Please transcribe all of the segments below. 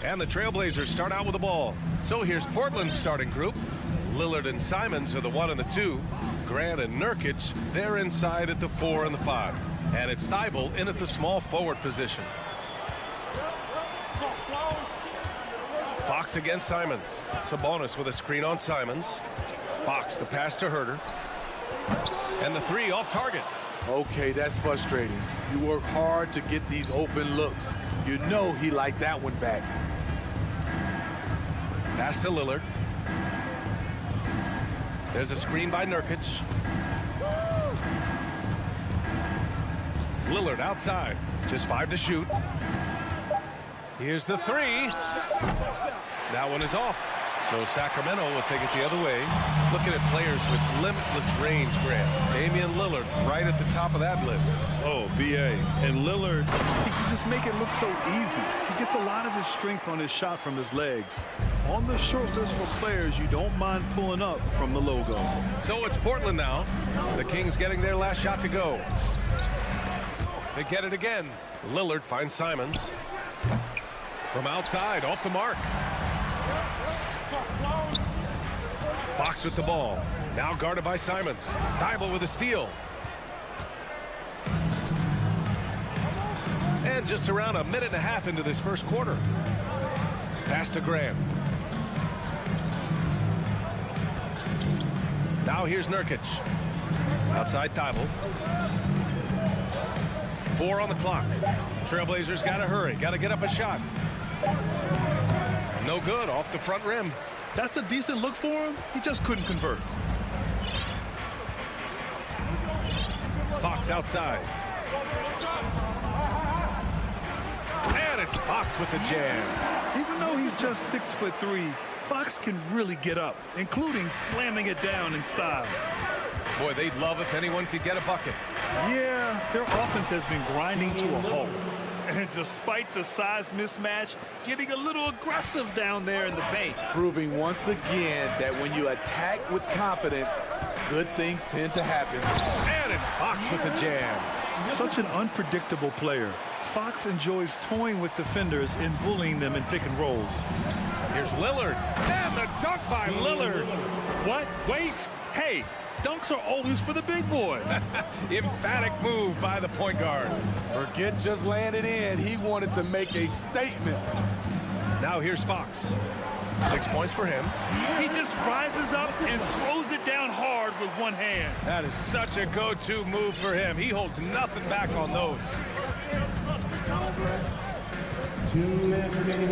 And the Trailblazers start out with the ball. So here's Portland's starting group. Lillard and Simons are the 1 and the 2. Grant and Nurkic, they're inside at the 4 and the 5. And it's Thibault in at the small forward position. Fox against Simons. Sabonis with a screen on Simons. Fox the pass to Herter. And the 3 off target. Okay, that's frustrating. You work hard to get these open looks. You know he liked that one back. Pass to Lillard. There's a screen by Nurkic. Lillard outside. Just 5 to shoot. Here's the 3. That one is off. So Sacramento will take it the other way. Looking at players with limitless range, Grant. Damian Lillard right at the top of that list. Oh, B.A. And Lillard, he can just make it look so easy. He gets a lot of his strength on his shot from his legs. On the short list for players you don't mind pulling up from the logo. So it's Portland now. The Kings getting their last shot to go. They get it again. Lillard finds Simons. From outside, off the mark. Fox with the ball. Now guarded by Simons. Thibault with a steal. And just around a minute and a half into this first quarter. Pass to Grant. Now here's Nurkic. Outside Thibault. 4 on the clock. Trailblazers got to hurry. Got to get up a shot. No good. Off the front rim. That's a decent look for him. He just couldn't convert. Fox outside. And it's Fox with the jam. Even though he's just 6'3", Fox can really get up, including slamming it down in style. Boy, they'd love if anyone could get a bucket. Yeah, their offense has been grinding to a halt. And despite the size mismatch, getting a little aggressive down there in the paint. Proving once again that when you attack with confidence, good things tend to happen. And it's Fox with the jam. Such an unpredictable player. Fox enjoys toying with defenders and bullying them in pick and rolls. Here's Lillard. And the dunk by Lillard. What? Wait. Hey, dunks are always for the big boys. Emphatic move by the point guard. Forget just laying it in. He wanted to make a statement. Now here's Fox. 6 points for him. He just rises up and throws it down hard with one hand. That is such a go-to move for him. He holds nothing back on those.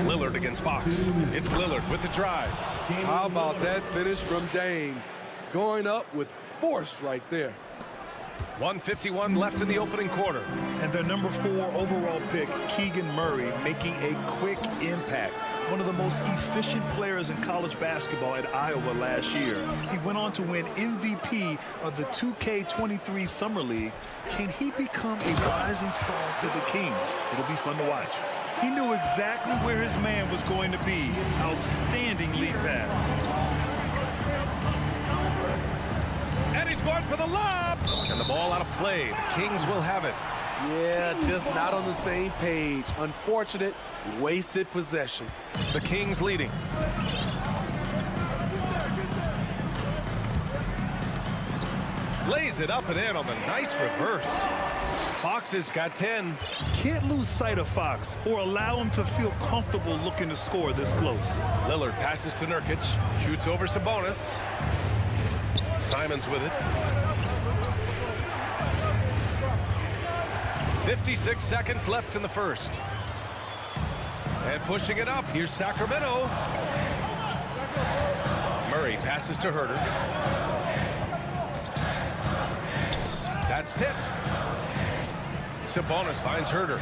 Lillard against Fox. It's Lillard with the drive. How about that finish from Dame? Going up with force right there. 1:51 left in the opening quarter. And their number 4 overall pick, Keegan Murray, making a quick impact. One of the most efficient players in college basketball at Iowa last year. He went on to win MVP of the 2K23 Summer League. Can he become a rising star for the Kings? It'll be fun to watch. He knew exactly where his man was going to be. Outstanding lead pass. And he's going for the lob. And the ball out of play. The Kings will have it. Yeah, just not on the same page. Unfortunate, wasted possession. The Kings leading. Lays it up and in on the nice reverse. Fox has got 10. Can't lose sight of Fox or allow him to feel comfortable looking to score this close. Lillard passes to Nurkic. Shoots over Sabonis. Simons with it. 56 seconds left in the first. And pushing it up, here's Sacramento. Murray passes to Herter. That's tipped. Sabonis finds Herter.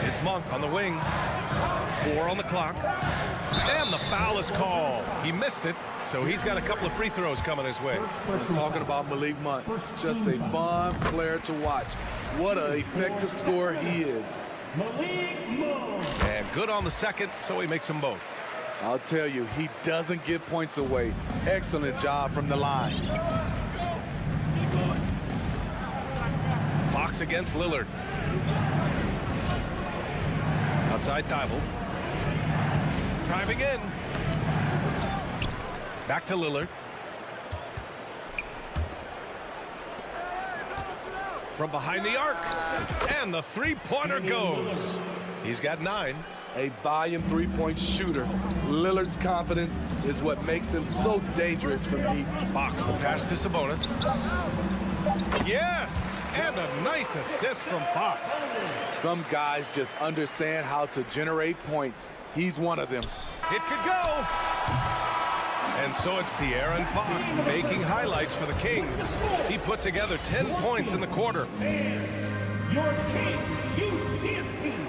It's Monk on the wing. 4 on the clock. And the foul is called. He missed it, so he's got a couple of free throws coming his way. Talking about Malik Monk, just a fun player to watch. What an effective scorer he is. And good on the second, so he makes them both. I'll tell you, he doesn't give points away. Excellent job from the line. Fox against Lillard. Outside Thibault. Driving in. Back to Lillard. From behind the arc. And the three-pointer goes. He's got 9. A volume three-point shooter. Lillard's confidence is what makes him so dangerous from deep. Fox, the pass to Sabonis. Yes! And a nice assist from Fox. Some guys just understand how to generate points. He's one of them. It could go. And so it's De'Aaron Fox making highlights for the Kings. He put together 10 points in the quarter. Your Kings UPS team.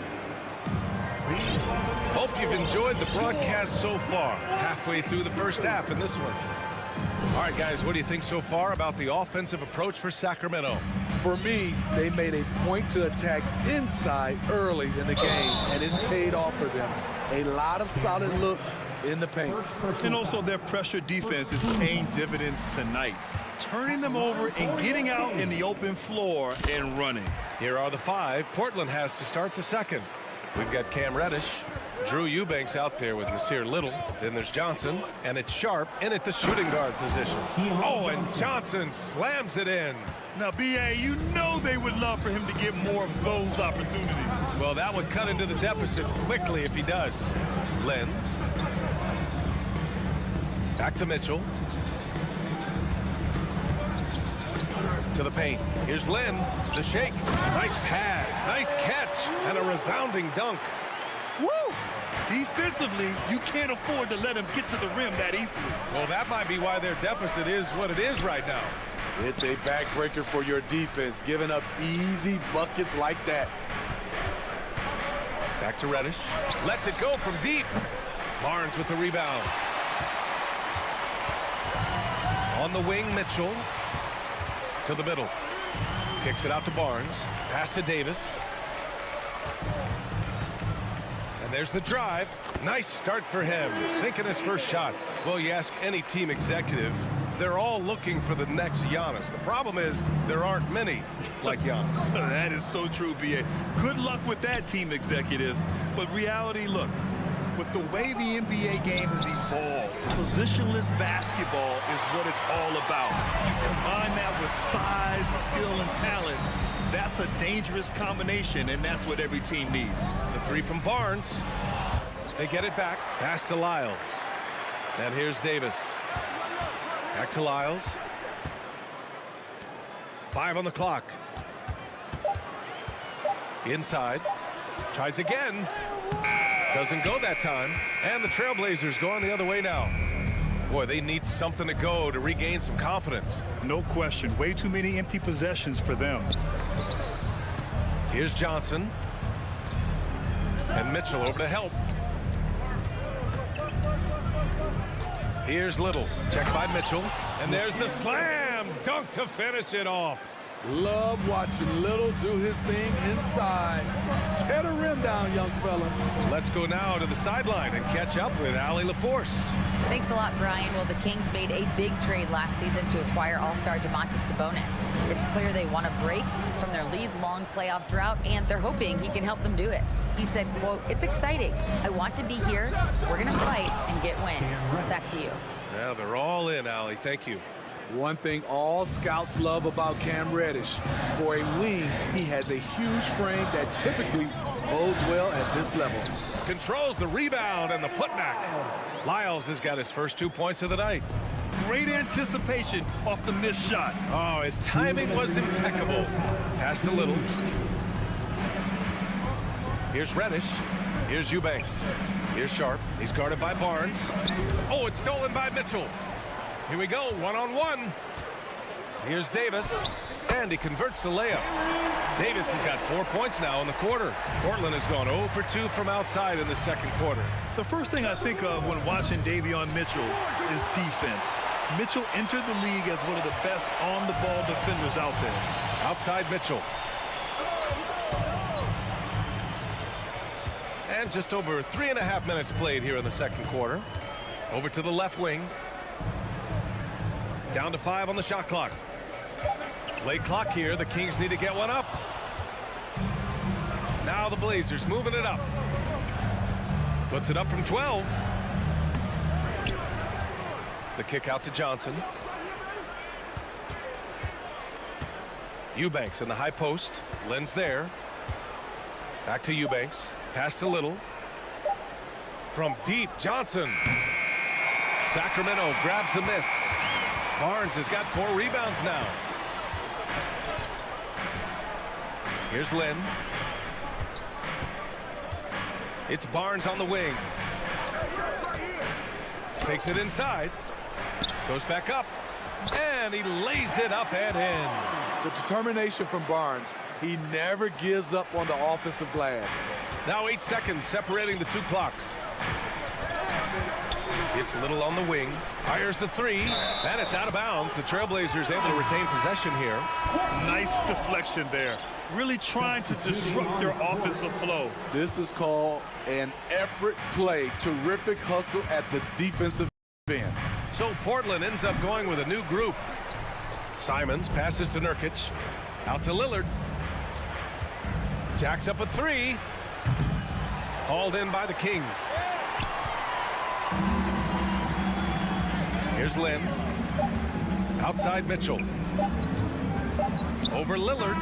Hope you've enjoyed the broadcast so far. Halfway through the first half in this one. All right, guys, what do you think so far about the offensive approach for Sacramento? For me, they made a point to attack inside early in the game, and it's paid off for them. A lot of solid looks in the paint. And also their pressure defense is paying dividends tonight. Turning them over and getting out in the open floor and running. Here are the 5 Portland has to start the second. We've got Cam Reddish, Drew Eubanks out there with Nasir Little. Then there's Johnson, and it's Sharp in at the shooting guard position. Oh, and Johnson slams it in. Now, B.A., you know they would love for him to get more of those opportunities. Well, that would cut into the deficit quickly if he does. Len. Back to Mitchell. To the paint. Here's Len. The shake. Nice pass. Nice catch. And a resounding dunk. Woo! Defensively, you can't afford to let him get to the rim that easily. Well, that might be why their deficit is what it is right now. It's a backbreaker for your defense, giving up easy buckets like that. Back to Reddish. Lets it go from deep. Barnes with the rebound. On the wing, Mitchell. To the middle. Kicks it out to Barnes. Pass to Davis. And there's the drive. Nice start for him. Sinking his first shot. Well, you ask any team executive, they're all looking for the next Giannis. The problem is there aren't many like Giannis. That is so true, B.A. Good luck with that, team executives. But reality, look, with the way the NBA game has evolved, positionless basketball is what it's all about. You combine that with size, skill, and talent, that's a dangerous combination, and that's what every team needs. The 3 from Barnes. They get it back. Pass to Lyles. And here's Davis. Back to Lyles. 5 on the clock. Inside. Tries again. Doesn't go that time. And the Trailblazers going the other way now. Boy, they need something to go to regain some confidence. No question. Way too many empty possessions for them. Here's Johnson. And Mitchell over to help. Here's Little. Checked by Mitchell. And there's the slam dunk to finish it off. Love watching Little do his thing inside. Tear the rim down, young fella. Let's go now to the sideline and catch up with Allie LaForce. Thanks a lot, Brian. Well, the Kings made a big trade last season to acquire All-Star Domantas Sabonis. It's clear they want to break from their lead-long playoff drought, and they're hoping he can help them do it. He said, quote, "It's exciting. I want to be here. We're going to fight and get wins." Back to you. Yeah, they're all in, Allie. Thank you. One thing all scouts love about Cam Reddish, for a wing, he has a huge frame that typically bodes well at this level. Controls the rebound and the putback. Lyles has got his first 2 points of the night. Great anticipation off the missed shot. Oh, his timing was impeccable. Pass to Little. Here's Reddish. Here's Eubanks. Here's Sharp. He's guarded by Barnes. Oh, it's stolen by Mitchell. Here we go, one-on-one. Here's Davis, and he converts the layup. Davis has got 4 points now in the quarter. Portland has gone 0 for 2 from outside in the second quarter. The first thing I think of when watching Davion Mitchell is defense. Mitchell entered the league as one of the best on-the-ball defenders out there. Outside Mitchell. And just over 3.5 minutes played here in the second quarter. Over to the left wing. Down to 5 on the shot clock. Late clock here. The Kings need to get one up. Now the Blazers moving it up. Puts it up from 12. The kick out to Johnson. Eubanks in the high post. Len's there. Back to Eubanks. Pass to Little. From deep, Johnson. Sacramento grabs the miss. Barnes has got 4 rebounds now. Here's Len. It's Barnes on the wing. Takes it inside. Goes back up. And he lays it up and in. The determination from Barnes. He never gives up on the offensive glass. Now 8 seconds separating the 2 clocks. It's Little on the wing. Fires the 3. And it's out of bounds. The Trailblazers able to retain possession here. Nice deflection there. Really trying to disrupt their offensive flow. This is called an effort play. Terrific hustle at the defensive end. So Portland ends up going with a new group. Simons passes to Nurkic. Out to Lillard. Jacks up a 3. Hauled in by the Kings. Here's Len. Outside Mitchell. Over Lillard.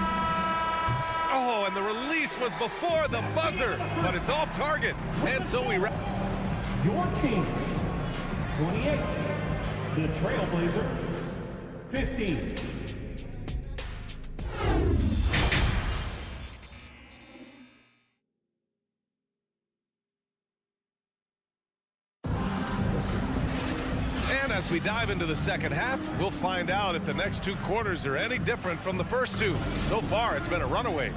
Oh, and the release was before the buzzer, but it's off target. And so we wrap. Your Kings, 28. The Trailblazers, 15. As we dive into the second half, we'll find out if the next 2 quarters are any different from the first 2. So far, it's been a runaway.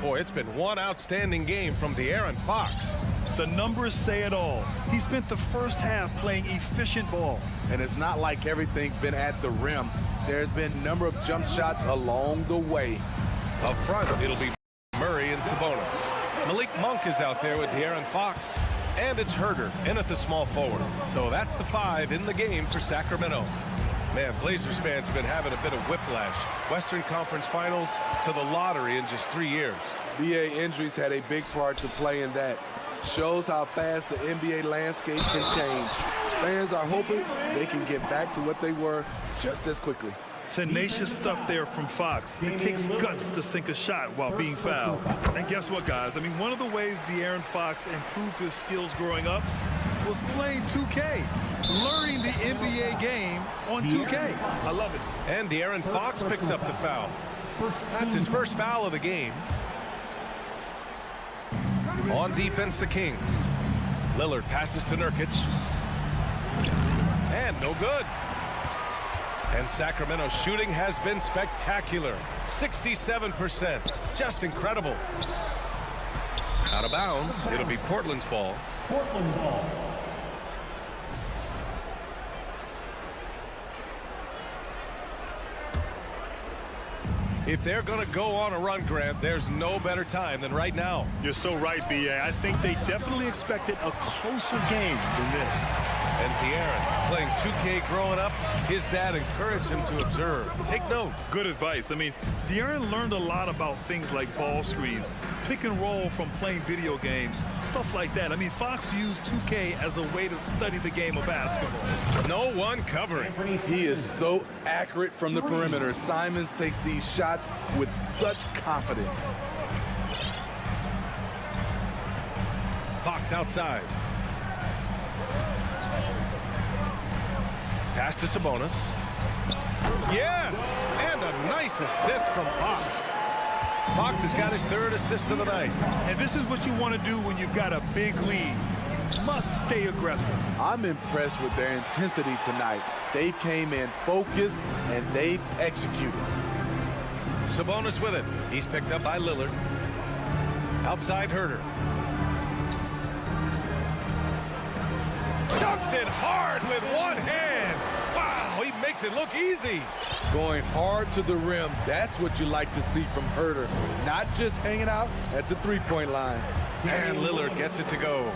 Boy, it's been one outstanding game from De'Aaron Fox. The numbers say it all. He spent the first half playing efficient ball. And it's not like everything's been at the rim. There's been a number of jump shots along the way. Up front, it'll be Murray and Sabonis. Malik Monk is out there with De'Aaron Fox. And it's Herter in at the small forward. So that's the 5 in the game for Sacramento. Man, Blazers fans have been having a bit of whiplash. Western Conference Finals to the lottery in just 3 years. BA injuries had a big part to play in that. Shows how fast the NBA landscape can change. Fans are hoping they can get back to what they were just as quickly. Tenacious stuff there from Fox. It takes guts to sink a shot while being fouled. And guess what, guys? I mean, one of the ways De'Aaron Fox improved his skills growing up was playing 2K, learning the NBA game on 2K. I love it. And De'Aaron Fox picks up the foul. That's his first foul of the game. On defense, the Kings. Lillard passes to Nurkic. And no good. And Sacramento's shooting has been spectacular. 67%. Just incredible. Out of bounds. It'll be Portland's ball. Portland ball. If they're going to go on a run, Grant, there's no better time than right now. You're so right, B.A. I think they definitely expected a closer game than this. And De'Aaron, playing 2K growing up, his dad encouraged him to observe. Take note. Good advice. I mean, De'Aaron learned a lot about things like ball screens, pick and roll from playing video games, stuff like that. I mean, Fox used 2K as a way to study the game of basketball. No one covering. He is so accurate from the perimeter. Simons takes these shots with such confidence. Fox outside. Pass to Sabonis. Yes! And a nice assist from Fox. Fox has got his 3rd assist of the night. And this is what you want to do when you've got a big lead. You must stay aggressive. I'm impressed with their intensity tonight. They came in focused and they've executed. Sabonis with it. He's picked up by Lillard. Outside Herter. Dunks it hard with one hand. Wow, he makes it look easy. Going hard to the rim, that's what you like to see from Herter. Not just hanging out at the three-point line. And Lillard gets it to go.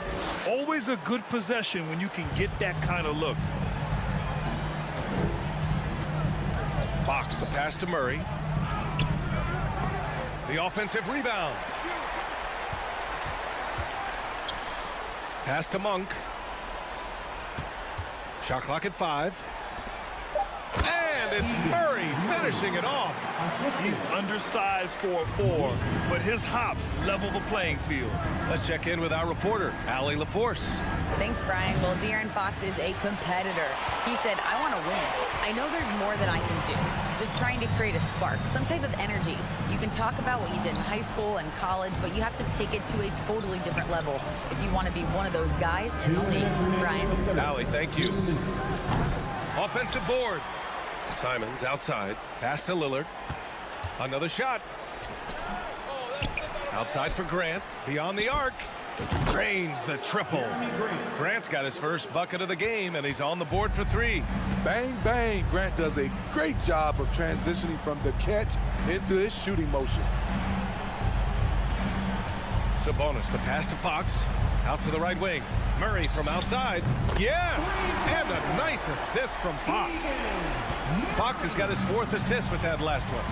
Always a good possession when you can get that kind of look. Fox, the pass to Murray. The offensive rebound. Pass to Monk. Shot clock at 5. And it's Murray finishing it off. He's undersized for a 4, but his hops level the playing field. Let's check in with our reporter, Allie LaForce. Thanks, Brian. Well, De'Aaron Fox is a competitor. He said, I want to win. I know there's more that I can do. Just trying to create a spark, some type of energy. You can talk about what you did in high school and college, but you have to take it to a totally different level if you want to be one of those guys in the league. Brian? Allie, thank you. Offensive board. Simons outside. Pass to Lillard. Another shot. Outside for Grant. Beyond the arc. Drains the triple. Grant's got his first bucket of the game, and he's on the board for 3. Bang, bang. Grant does a great job of transitioning from the catch into his shooting motion. Sabonis, the pass to Fox. Out to the right wing. Murray from outside. Yes! And a nice assist from Fox. Fox has got his 4th assist with that last one.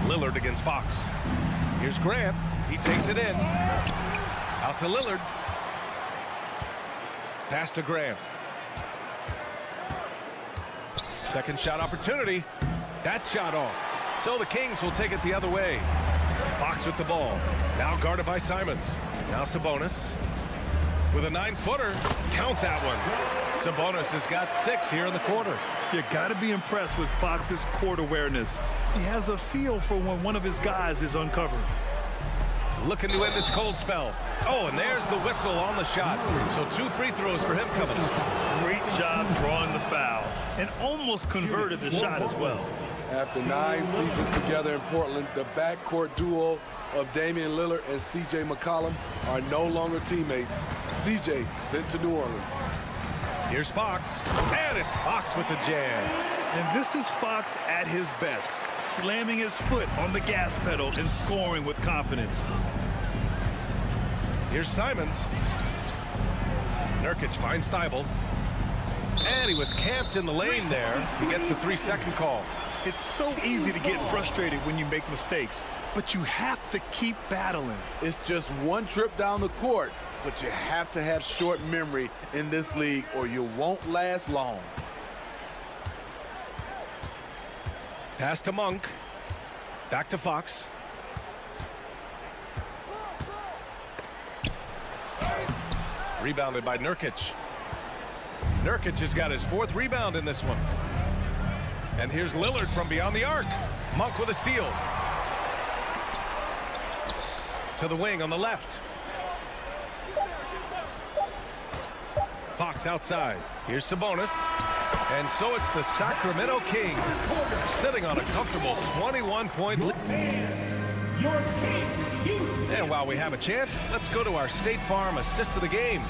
Lillard against Fox. Here's Grant. He takes it in. Out to Lillard. Pass to Grant. Second shot opportunity. That shot off. So the Kings will take it the other way. Fox with the ball. Now guarded by Simons. Now Sabonis. With a 9-footer. Count that one. Sabonis has got 6 here in the quarter. You got to be impressed with Fox's court awareness. He has a feel for when one of his guys is uncovered. Looking to end this cold spell. Oh, and there's the whistle on the shot. So 2 free throws for him coming. Great job drawing the foul and almost converted the shot as well. After 9 seasons together in Portland, the backcourt duo of Damian Lillard and C.J. McCollum are no longer teammates. C.J. sent to New Orleans. Here's Fox, and it's Fox with the jam. And this is Fox at his best, slamming his foot on the gas pedal and scoring with confidence. Here's Simons. Nurkic finds Thibault. And he was camped in the lane there. He gets a 3-second call. It's so easy to get frustrated when you make mistakes, but you have to keep battling. It's just one trip down the court, but you have to have short memory in this league or you won't last long. Pass to Monk. Back to Fox. Rebounded by Nurkic. Nurkic has got his 4th rebound in this one. And here's Lillard from beyond the arc. Monk with a steal. To the wing on the left. Fox outside. Here's Sabonis. And so it's the Sacramento Kings sitting on a comfortable 21-point lead. And while we have a chance, let's go to our State Farm assist of the game.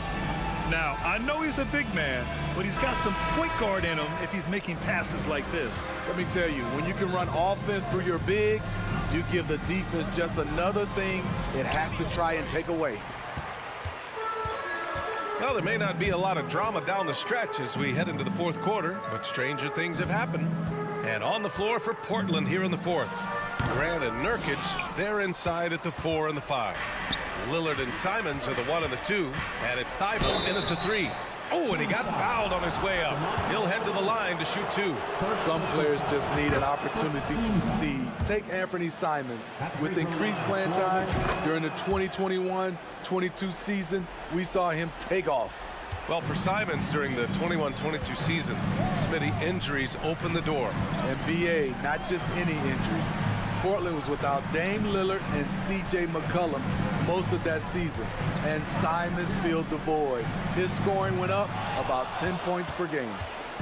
Now, I know he's a big man, but he's got some point guard in him if he's making passes like this. Let me tell you, when you can run offense through your bigs, you give the defense just another thing it has to try and take away. Well, there may not be a lot of drama down the stretch as we head into the 4th quarter, but stranger things have happened. And on the floor for Portland here in the 4th. Grant and Nurkic, they're inside at the 4 and the 5. Lillard and Simons are the 1 and the 2, and it's Thibault in at the 3. Oh, and he got fouled on his way up. He'll head to the line to shoot 2. Some players just need an opportunity to succeed. Take Anthony Simons. With increased playing time during the 2021-22 season, we saw him take off. Well, for Simons during the 21-22 season, Smitty, injuries opened the door. And BA, not just any injuries. Portland was without Dame Lillard and C.J. McCollum most of that season, and Simons filled the void. His scoring went up about 10 points per game.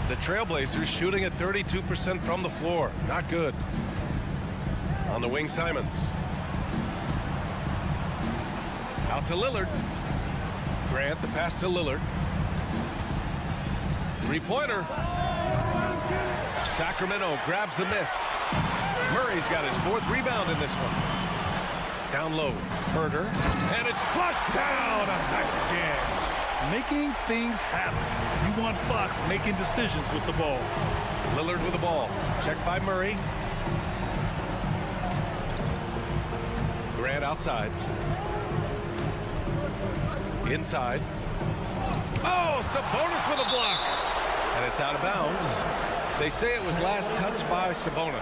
The Trailblazers shooting at 32% from the floor. Not good. On the wing, Simons. Out to Lillard. Grant, the pass to Lillard. 3-pointer. Sacramento grabs the miss. Murray's got his 4th rebound in this one. Down low, Herder, and it's flushed down. A nice jam. Making things happen. You want Fox making decisions with the ball. Lillard with the ball. Checked by Murray. Grant outside. Inside. Oh, Sabonis with a block. And it's out of bounds. They say it was last touched by Sabonis.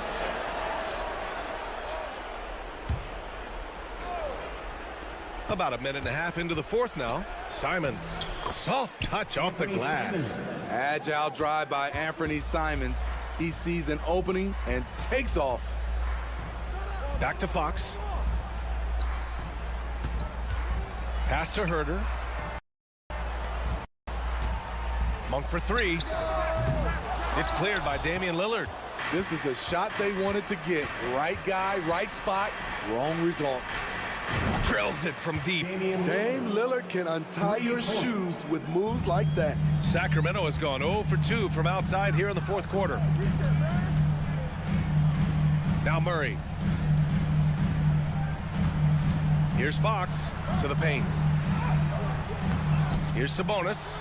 About a minute and a half into the fourth now. Simons, soft touch off the glass. Agile drive by Anthony Simons. He sees an opening and takes off. Back to Fox. Pass to Herder. Monk for three. It's cleared by Damian Lillard. This is the shot they wanted to get. Right guy, right spot, wrong result. Drills it from deep. Dame Lillard can untie your shoes with moves like that. Sacramento has gone 0 for 2 from outside here in the fourth quarter. Now Murray. Here's Fox to the paint. Here's Sabonis.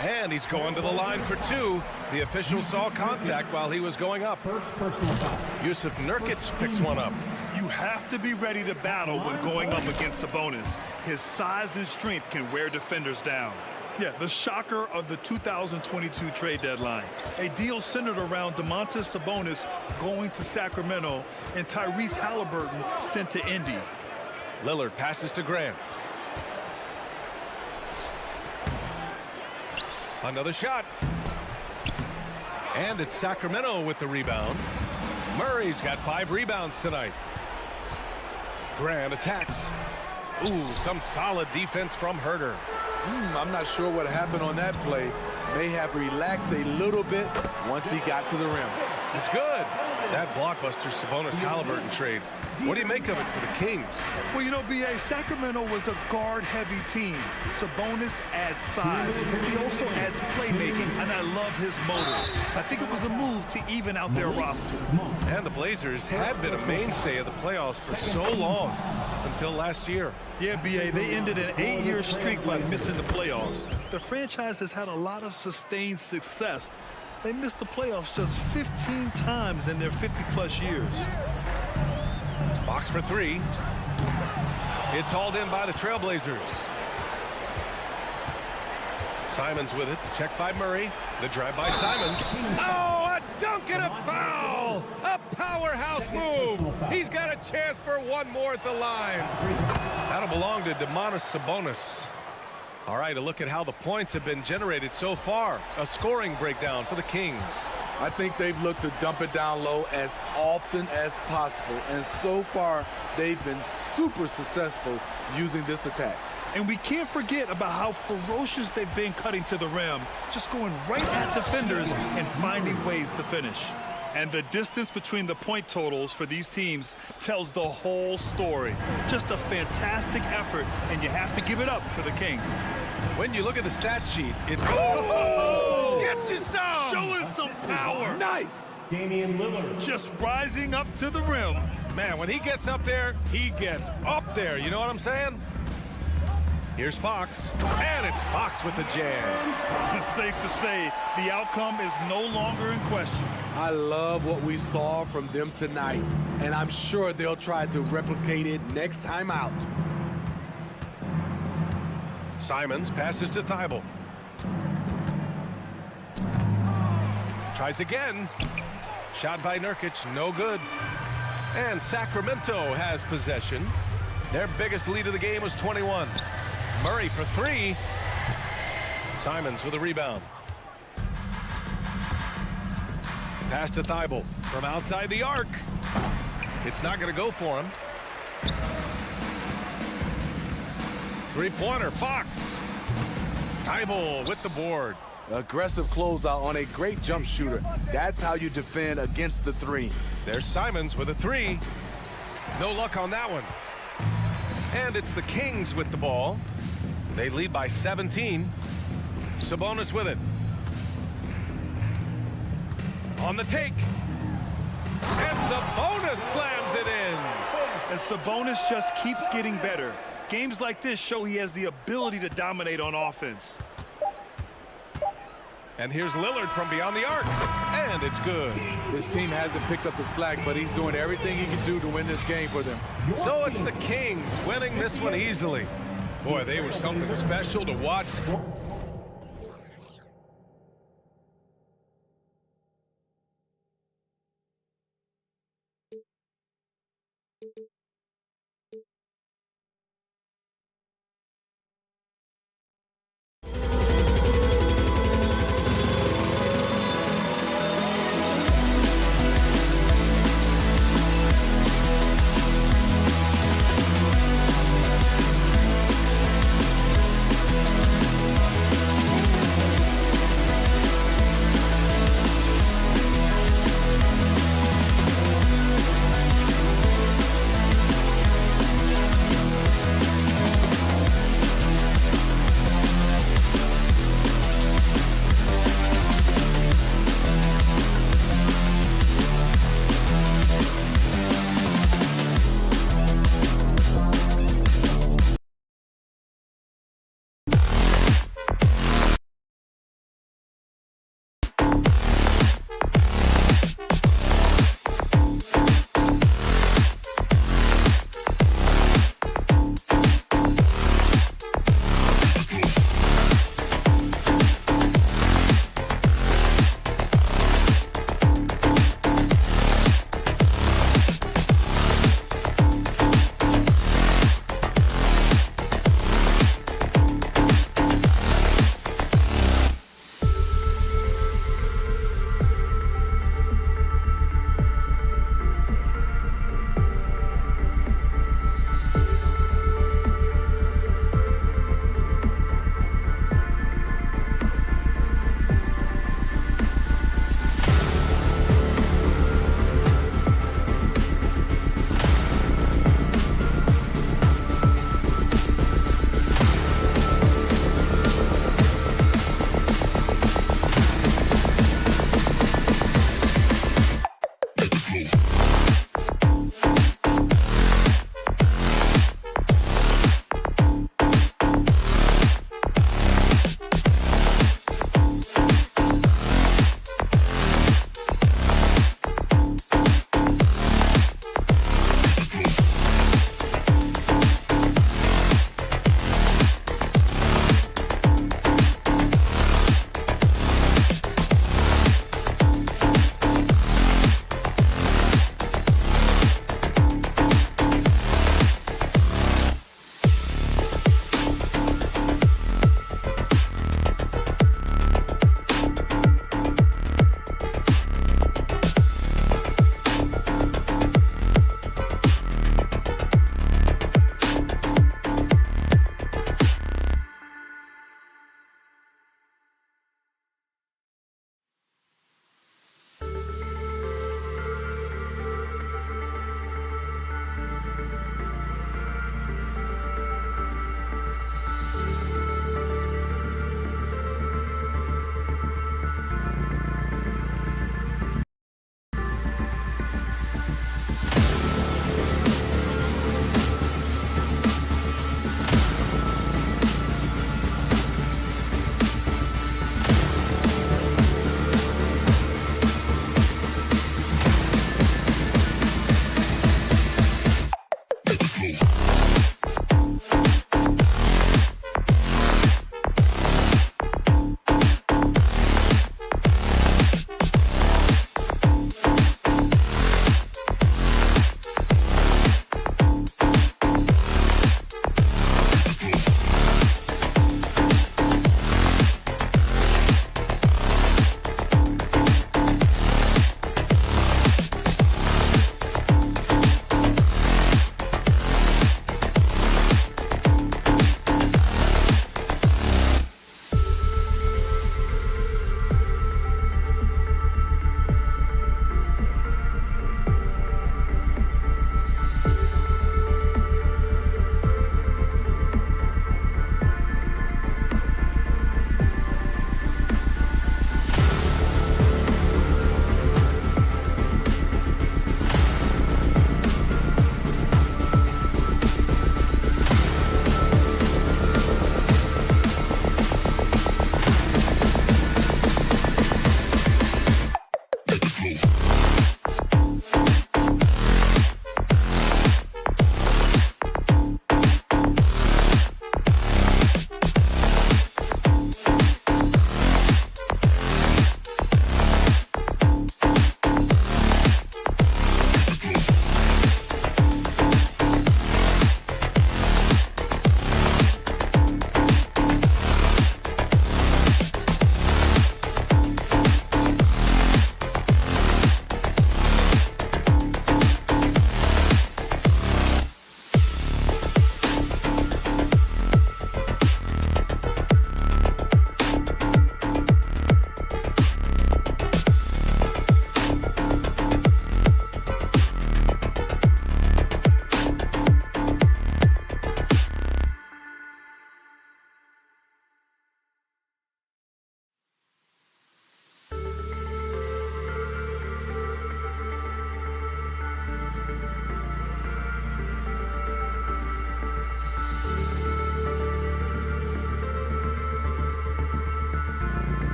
And he's going to the line for two. The official saw contact while he was going up. First personal foul. Yusuf Nurkic picks one up. You have to be ready to battle when going up against Sabonis. His size and strength can wear defenders down. Yeah, the shocker of the 2022 trade deadline. A deal centered around Domantas Sabonis going to Sacramento and Tyrese Halliburton sent to Indy. Lillard passes to Grant. Another shot. And it's Sacramento with the rebound. Murray's got 5 rebounds tonight. Grant attacks. Ooh, some solid defense from Herder. I'm not sure what happened on that play. May have relaxed a little bit once he got to the rim. It's good. That blockbuster Sabonis-Halliburton trade. What do you make of it for the Kings? Well, you know, B.A., Sacramento was a guard-heavy team. Sabonis adds size. He also adds playmaking, and I love his motor. I think it was a move to even out their roster. And the Blazers have been a mainstay of the playoffs for so long, until last year. Yeah, B.A., they ended an 8-year streak by missing the playoffs. The franchise has had a lot of sustained success. They missed the playoffs just 15 times in their 50-plus years. Fox for three. It's hauled in by the Trailblazers. Simons with it. Checked by Murray. The drive by Simons. Oh, a dunk and a foul! A powerhouse move. He's got a chance for one more at the line. That'll belong to Domantas Sabonis. All right, a look at how the points have been generated so far. A scoring breakdown for the Kings. I think they've looked to dump it down low as often as possible, and so far they've been super successful using this attack. And we can't forget about how ferocious they've been cutting to the rim, just going right at defenders and finding ways to finish. And the distance between the point totals for these teams tells the whole story. Just a fantastic effort, and you have to give it up for the Kings. When you look at the stat sheet, it gets you some. Show us some power. Nice. Damian Lillard. Just rising up to the rim. Man, when he gets up there, he gets up there. You know what I'm saying? Here's Fox, and it's Fox with the jam. It's safe to say the outcome is no longer in question. I love what we saw from them tonight, and I'm sure they'll try to replicate it next time out. Simons passes to Thibault. Tries again. Shot by Nurkic, no good. And Sacramento has possession. Their biggest lead of the game was 21. Murray for three. Simons with a rebound. Pass to Thibault from outside the arc. It's not going to go for him. Three-pointer, Fox. Thibault with the board. Aggressive closeout on a great jump shooter. That's how you defend against the three. There's Simons with a three. No luck on that one. And it's the Kings with the ball. They lead by 17. Sabonis with it. On the take. And Sabonis slams it in. And Sabonis just keeps getting better. Games like this show he has the ability to dominate on offense. And here's Lillard from beyond the arc. And it's good. This team hasn't picked up the slack, but he's doing everything he can do to win this game for them. So it's the Kings winning this one easily. Boy, they were something special to watch.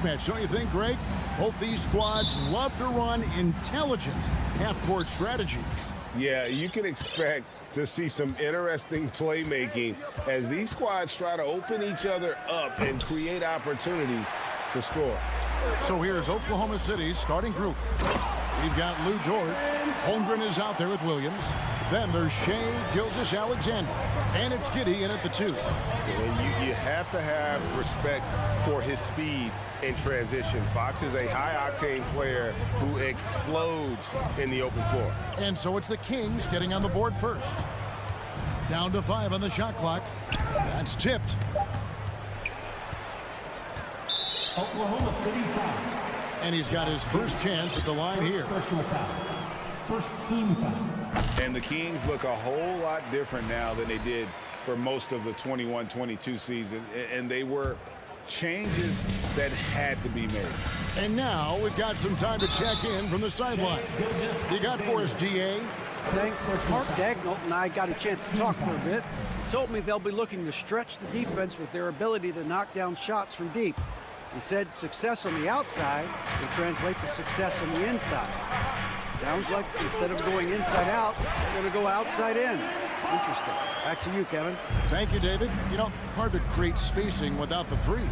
match, don't you think, Greg? Both these squads love to run intelligent half-court strategies. Yeah, you can expect to see some interesting playmaking as these squads try to open each other up and create opportunities to score. So here's Oklahoma City's starting group. We've got Lou Dort. Holmgren is out there with Williams. Then there's Shea Gilgeous-Alexander. And it's Giddey in at the 2. And you have to have respect for his speed in transition. Fox is a high-octane player who explodes in the open floor. And so it's the Kings getting on the board first. Down to 5 on the shot clock. That's tipped. Oklahoma City foul. And he's got his first chance at the line here. Personal foul. First team foul. And the Kings look a whole lot different now than they did for most of the 21-22 season. And they were changes that had to be made. And now we've got some time to check in from the sideline. You got for us, DA? Thanks. Mark Dagnall and I got a chance to talk for a bit. He told me they'll be looking to stretch the defense with their ability to knock down shots from deep. He said success on the outside will translate to success on the inside. Sounds like instead of going inside out, they're going to go outside in. Interesting. Back to you, Kevin. Thank you, David. You know, hard to create spacing without the threes.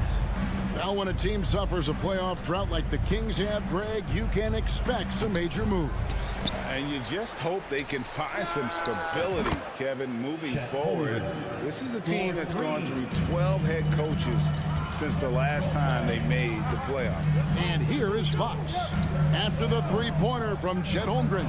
Now when a team suffers a playoff drought like the Kings have, Greg, you can expect some major moves. And you just hope they can find some stability, Kevin, moving forward. This is a team that's gone through 12 head coaches since the last time they made the playoff. And here is Fox. After the three-pointer from Chet Holmgren.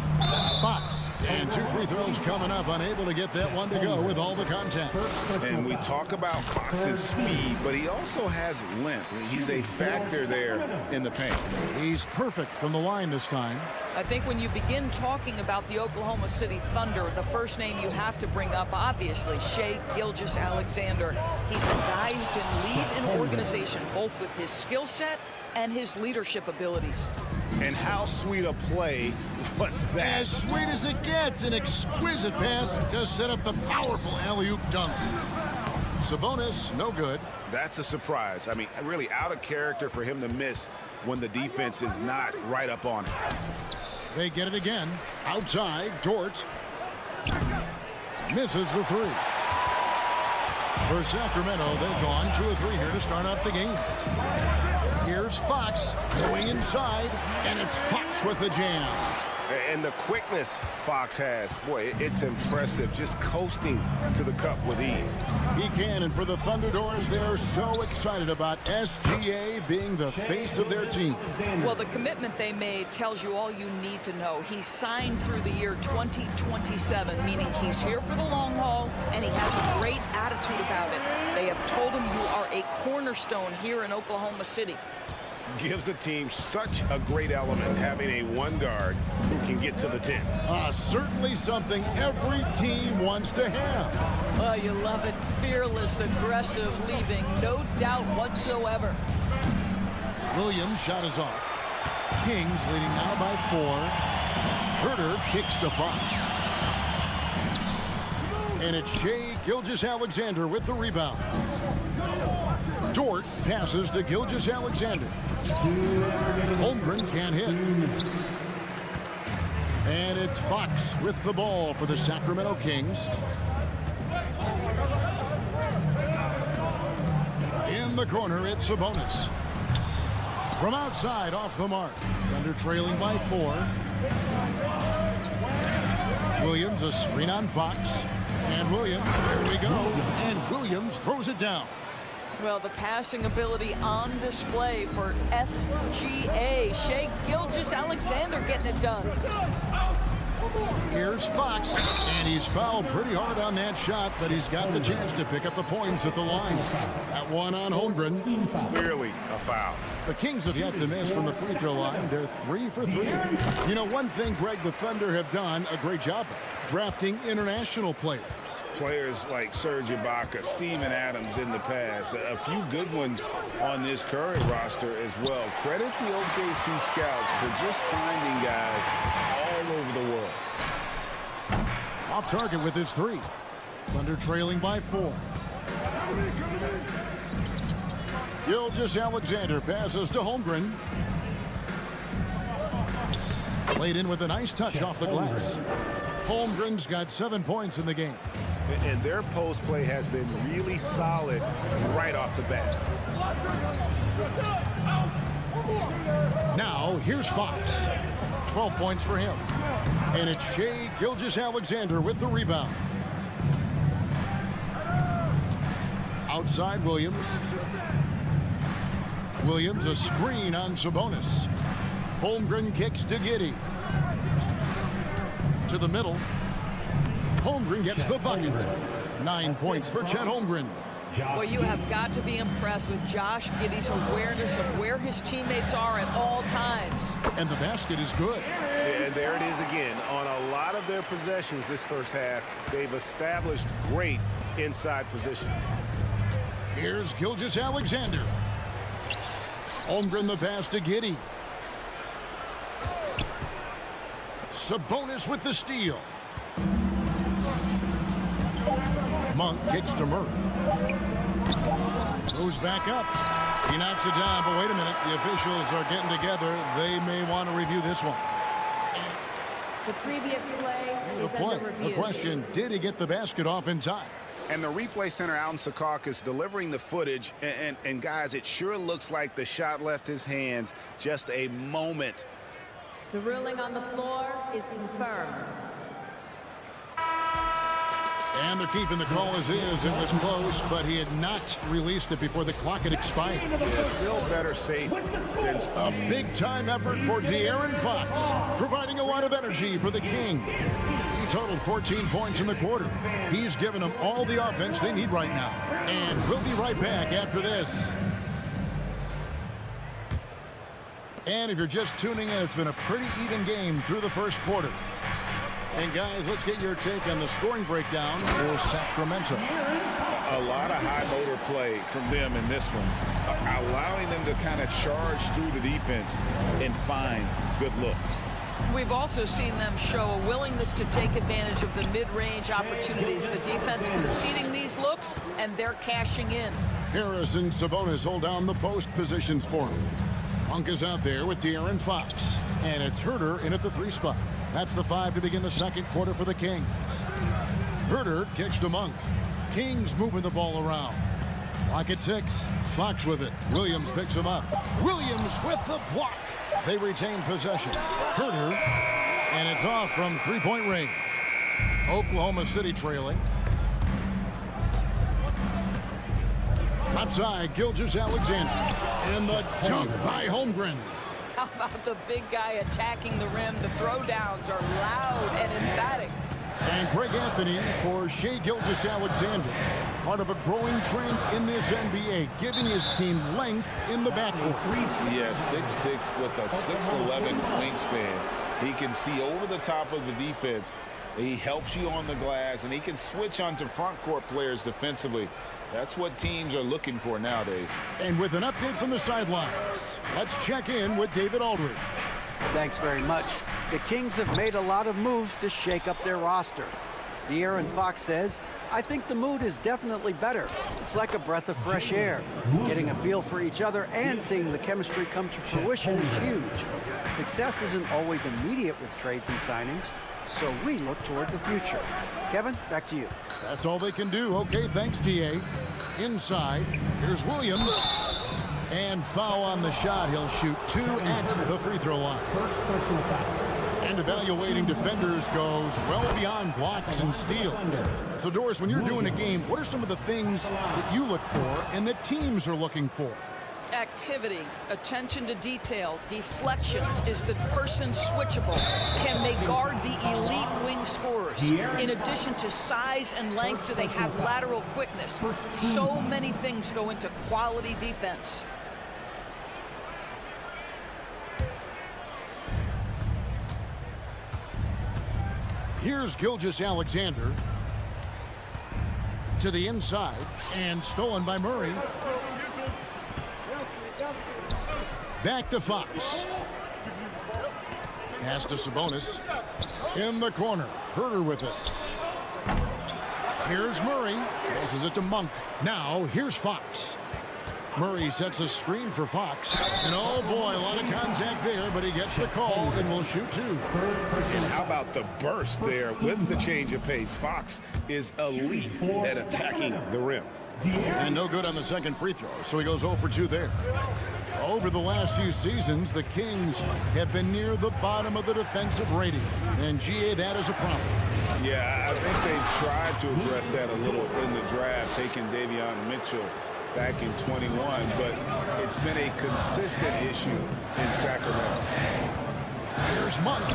Fox. And 2 free throws coming up. Unable to get that one to go with all the contact. And we talk about Fox's speed, but he also has length. He's a factor there in the paint. He's perfect from the line this time. I think when you begin talking about the Oklahoma City Thunder, the first name you have to bring up, obviously, Shea Gilgeous-Alexander. He's a guy who can lead an organization, both with his skill set and his leadership abilities. And how sweet a play was that? As sweet as it gets, an exquisite pass to set up the powerful alley-oop dunk. Sabonis, no good. That's a surprise. I mean, really out of character for him to miss when the defense is not right up on him. They get it again. Outside, Dort misses the 3. For Sacramento, they've gone 2 of 3 here to start up the game. Here's Fox going inside, and it's Fox with the jam. And the quickness Fox has, boy, it's impressive. Just coasting to the cup with ease. He can, and for the Thunderbirds, they're so excited about SGA being the face of their team. Well, the commitment they made tells you all you need to know. He signed through the year 2027, meaning he's here for the long haul, and he has a great attitude about it. They have told him you are a cornerstone here in Oklahoma City. Gives the team such a great element having a one guard who can get to the 10. Certainly something every team wants to have. Oh, you love it. Fearless, aggressive, leaving no doubt whatsoever. Williams' shot is off. Kings leading now by 4. Herter kicks to Fox. And it's Shea Gilgeous-Alexander with the rebound. Dort passes to Gilgeous-Alexander. Holmgren can't hit. And it's Fox with the ball for the Sacramento Kings. In the corner, it's Sabonis. From outside, off the mark. Thunder trailing by 4. Williams, a screen on Fox. And Williams, there we go. And Williams throws it down. Well, the passing ability on display for SGA. Shea Gilgeous-Alexander getting it done. Here's Fox, and he's fouled pretty hard on that shot, but he's got the chance to pick up the points at the line. That one on Holmgren. Clearly a foul. The Kings have yet to miss from the free throw line. They're 3 for 3. You know, one thing, Greg, the Thunder have done a great job of drafting international players. Players like Serge Ibaka, Steven Adams in the past, a few good ones on this current roster as well. Credit the OKC scouts for just finding guys all over the world. Off target with his 3. Thunder trailing by 4. Gilgeous-Alexander passes to Holmgren. Played in with a nice touch off the glass. Holmgren's got 7 points in the game. And their post play has been really solid right off the bat. Now, here's Fox. 12 points for him. And it's Shai Gilgeous-Alexander with the rebound. Outside Williams. Williams, a screen on Sabonis. Holmgren kicks to Giddey. To the middle. Holmgren gets the bucket. 9 points for Chet Holmgren. Well, you have got to be impressed with Josh Giddey's awareness of where his teammates are at all times. And the basket is good. And there it is again. On a lot of their possessions this first half, they've established great inside position. Here's Gilgeous-Alexander. Holmgren the pass to Giddey. Sabonis with the steal. Monk kicks to Murray. Goes back up. He knocks it down, but wait a minute. The officials are getting together. They may want to review this one. The previous play is under review. The question, did he get the basket off in time? And the replay center, Alan Secaucus, delivering the footage. And guys, it sure looks like the shot left his hands just a moment. The ruling on the floor is confirmed. And they're keeping the call as is. It was close, but he had not released it before the clock had expired. Yeah, still better safe than a big-time effort for De'Aaron Fox, providing a lot of energy for the King. He totaled 14 points in the quarter. He's given them all the offense they need right now. And we'll be right back after this. And if you're just tuning in, it's been a pretty even game through the first quarter. And guys, let's get your take on the scoring breakdown for Sacramento. A lot of high motor play from them in this one, allowing them to kind of charge through the defense and find good looks. We've also seen them show a willingness to take advantage of the mid-range opportunities. The defense conceding these looks, and they're cashing in. Harris and Sabonis hold down the post positions for him. Monk is out there with De'Aaron Fox, and it's Herter in at the 3 spot. That's the 5 to begin the second quarter for the Kings. Herter kicks to Monk. Kings moving the ball around. Clock at 6. Fox with it. Williams picks him up. Williams with the block. They retain possession. Herter, and it's off from 3-point range. Oklahoma City trailing. Left side, Gilgeous-Alexander. And the dunk by Holmgren. How about the big guy attacking the rim? The throwdowns are loud and emphatic. And Greg Anthony for Shai Gilgeous-Alexander. Part of a growing trend in this NBA, giving his team length in the backcourt. Yeah, 6'6" with a 6'11" wingspan. He can see over the top of the defense. He helps you on the glass, and he can switch onto front court players defensively. That's what teams are looking for nowadays. And with an update from the sidelines, let's check in with David Aldridge. Thanks very much. The Kings have made a lot of moves to shake up their roster. De'Aaron Fox says, I think the mood is definitely better. It's like a breath of fresh air. Getting a feel for each other and seeing the chemistry come to fruition is huge. Success isn't always immediate with trades and signings, so we look toward the future. Kevin, back to you. That's all they can do. Okay, thanks, DA. Inside, here's Williams. And foul on the shot. He'll shoot 2 at the free throw line. First personal foul. And evaluating defenders goes well beyond blocks and steals. So, Doris, when you're doing a game, what are some of the things that you look for and that teams are looking for? Activity, attention to detail, deflections. Is the person switchable? Can they guard the elite wing scorers? In addition to size and length, do they have lateral quickness? So many things go into quality defense. Here's Gilgeous-Alexander to the inside and stolen by Murray. Back to Fox. Pass to Sabonis. In the corner. Herter with it. Here's Murray. Passes it to Monk. Now, here's Fox. Murray sets a screen for Fox. And oh boy, a lot of contact there, but he gets the call and will shoot two. And how about the burst there with the change of pace? Fox is elite at attacking the rim. And no good on the second free throw, so he goes 0 for 2 there. Over the last few seasons, the Kings have been near the bottom of the defensive rating. And GA, that is a problem. Yeah, I think they tried to address that a little in the draft, taking Davion Mitchell back in 21, but it's been a consistent issue in Sacramento. Here's Monk.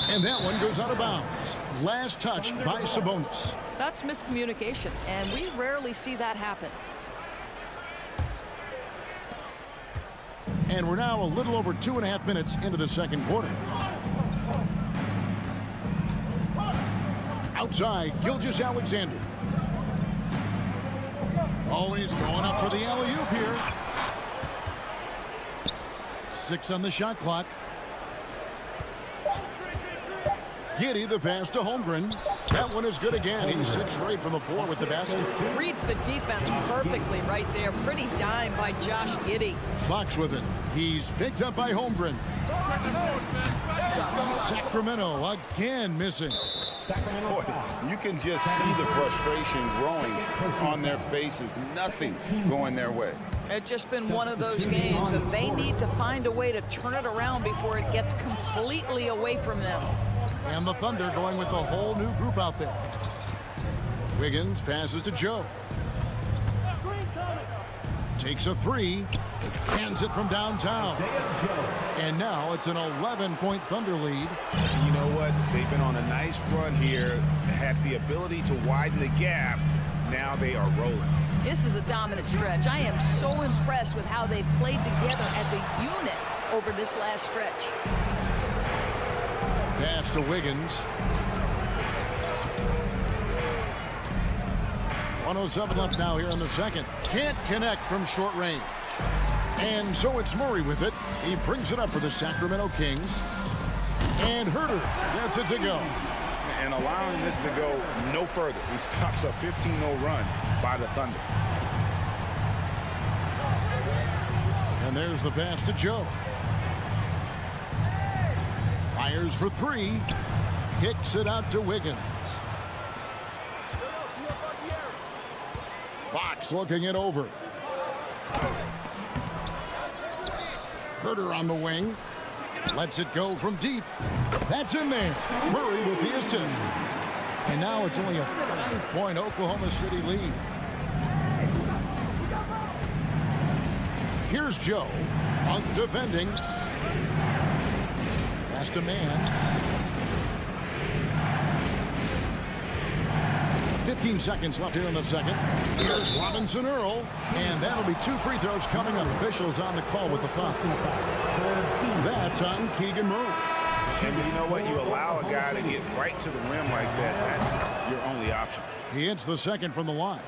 And that one goes out of bounds. Last touched by Sabonis. That's miscommunication, and we rarely see that happen. And we're now a little over 2.5 minutes into the second quarter. Outside, Gilgeous-Alexander. Oh, he's going up for the alley-oop here. 6 on the shot clock. Giddey, the pass to Holmgren. That one is good again. He's 6 for 8 from the floor with the basket. Reads the defense perfectly right there. Pretty dime by Josh Giddey. Fox with it. He's picked up by Holmgren. Sacramento again missing. Boy, you can just see the frustration growing on their faces. Nothing going their way. It's just been one of those games, and they need to find a way to turn it around before it gets completely away from them. And the Thunder going with a whole new group out there. Wiggins passes to Joe. Takes a 3. Hands it from downtown. And now it's an 11-point Thunder lead. You know what? They've been on a nice run here. Had the ability to widen the gap. Now they are rolling. This is a dominant stretch. I am so impressed with how they've played together as a unit over this last stretch. Pass to Wiggins. 1:07 left now here in the second. Can't connect from short range. And so it's Murray with it. He brings it up for the Sacramento Kings. And Herter gets it to go. And allowing this to go no further. He stops a 15-0 run by the Thunder. And there's the pass to Joe. Fires for 3. Kicks it out to Wiggins. Fox looking it over. Herter on the wing. Lets it go from deep. That's in there. Murray with the assist. And now it's only a 5-point Oklahoma City lead. Here's Joe. Monk defending. Pass to man. 15 seconds left here in the second. Here's Robinson Earl. And that'll be 2 free throws coming up. Officials on the call with the foul. That's on Keegan Murray. And you know what? You allow a guy to get right to the rim like that. That's your only option. He hits the second from the line.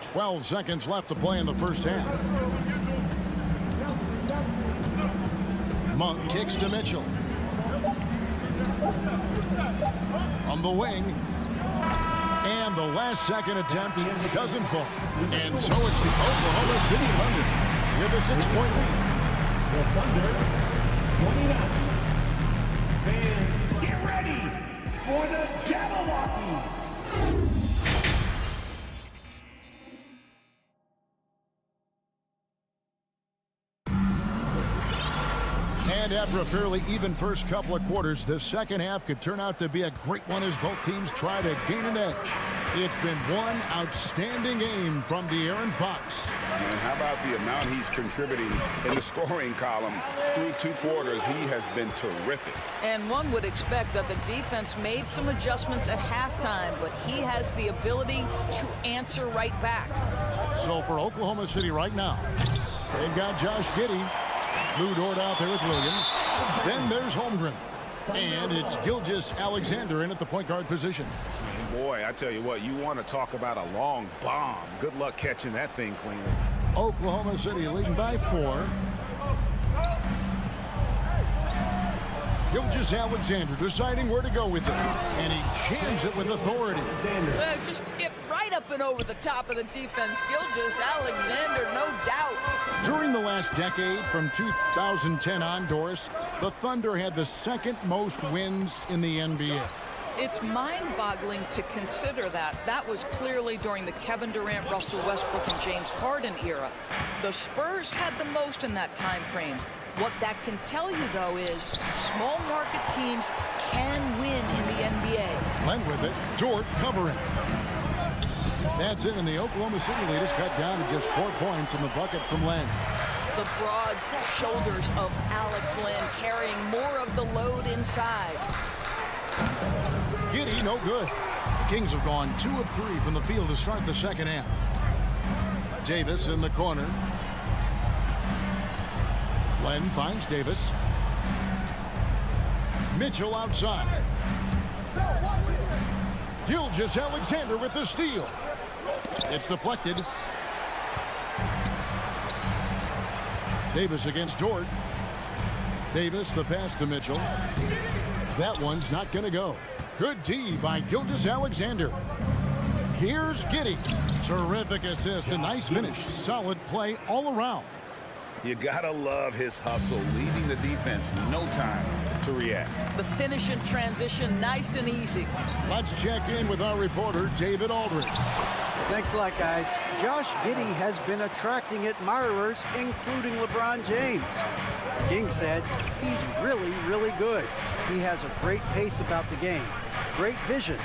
12 seconds left to play in the first half. Monk kicks to Mitchell. From the wing. And the last second attempt doesn't fall. And so it's the Oklahoma City Thunder with a 6-point lead. The Thunder, 29. Fans, get ready for the Jabberwockies. And after a fairly even first couple of quarters, the second half could turn out to be a great one as both teams try to gain an edge. It's been one outstanding game from De'Aaron Fox. And how about the amount he's contributing in the scoring column through 2 quarters? He has been terrific. And one would expect that the defense made some adjustments at halftime, but he has the ability to answer right back. So for Oklahoma City right now, they've got Josh Giddey. Lou Dort out there with Williams. Then there's Holmgren. And it's Gilgeous-Alexander in at the point guard position. And boy, I tell you what, you want to talk about a long bomb. Good luck catching that thing cleanly. Oklahoma City leading by 4. Gilgeous-Alexander deciding where to go with it. And he jams it with authority. Just get right stepping over the top of the defense. Gilgeous-Alexander, no doubt. During the last decade, from 2010 on, Doris, the Thunder had the second most wins in the NBA. It's mind-boggling to consider that. That was clearly during the Kevin Durant, Russell Westbrook, and James Harden era. The Spurs had the most in that time frame. What that can tell you, though, is small market teams can win in the NBA. Len with it. Dort covering. That's it, and the Oklahoma City lead is cut down to just 4 points in the bucket from Len. The broad shoulders of Alex Len carrying more of the load inside. Giddey, no good. The Kings have gone 2 of 3 from the field to start the second half. Davis in the corner. Len finds Davis. Mitchell outside. Gilgeous-Alexander with the steal. It's deflected. Davis against Dort. Davis, the pass to Mitchell. That one's not going to go. Good D by Gilgeous-Alexander. Here's Giddey. Terrific assist, a nice finish. Solid play all around. You gotta love his hustle, leaving the defense no time to react. The finish in transition, nice and easy. Let's check in with our reporter, David Aldridge. Thanks a lot, guys. Josh Giddey has been attracting admirers, including LeBron James. The King said he's really, really good. He has a great pace about the game, great vision.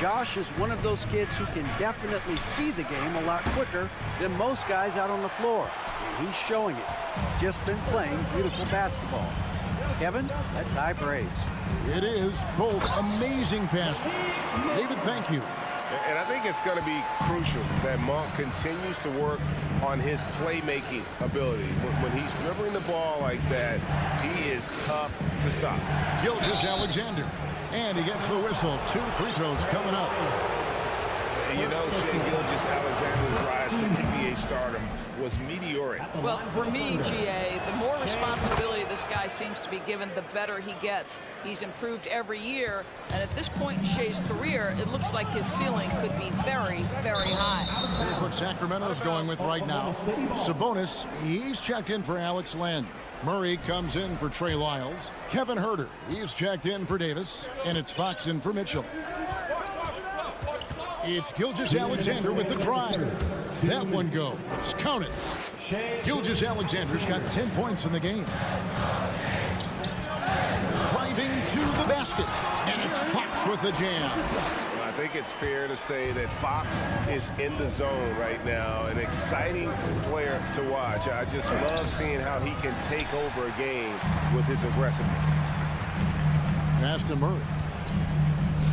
Josh is one of those kids who can definitely see the game a lot quicker than most guys out on the floor. And he's showing it. Just been playing beautiful basketball. Kevin, that's high praise. It is. Both amazing passes. David, thank you. And I think it's going to be crucial that Monk continues to work on his playmaking ability. When he's dribbling the ball like that, he is tough to stop. Gilgeous-Alexander. And he gets the whistle. 2 free throws coming up. You know, Shea Gilgeous-Alexander's rise to NBA stardom was meteoric. Well, for me, GA, the more responsibility this guy seems to be given, the better he gets. He's improved every year, and at this point in Shea's career, it looks like his ceiling could be very, very high. Here's what Sacramento's going with right now. Sabonis, he's checked in for Alex Len. Murray comes in for Trey Lyles. Kevin Huerter, he's checked in for Davis. And it's Fox in for Mitchell. It's Gilgeous-Alexander with the drive. That one goes. Count it. Gilgeous-Alexander's got 10 points in the game. Driving to the basket. And it's Fox with the jam. I think it's fair to say that Fox is in the zone right now. An exciting player to watch. I just love seeing how he can take over a game with his aggressiveness. Pass to Murray.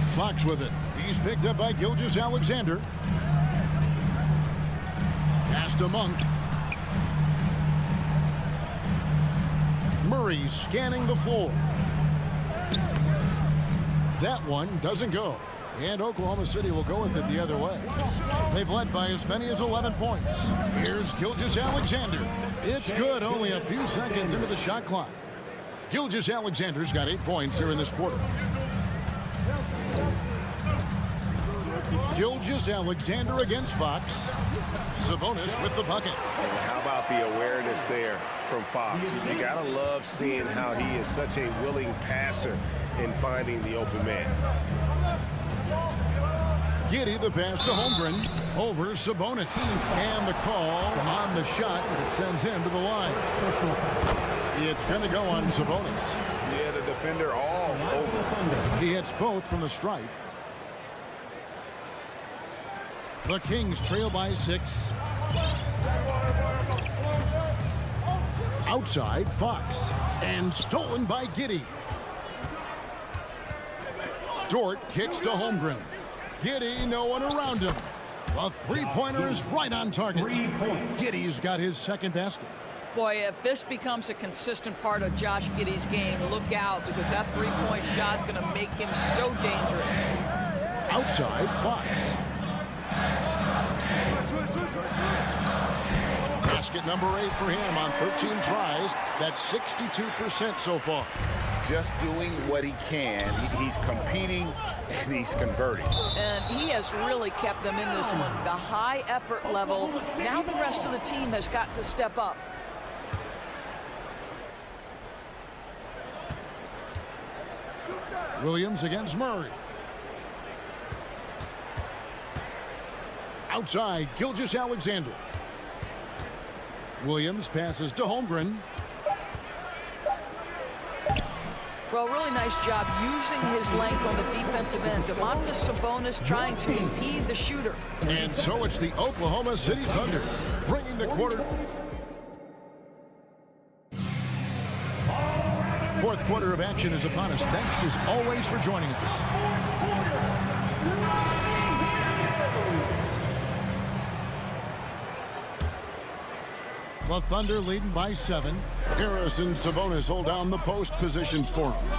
Fox with it. He's picked up by Gilgeous-Alexander. Pass to Monk. Murray scanning the floor. That one doesn't go. And Oklahoma City will go with it the other way. They've led by as many as 11 points. Here's Gilgeous-Alexander. It's good, only a few seconds into the shot clock. Gilgeous-Alexander's got 8 points here in this quarter. Gilgeous-Alexander against Fox. Sabonis with the bucket. How about the awareness there from Fox? You gotta love seeing how he is such a willing passer in finding the open man. Giddey the pass to Holmgren. Over Sabonis. And the call on the shot that sends him to the line. It's going to go on Sabonis. Yeah, the defender all over. He hits both from the stripe. The Kings trail by 6. Outside, Fox. And stolen by Giddey. Dort kicks to Holmgren. Giddey, no one around him. A three-pointer is right on target. Giddey's got his second basket. Boy, if this becomes a consistent part of Josh Giddey's game, look out, because that three-point shot's going to make him so dangerous. Outside, Fox. Basket number 8 for him on 13 tries. That's 62% so far. just doing what he can. He's competing and he's converting. And he has really kept them in this one. The high effort level. Now the rest of the team has got to step up. Williams against Murray. Outside, Gilgeous-Alexander. Williams passes to Holmgren. Well, really nice job using his length on the defensive end. Domantas Sabonis trying to impede the shooter. And so it's the Oklahoma City Thunder bringing the quarter. Fourth quarter of action is upon us. Thanks as always for joining us. The Thunder leading by 7. Harris and Sabonis hold down the post positions for him.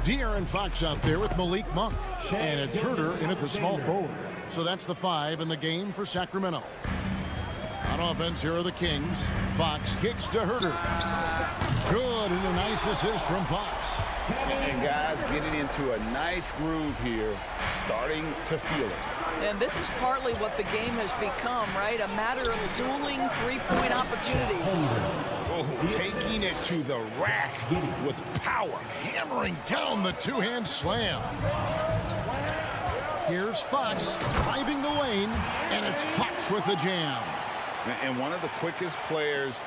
De'Aaron Fox out there with Malik Monk. And it's Herter in at the small forward. So that's the 5 in the game for Sacramento. On offense, here are the Kings. Fox kicks to Herter. Good, and a nice assist from Fox. And guys getting into a nice groove here, starting to feel it. And this is partly what the game has become, right? A matter of dueling three-point opportunities. Oh, taking it to the rack with power. Hammering down the two-hand slam. Here's Fox driving the lane, and it's Fox with the jam. And one of the quickest players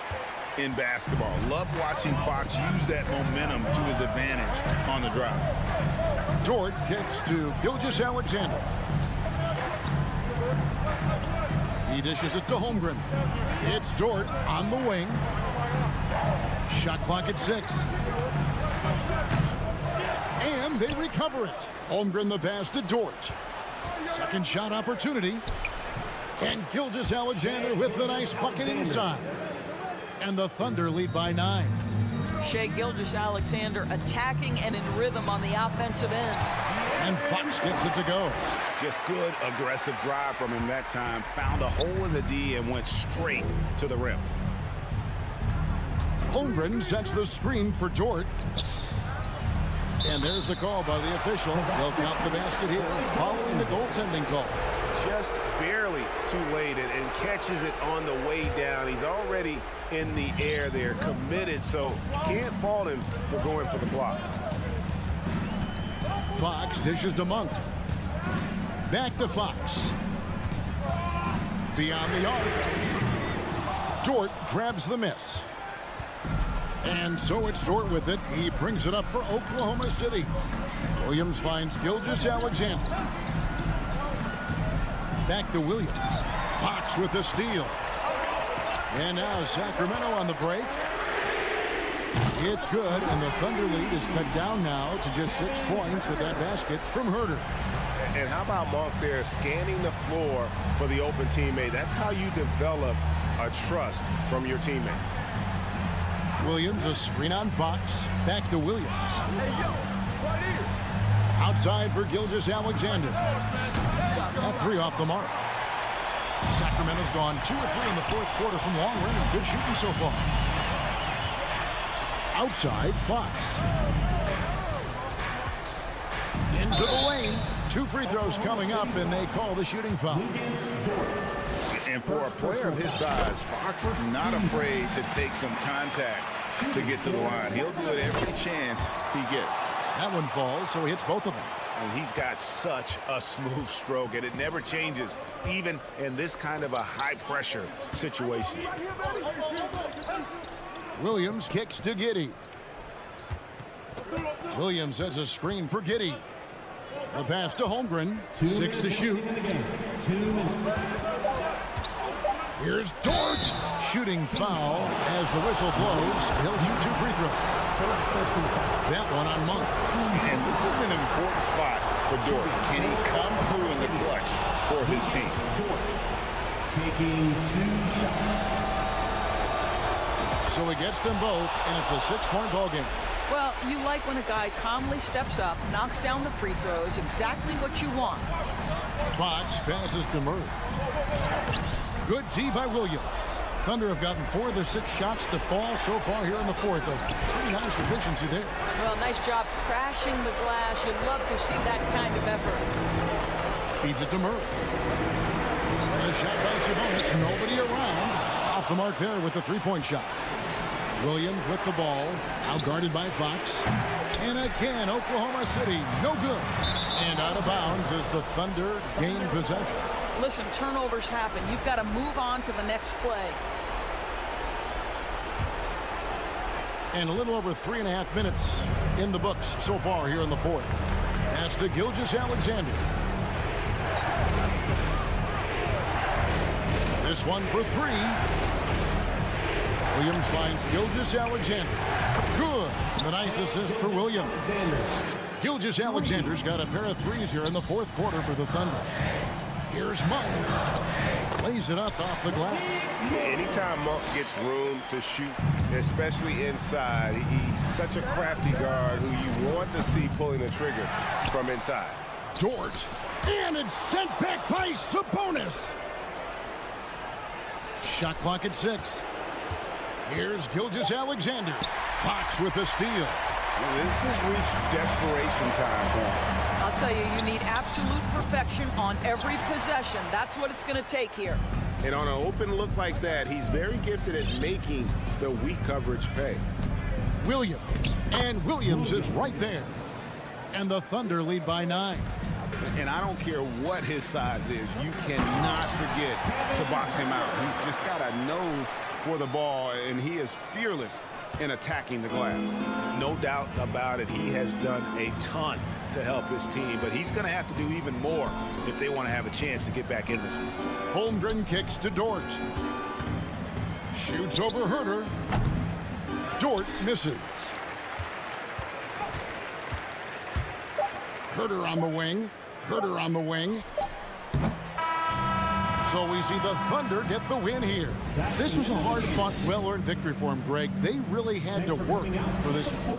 in basketball. Love watching Fox use that momentum to his advantage on the drive. Dort gets to Gilgeous-Alexander. He dishes it to Holmgren. It's Dort on the wing. Shot clock at 6. And they recover it. Holmgren the pass to Dort. Second shot opportunity. And Gilgeous-Alexander with the nice bucket inside. And the Thunder lead by 9. Shai Gilgeous-Alexander attacking and in rhythm on the offensive end. And Fox gets it to go. Just good, aggressive drive from him that time. Found a hole in the D and went straight to the rim. Holmgren sets the screen for Dort. And there's the call by the official. They'll count the basket here following the goaltending call. Just barely too late and catches it on the way down. He's already in the air there, committed, so can't fault him for going for the block. Fox dishes to Monk. Back to Fox. Beyond the arc. Dort grabs the miss. And so it's Dort with it. He brings it up for Oklahoma City. Williams finds Gilgeous-Alexander. Back to Williams. Fox with the steal. And now Sacramento on the break. It's good, and the Thunder lead is cut down now to just 6 points with that basket from Herter. And how about Monk there scanning the floor for the open teammate? That's how you develop a trust from your teammates. Williams, a screen on Fox. Back to Williams. Outside for Gilgeous-Alexander. That 3 off the mark. Sacramento's gone 2 of 3 in the fourth quarter from long range. Good shooting so far. Outside, Fox. Into the lane. 2 free throws coming up, and they call the shooting foul. And for a player of his size, Fox is not afraid to take some contact to get to the line. He'll do it every chance he gets. That one falls, so he hits both of them. And he's got such a smooth stroke, and it never changes, even in this kind of a high-pressure situation. Williams kicks to Giddey. Williams sets a screen for Giddey. The pass to Holmgren. 6 to shoot. Here's Dort. Shooting foul as the whistle blows. He'll shoot 2 free throws. That one on Monk. And this is an important spot for Dort. Can he come through in the clutch for his team? Taking 2 shots. So he gets them both, and it's a 6-point ball game. Well, you like when a guy calmly steps up, knocks down the free throws, exactly what you want. Fox passes to Murray. Good D by Williams. Thunder have gotten 4 of their 6 shots to fall so far here in the fourth. A pretty nice efficiency there. Well, nice job crashing the glass. You'd love to see that kind of effort. Feeds it to Murray. A shot by Sabonis. Nobody around. Off the mark there with the three-point shot. Williams with the ball. Outguarded by Fox. And again, Oklahoma City, no good. And out of bounds as the Thunder gain possession. Listen, turnovers happen. You've got to move on to the next play. And a little over 3.5 minutes in the books so far here in the fourth. Pass to Gilgeous-Alexander. This one for 3. Williams finds Gilgeous-Alexander. Good. And a nice assist for Williams. Gilgeous-Alexander's got a pair of threes here in the fourth quarter for the Thunder. Here's Monk. Lays it up off the glass. Anytime Monk gets room to shoot, especially inside, he's such a crafty guard who you want to see pulling the trigger from inside. Dort. And it's sent back by Sabonis. Shot clock at 6. Here's Gilgeous-Alexander. Fox with the steal. This has reached desperation time for him. I'll tell you, you need absolute perfection on every possession. That's what it's going to take here. And on an open look like that, he's very gifted at making the weak coverage pay. Williams. And Williams is right there. And the Thunder lead by 9. And I don't care what his size is, you cannot forget to box him out. He's just got a nose for the ball, and he is fearless in attacking the glass. No doubt about it, he has done a ton to help his team, but he's going to have to do even more if they want to have a chance to get back in this one. Holmgren kicks to Dort. Shoots over Herter. Dort misses. Herter on the wing. Herter on the wing. So we see the Thunder get the win here. This was a hard-fought, well-earned victory for him, Greg. They really had to work for this one.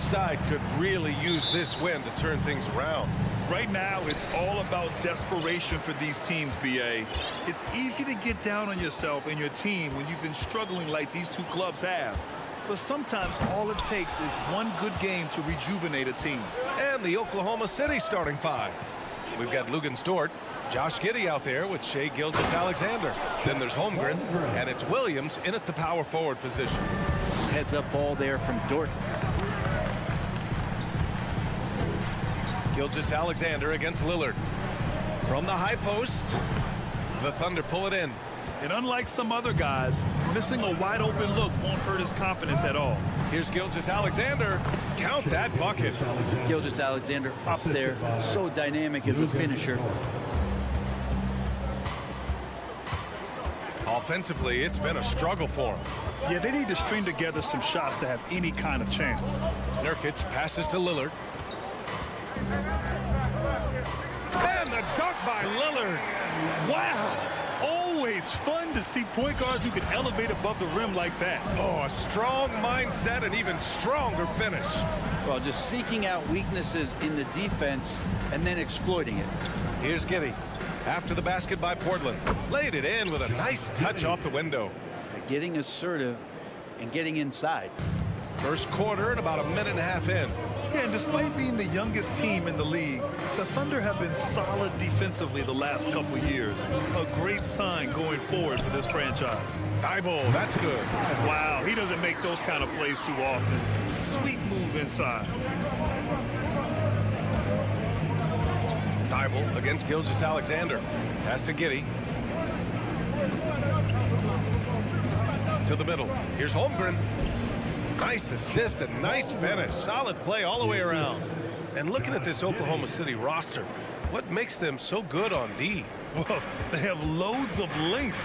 side could really use this win to turn things around. Right now, it's all about desperation for these teams, B.A. It's easy to get down on yourself and your team when you've been struggling like these two clubs have. But sometimes all it takes is one good game to rejuvenate a team. And the Oklahoma City starting five. We've got Lugan Stort, Josh Giddey out there with Shai Gilgeous-Alexander. Then there's Holmgren, and it's Williams in at the power forward position. Heads up ball there from Dort. Gilgeous-Alexander against Lillard. From the high post, the Thunder pull it in. And unlike some other guys, missing a wide open look won't hurt his confidence at all. Here's Gilgeous-Alexander. Count that bucket. Gilgeous-Alexander up there, so dynamic as a finisher. Offensively, it's been a struggle for him. Yeah, they need to string together some shots to have any kind of chance. Nurkic passes to Lillard. And the dunk by Lillard. Wow. Always fun to see point guards who can elevate above the rim like that. Oh, a strong mindset and even stronger finish. Well, just seeking out weaknesses in the defense and then exploiting it. Here's Giddey. After the basket by Portland. Laid it in with a nice touch off the window. Getting assertive and getting inside. First quarter and about a minute and a half in. Yeah, and despite being the youngest team in the league, the Thunder have been solid defensively the last couple years. A great sign going forward for this franchise. Thibault, that's good. Wow, he doesn't make those kind of plays too often. Sweet move inside. Thibault against Gilgeous-Alexander. Pass to Giddey. To the middle. Here's Holmgren. Nice assist and nice finish. Solid play all the way around. And looking at this Oklahoma City roster, what makes them so good on D? Well, they have loads of length.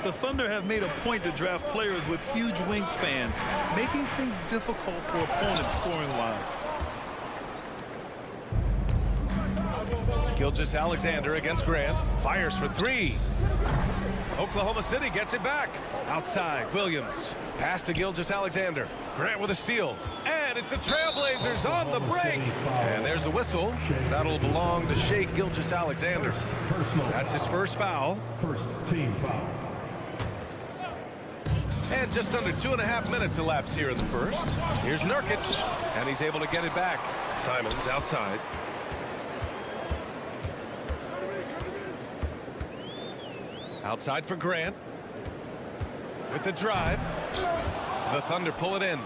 The Thunder have made a point to draft players with huge wingspans, making things difficult for opponents scoring-wise. Gilgeous-Alexander against Grant. Fires for three. Oklahoma City gets it back. Outside, Williams. Pass to Gilgeous-Alexander. Grant with a steal. And it's the Trailblazers on the break. And there's a whistle. That'll belong to Shea Gilgeous-Alexander. That's his first foul. First team foul. And just under 2.5 minutes elapsed here in the first. Here's Nurkic, and he's able to get it back. Simons outside. Outside for Grant. With the drive. The Thunder pull it in.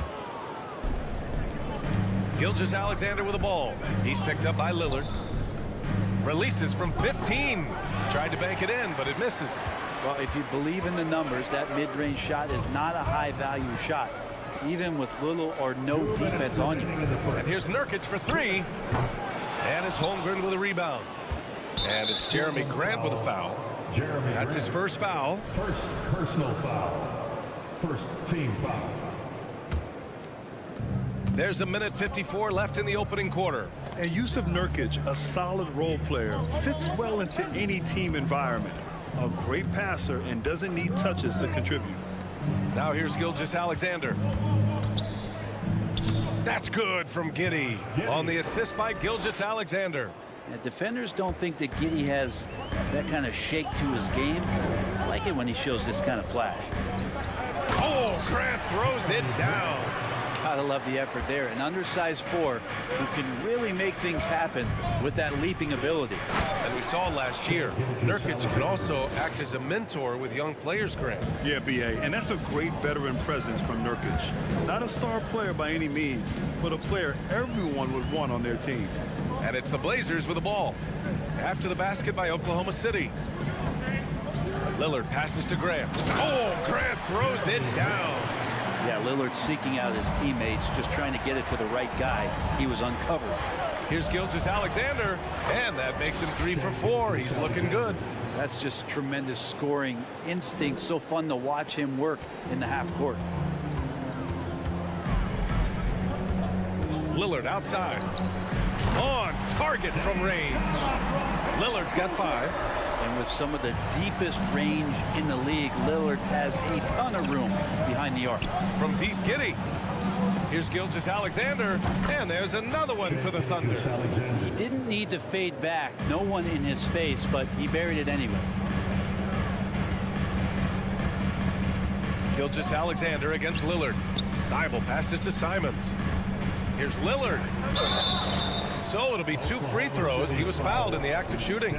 Gilgeous-Alexander with the ball. He's picked up by Lillard. Releases from 15. Tried to bank it in, but it misses. Well, if you believe in the numbers, that mid-range shot is not a high-value shot, even with little or no defense on you. And here's Nurkic for three. And it's Holmgren with a rebound. And it's Jeremy Grant with a foul. That's his first foul. First personal foul. First team foul. There's 1:54 left in the opening quarter. And Yusuf Nurkic, a solid role player, fits well into any team environment. A great passer and doesn't need touches to contribute. Now here's Gilgeous-Alexander. That's good from Giddey on the assist by Gilgeous-Alexander. Defenders don't think that Giddey has that kind of shake to his game. I like it when he shows this kind of flash. Oh, Grant throws it down. Gotta love the effort there. An undersized four who can really make things happen with that leaping ability. And we saw last year, Nurkic can also act as a mentor with young players, Grant. Yeah, B.A., and that's a great veteran presence from Nurkic. Not a star player by any means, but a player everyone would want on their team. And it's the Blazers with the ball. After the basket by Oklahoma City. Lillard passes to Grant. Oh, Grant throws it down. Yeah, Lillard seeking out his teammates, just trying to get it to the right guy. He was uncovered. Here's Gilgeous-Alexander, and that makes him 3 for 4. He's looking good. That's just tremendous scoring instinct. So fun to watch him work in the half court. Lillard outside. On target from range. Lillard's got 5. And with some of the deepest range in the league, Lillard has a ton of room behind the arc. From deep, Giddey. Here's Gilgeous-Alexander, and there's another one for the Thunder. He didn't need to fade back. No one in his face, but he buried it anyway. Gilgeous-Alexander against Lillard. Thibault passes to Simons. Here's Lillard. So it'll be 2 free throws. He was fouled in the act of shooting.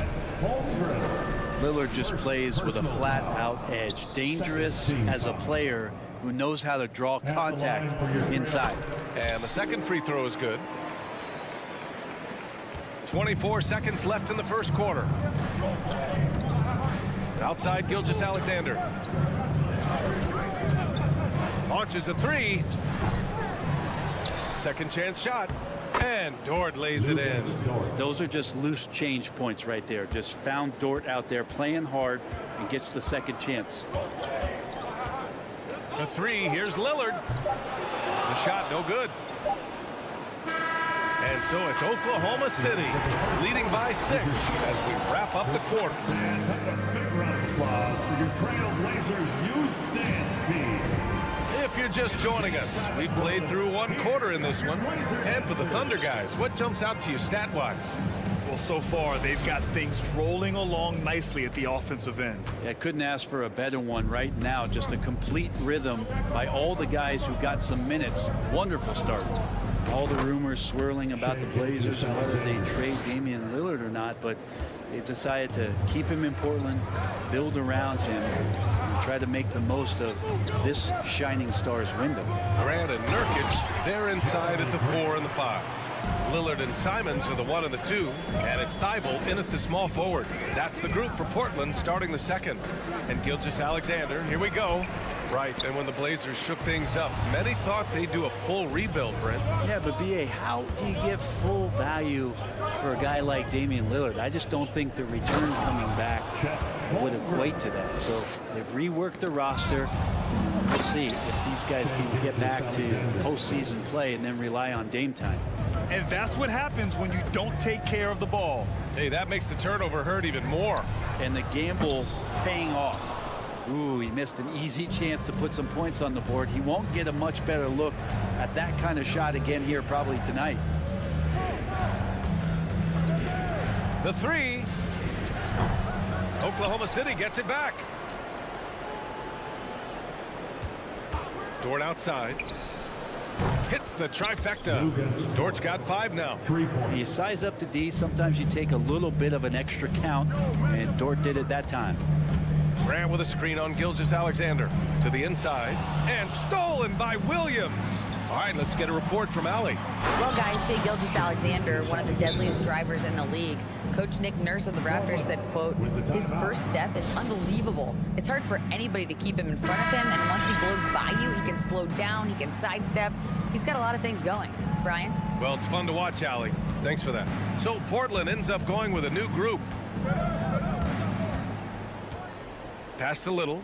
Lillard just plays with a flat-out edge. Dangerous as a player who knows how to draw contact inside. And the second free throw is good. 24 seconds left in the first quarter. Outside Gilgeous-Alexander. Launches a 3. Second chance shot. And Dort lays it in. Those are just loose change points right there. Just found Dort out there playing hard and gets the second chance. The 3, here's Lillard. The shot no good. And so it's Oklahoma City leading by 6 as we wrap up the quarter. And a big round of applause for your Trailblazers youth dance team. If you're just joining us, we played through 1 quarter in this one. And for the Thunder guys, what jumps out to you stat-wise? Well, so far, they've got things rolling along nicely at the offensive end. Yeah, couldn't ask for a better one right now. Just a complete rhythm by all the guys who got some minutes. Wonderful start. All the rumors swirling about the Blazers and whether they trade Damian Lillard or not, but they've decided to keep him in Portland, build around him, and try to make the most of this shining star's window. Grant and Nurkic, they're inside at the 4 and the 5. Lillard and Simons are the 1 and the 2, and it's Thibault in at the small forward. That's the group for Portland starting the second. And Gilgeous-Alexander, here we go. Right, and when the Blazers shook things up, many thought they'd do a full rebuild, Brent. Yeah, but B.A., how do you give full value for a guy like Damian Lillard? I just don't think the return coming back would equate to that. So they've reworked the roster, we'll see if these guys can get back to postseason play and then rely on Dame time. And that's what happens when you don't take care of the ball. Hey, that makes the turnover hurt even more. And the gamble paying off. Ooh, he missed an easy chance to put some points on the board. He won't get a much better look at that kind of shot again here probably tonight. The three. Oklahoma City gets it back. Dort outside. Hits the trifecta. Dort's got 5 now. You size up the D. Sometimes you take a little bit of an extra count, and Dort did it that time. Grant with a screen on Gilgeous-Alexander to the inside and stolen by Williams. All right, let's get a report from Allie. Well, guys, Shai Gilgeous-Alexander, one of the deadliest drivers in the league. Coach Nick Nurse of the Raptors said, quote, his first step is unbelievable. It's hard for anybody to keep him in front of him, and once he goes by you, he can slow down, he can sidestep. He's got a lot of things going. Brian? Well, it's fun to watch, Allie. Thanks for that. So Portland ends up going with a new group. Passed a little.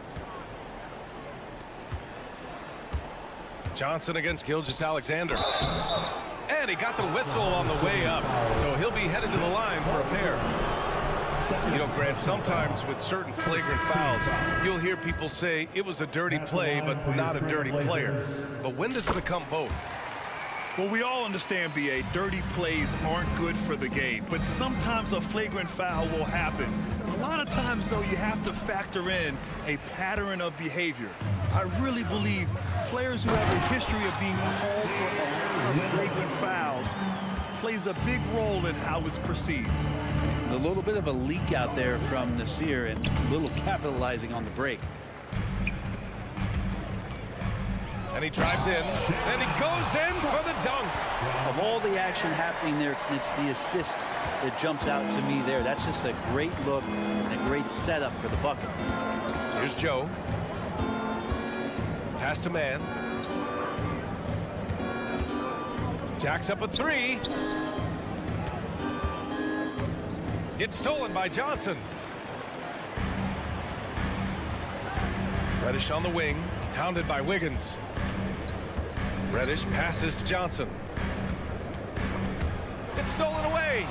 Johnson against Gilgeous-Alexander. And he got the whistle on the way up. So he'll be headed to the line for a pair. You know, Grant, sometimes with certain flagrant fouls, you'll hear people say it was a dirty play, but not a dirty player. But when does it become both? Well, we all understand, B.A., dirty plays aren't good for the game, but sometimes a flagrant foul will happen. A lot of times, though, you have to factor in a pattern of behavior. I really believe players who have a history of being called for a lot of flagrant fouls plays a big role in how it's perceived. A little bit of a leak out there from Nasir and a little capitalizing on the break. And he drives in, and he goes in for the dunk. Of all the action happening there, it's the assist that jumps out to me there. That's just a great look and a great setup for the bucket. Here's Joe. Pass to man. Jacks up a 3. It's stolen by Johnson. Reddish on the wing, hounded by Wiggins. Reddish passes to Johnson. It's stolen away.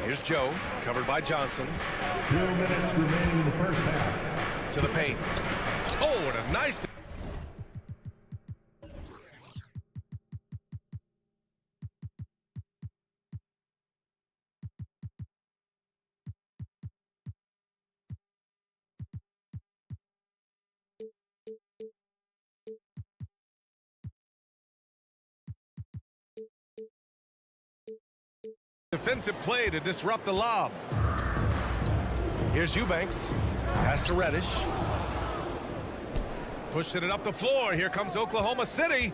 Here's Joe, covered by Johnson. 2 minutes remaining in the first half. To the paint. Oh, what a nice... defensive play to disrupt the lob. Here's Eubanks. Pass to Reddish. Pushed it up the floor. Here comes Oklahoma City.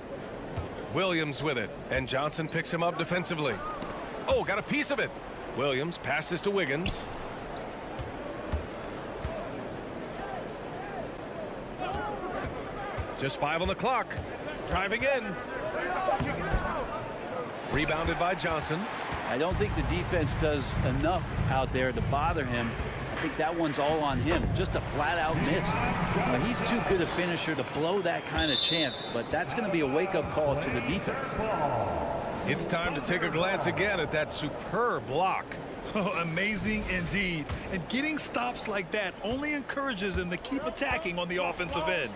Williams with it. And Johnson picks him up defensively. Oh, got a piece of it. Williams passes to Wiggins. Just 5 on the clock. Driving in. Rebounded by Johnson. I don't think the defense does enough out there to bother him. I think that one's all on him. Just a flat-out miss. He's too good a finisher to blow that kind of chance, but that's going to be a wake-up call to the defense. It's time to take a glance again at that superb block. Amazing indeed. And getting stops like that only encourages them to keep attacking on the offensive end.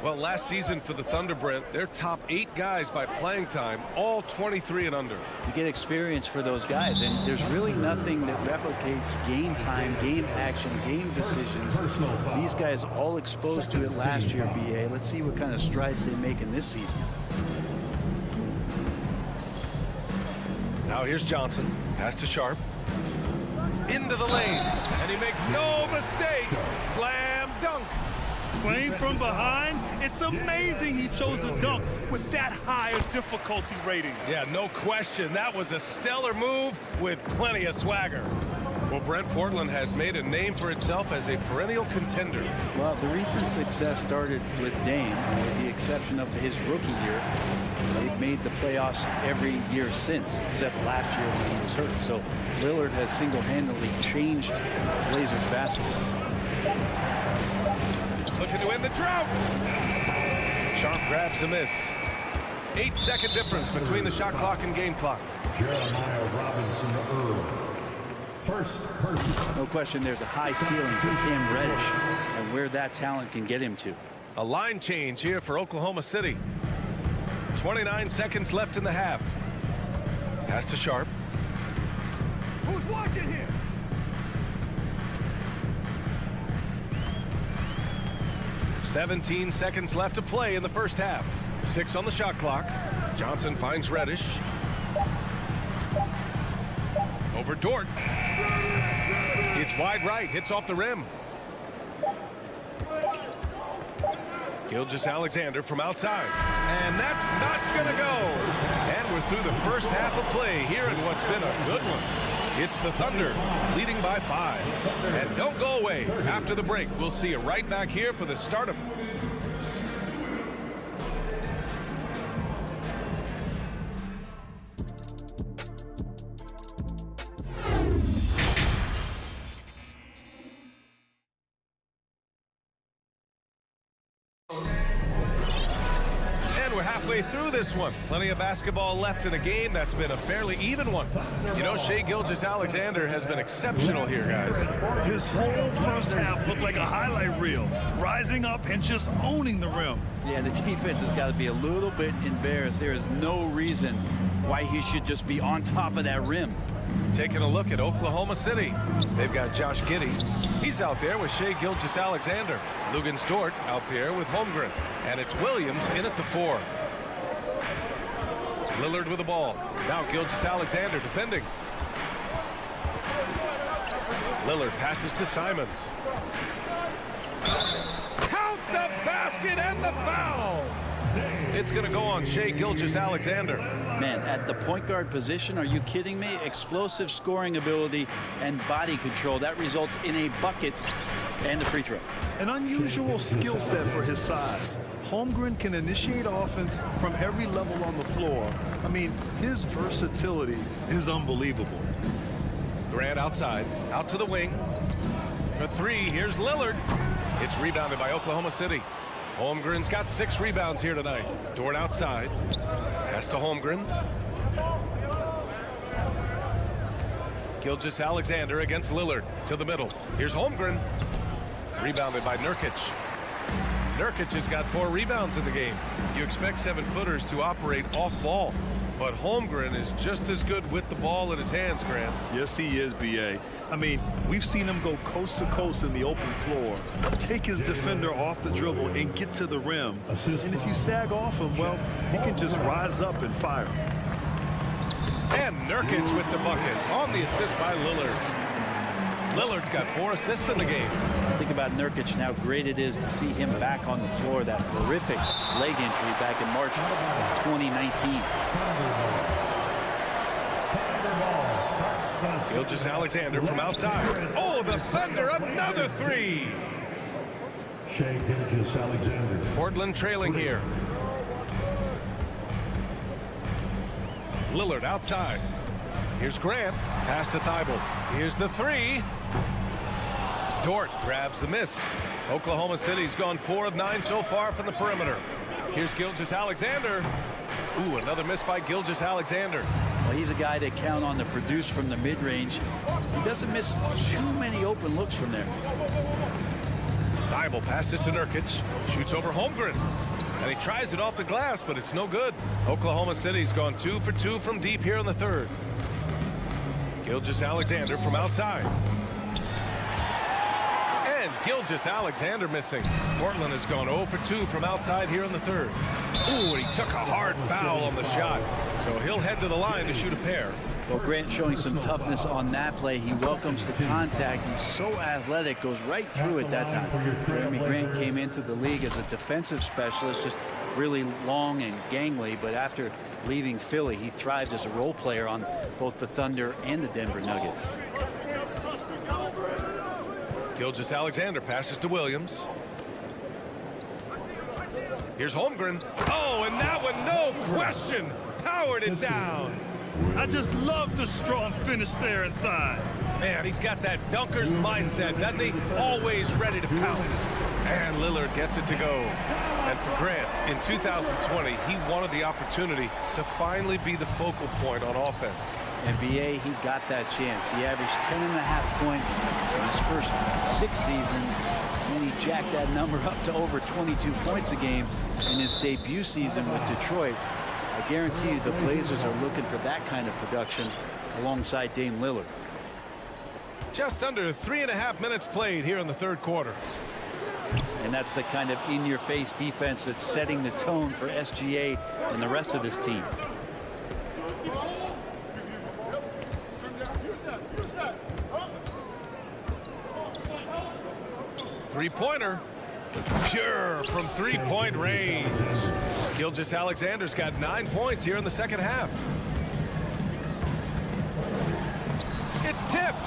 Well, last season for the Thunder, Brent, their top 8 guys by playing time, all 23 and under. You get experience for those guys, and there's really nothing that replicates game time, game action, game decisions. These guys all exposed to it last year, BA. Let's see what kind of strides they make in this season. Now here's Johnson. Pass to Sharp. Into the lane, and he makes no mistake. Slam dunk. Playing from behind, it's amazing he chose to dunk with that high a difficulty rating. Yeah, no question. That was a stellar move with plenty of swagger. Well, Brent, Portland has made a name for itself as a perennial contender. Well, the recent success started with Dame, with the exception of his rookie year. They've made the playoffs every year since, except last year when he was hurt. So Lillard has single-handedly changed Blazers basketball. looking to end the drought. Sharp grabs the miss. 8-second difference between the shot clock and game clock. Jeremiah Robinson Earl. First person. No question there's a high ceiling for Cam Reddish and where that talent can get him to. A line change here for Oklahoma City. 29 seconds left in the half. Pass to Sharp. Who's watching here? "17 seconds left to play in the first half. 6 on the shot clock. Johnson finds Reddish. Over Dort. It's wide right, hits off the rim. Gilgeous-Alexander from outside. And that's not gonna go. And we're through the first half of play here in what's been a good one. It's the Thunder leading by 5. And don't go away. After the break, we'll see you right back here for the start of through this one. Plenty of basketball left in a game that's been a fairly even one. You know, Shai Gilgeous-Alexander has been exceptional here, guys. His whole first half looked like a highlight reel, rising up and just owning the rim. Yeah, the defense has got to be a little bit embarrassed. There is no reason why he should just be on top of that rim. Taking a look at Oklahoma City. They've got Josh Giddey. He's out there with Shai Gilgeous-Alexander. Luguentz Dort out there with Holmgren. And it's Williams in at the 4. Lillard with the ball. Now Gilgeous-Alexander defending. Lillard passes to Simons. Count the basket and the foul. It's going to go on Shai Gilgeous-Alexander. Man, at the point guard position, are you kidding me? Explosive scoring ability and body control. That results in a bucket and a free throw. An unusual skill set for his size. Holmgren can initiate offense from every level on the floor. I mean, his versatility is unbelievable. Grant outside, out to the wing. For 3, here's Lillard. It's rebounded by Oklahoma City. Holmgren's got 6 rebounds here tonight. Dort outside. Pass to Holmgren. Gilgeous-Alexander against Lillard to the middle. Here's Holmgren. Rebounded by Nurkic. Nurkic has got 4 rebounds in the game. You expect 7-footers to operate off ball, but Holmgren is just as good with the ball in his hands, Grant. Yes, he is, B.A. I mean, we've seen him go coast to coast in the open floor, take his defender off the dribble and get to the rim. And if you sag off him, well, he can just rise up and fire. And Nurkic with the bucket on the assist by Lillard. Lillard's got 4 assists in the game. Think about Nurkic and how great it is to see him back on the floor. That horrific leg injury back in March of 2019. Gilgeous-Alexander from outside. Oh, the Thunder, another 3. Shai Gilgeous-Alexander. Portland trailing here. Lillard outside. Here's Grant. Pass to Thibault. Here's the 3. Dort grabs the miss. Oklahoma City's gone 4 of 9 so far from the perimeter. Here's Gilgeous-Alexander. Ooh, another miss by Gilgeous-Alexander. Well, he's a guy they count on to produce from the mid-range. He doesn't miss too many open looks from there. Thibault passes to Nurkic. Shoots over Holmgren. And he tries it off the glass, but it's no good. Oklahoma City's gone 2 for 2 from deep here in the 3rd. Gilgeous-Alexander from outside. And Gilgeous-Alexander missing. Portland has gone 0 for 2 from outside here in the 3rd. Ooh, and he took a hard foul on the shot. So he'll head to the line to shoot a pair. Well, Grant showing some toughness on that play. He welcomes the contact. He's so athletic, goes right through it that time. Jeremy Grant came into the league as a defensive specialist, just really long and gangly, but after leaving Philly, he thrived as a role player on both the Thunder and the Denver Nuggets. Gilgeous-Alexander passes to Williams. Here's Holmgren. Oh, and that one, no question, powered it down. I just love the strong finish there inside. Man, he's got that dunker's mindset, doesn't he? Always ready to pounce. And Lillard gets it to go. And for Grant, in 2020, he wanted the opportunity to finally be the focal point on offense. NBA, he got that chance. He averaged 10.5 points in his first 6 seasons, and he jacked that number up to over 22 points a game in his debut season with Detroit. I guarantee you the Blazers are looking for that kind of production alongside Dame Lillard. Just under 3.5 minutes played here in the third quarter. And that's the kind of in-your-face defense that's setting the tone for SGA and the rest of this team. Three-pointer. Pure from three-point range. Gilgeous-Alexander's got 9 points here in the second half. It's tipped.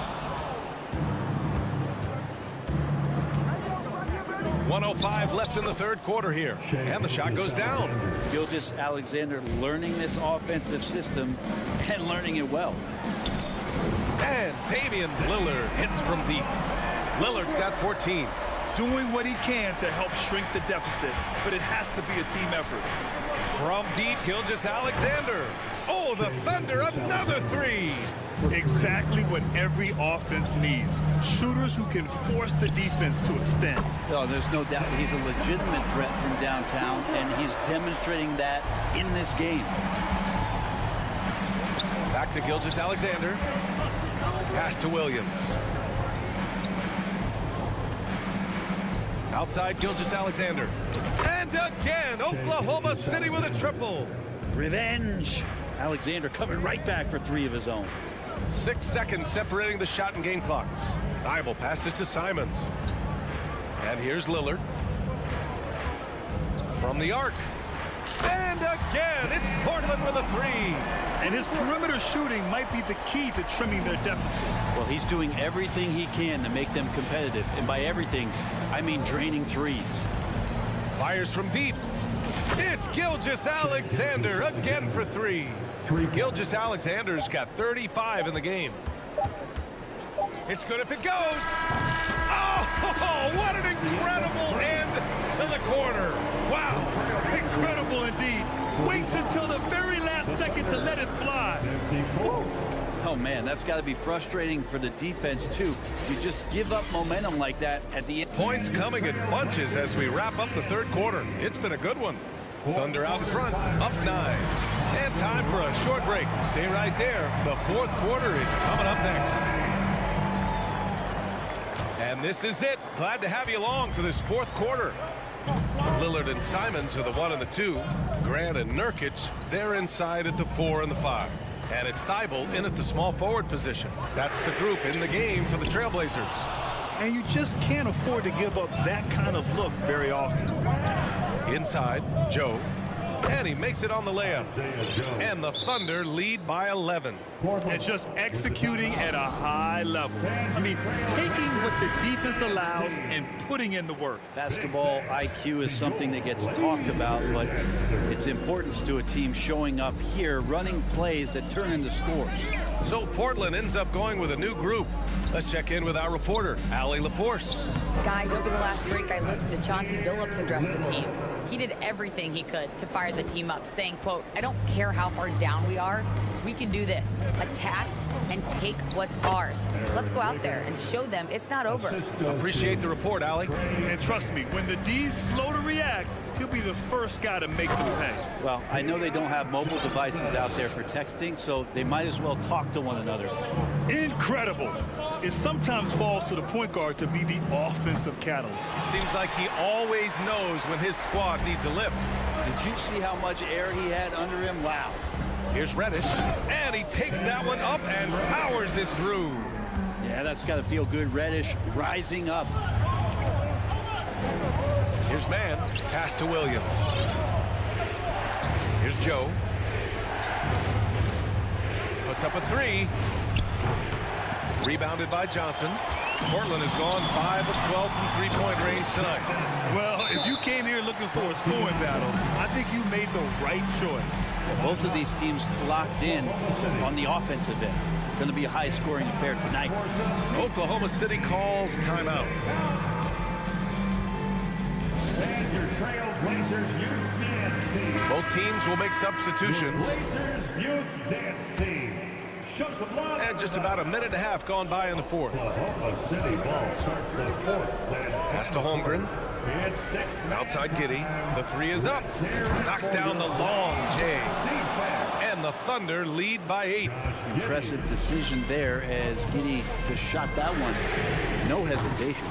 1:05 left in the third quarter here. And the shot goes down. Gilgeous-Alexander learning this offensive system and learning it well. And Damian Lillard hits from deep. Lillard's got 14. Doing what he can to help shrink the deficit, but it has to be a team effort. From deep, Gilgeous-Alexander. Oh, the Thunder, another three. Exactly what every offense needs. Shooters who can force the defense to extend. Oh, there's no doubt he's a legitimate threat from downtown, and he's demonstrating that in this game. Back to Gilgeous-Alexander. Pass to Williams. Outside Gilgeous-Alexander. And again, Oklahoma City with a triple. Revenge. Alexander coming right back for 3 of his own. 6 seconds separating the shot and game clocks. Thibault passes to Simons. And here's Lillard. From the arc. And again, it's Portland with a 3. And his perimeter shooting might be the key to trimming their deficit. Well, he's doing everything he can to make them competitive. And by everything, I mean draining threes. Fires from deep. It's Gilgeous-Alexander again for 3. Gilgeous-Alexander's got 35 in the game. It's good if it goes. Oh, what an incredible end to the quarter. Wow. Incredible indeed. Waits until the very last second to let it fly. Oh, man, that's got to be frustrating for the defense, too. You just give up momentum like that at the end. Points coming in bunches as we wrap up the third quarter. It's been a good one. Thunder out in front, up 9. And time for a short break. Stay right there. The fourth quarter is coming up next. And this is it. Glad to have you along for this fourth quarter. Lillard and Simons are the 1 and the 2. Grant and Nurkic, they're inside at the 4 and the 5. And it's Thibault in at the small forward position. That's the group in the game for the Trailblazers. And you just can't afford to give up that kind of look very often. Inside, Joe. And he makes it on the layup. And the Thunder lead by 11. And just executing at a high level. I mean, taking what the defense allows and putting in the work. Basketball IQ is something that gets talked about, but its importance to a team showing up here, running plays that turn into scores. So Portland ends up going with a new group. Let's check in with our reporter, Allie LaForce. Guys, over the last break, I listened to Chauncey Billups address the team. He did everything he could to fire the team up, saying, quote, "I don't care how far down we are. We can do this. Attack and take what's ours. Let's go out there and show them it's not over." Appreciate the report, Allie. And trust me, when the D's slow to react, he'll be the first guy to make them pay. Well, I know they don't have mobile devices out there for texting, so they might as well talk to one another. Incredible. It sometimes falls to the point guard to be the offensive catalyst. Seems like he always knows when his squad needs a lift. Did you see how much air he had under him? Wow. Here's Reddish, and he takes that one up and powers it through. Yeah, that's got to feel good. Reddish rising up. Here's Mann, pass to Williams. Here's Joe. Puts up a 3. Rebounded by Johnson. Portland has gone 5 of 12 from three-point range tonight. Well, if you came here looking for a scoring battle, I think you made the right choice. Both of these teams locked in on the offensive end. Going to be a high-scoring affair tonight. Oklahoma City calls timeout. Blazers Youth Dance Team. Both teams will make substitutions. Blazers Youth Dance Team. Show some love. And just about a minute and a half gone by in the fourth. Oklahoma City ball starts the fourth. Pass to Holmgren. It's sixth. Outside Giddy. The three is up. Knocks down the long J. And the Thunder lead by 8. Impressive decision there as Giddy just shot that one. No hesitation.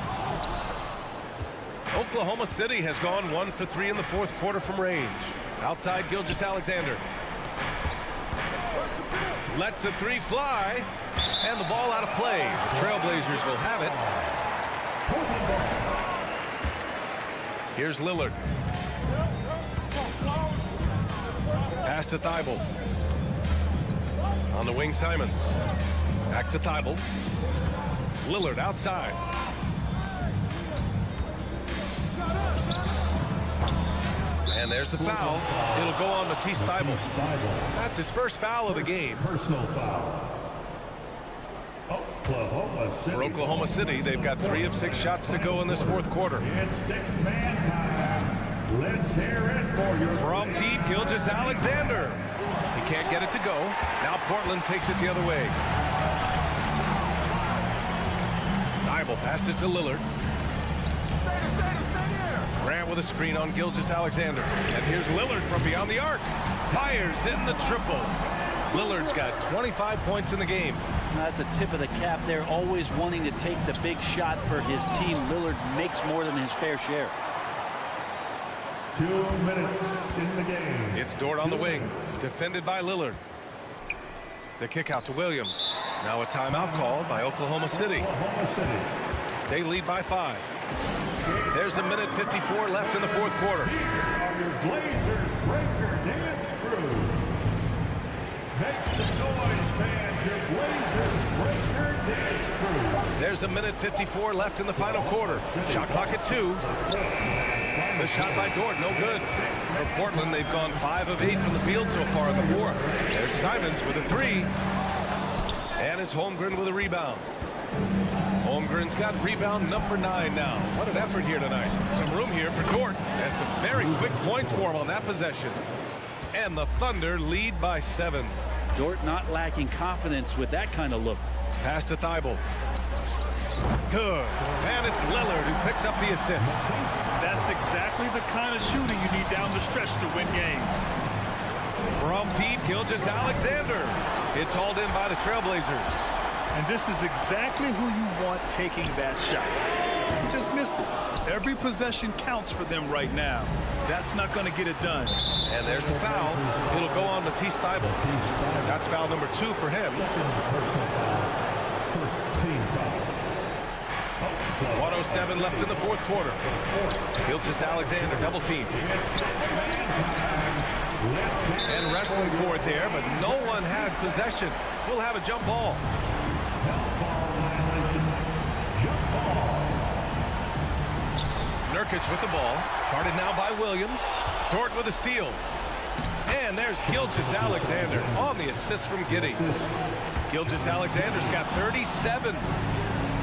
Oklahoma City has gone 1 for 3 in the fourth quarter from range. Outside Gilgeous-Alexander. Lets the three fly. And the ball out of play. The Trailblazers will have it. Here's Lillard. Pass to Thibault. On the wing, Simons. Back to Thibault. Lillard outside. And there's the foul. It'll go on Matisse Thibault. That's his first foul of the game. Personal foul. For Oklahoma City, they've got 3 of 6 shots to go in this fourth quarter. It's sixth man time. Let's hear it for your From deep, Gilgeous-Alexander. He can't get it to go. Now Portland takes it the other way. Thibault passes to Lillard. Grant with a screen on Gilgeous-Alexander. And here's Lillard from beyond the arc. Fires in the triple. Lillard's got 25 points in the game. That's a tip of the cap there. Always wanting to take the big shot for his team. Lillard makes more than his fair share. 2 minutes in the game. It's Dort on the wing. Defended by Lillard. The kick out to Williams. Now a timeout called by Oklahoma City. They lead by 5. There's a minute 54 left in the fourth quarter. Your Blazers breaker dance crew. Make some noise, fans. Your Blazers breaker dance crew. There's a minute 54 left in the final quarter. Shot clock at 2. The shot by Dort, no good. For Portland, they've gone 5 of 8 from the field so far in the fourth. There's Simons with a 3. And it's Holmgren with a rebound. Holmgren's got rebound number 9 now. What an effort here tonight. Some room here for Dort. And some very quick points for him on that possession. And the Thunder lead by 7. Dort not lacking confidence with that kind of look. Pass to Thibault. Good. And it's Lillard who picks up the assist. That's exactly the kind of shooting you need down the stretch to win games. From deep, Gilgeous-Alexander. It's hauled in by the Trailblazers. And this is exactly who you want taking that shot. You just missed it. Every possession counts for them right now. That's not going to get it done. And there's the foul. It'll go on Matisse Thibault. That's foul number 2 for him. 1:07 left in the fourth quarter. Gilgeous-Alexander double team. And wrestling for it there, but no one has possession. We'll have a jump ball. Nurkic with the ball. Guarded now by Williams. Dort with a steal. And there's Gilgeous-Alexander on the assist from Giddy. Gilgeous-Alexander's got 37.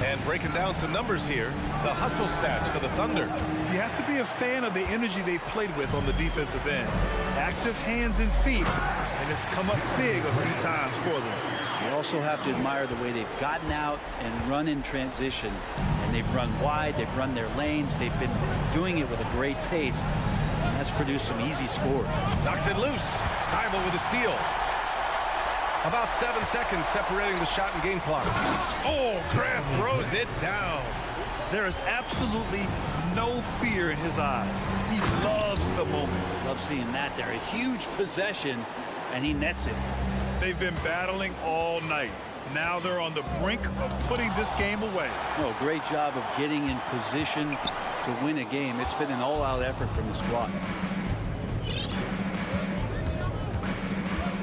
And breaking down some numbers here, the hustle stats for the Thunder. You have to be a fan of the energy they've played with on the defensive end. Active hands and feet, and it's come up big a few times for them. You also have to admire the way they've gotten out and run in transition. And they've run wide, they've run their lanes, they've been doing it with a great pace. And that's produced some easy scores. Knocks it loose. Thibault with a steal. About 7 seconds separating the shot and game clock. Oh, Grant throws it down. There is absolutely no fear in his eyes. He loves the moment. Love seeing that there. A huge possession, and he nets it. They've been battling all night. Now they're on the brink of putting this game away. Oh, great job of getting in position to win a game. It's been an all-out effort from the squad.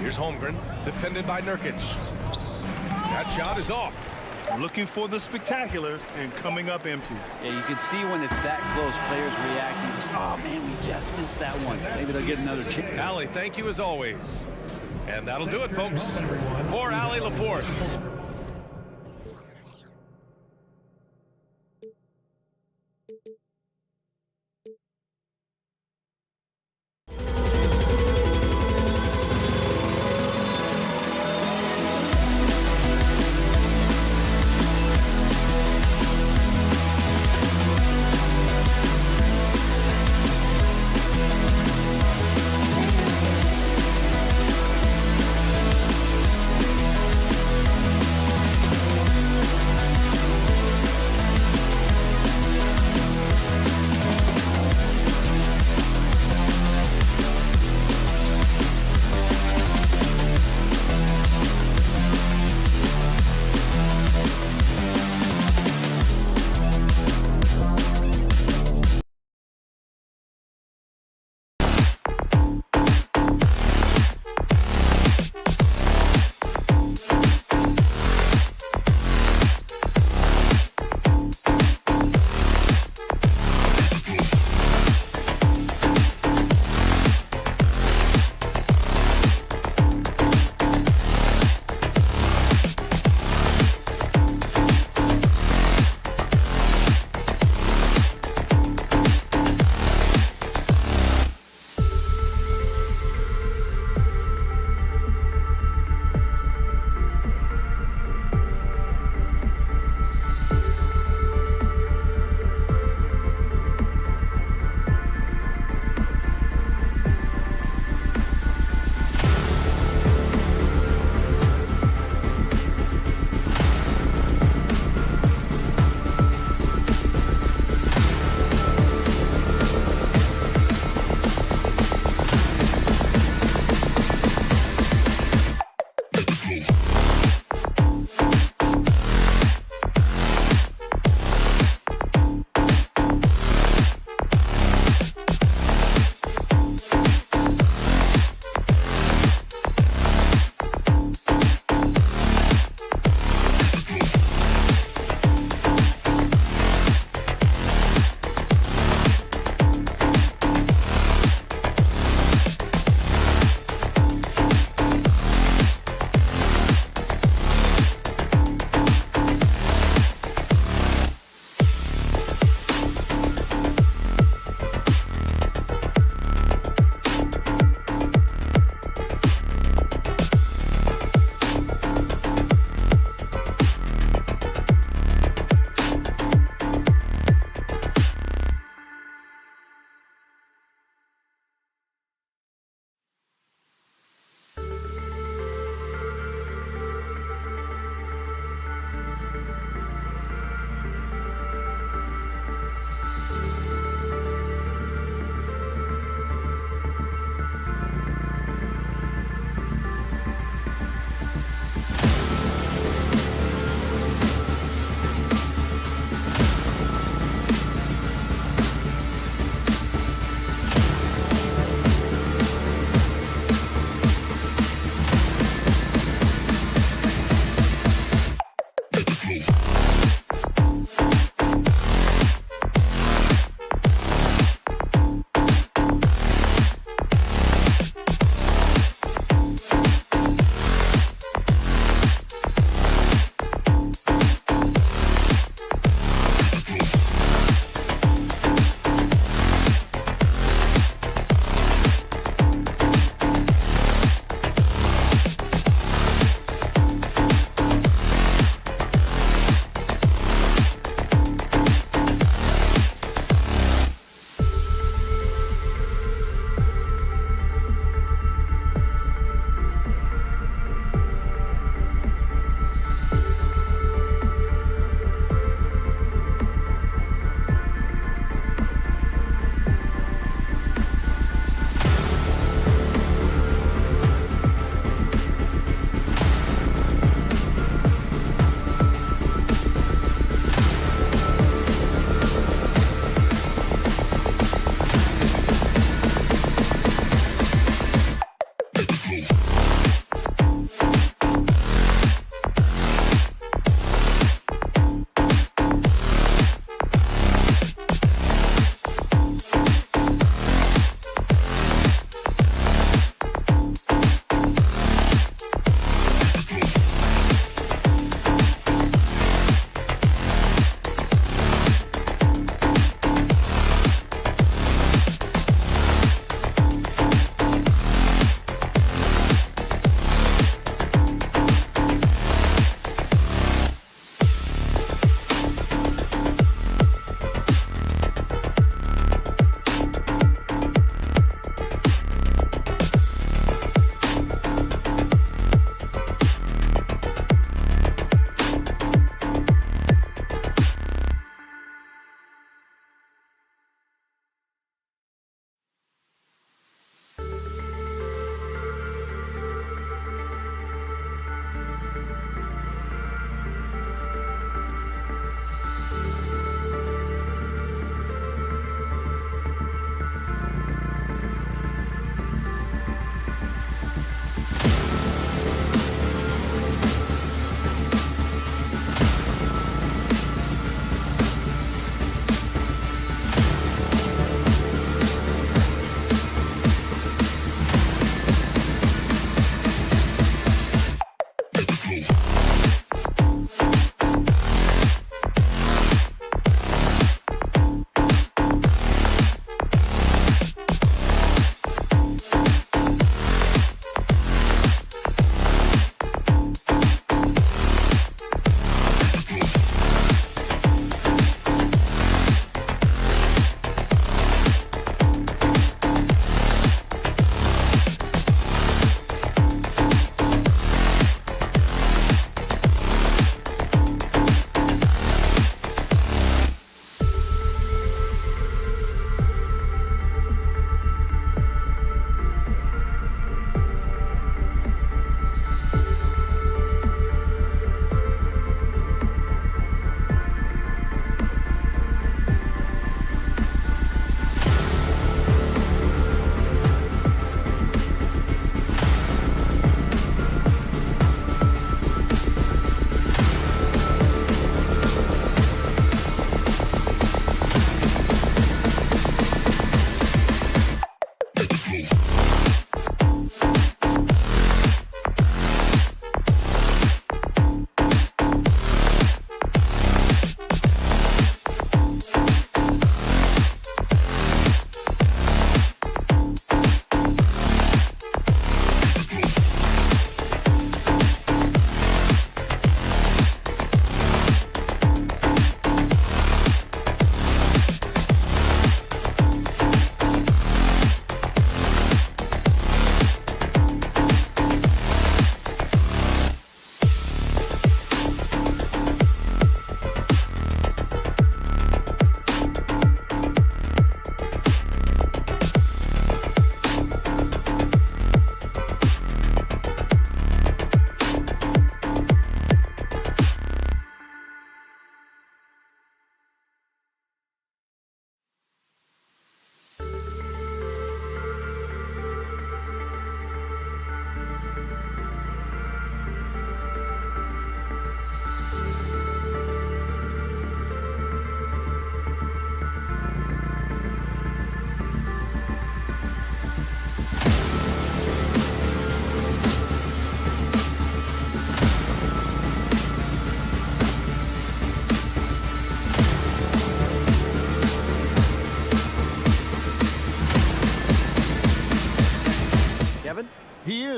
Here's Holmgren, defended by Nurkic. That shot is off. Looking for the spectacular and coming up empty. Yeah, you can see when it's that close, players reacting. Just, oh, man, we just missed that one. Maybe they'll get another chance. Allie, thank you as always. And that'll do it, folks. For Allie LaForce.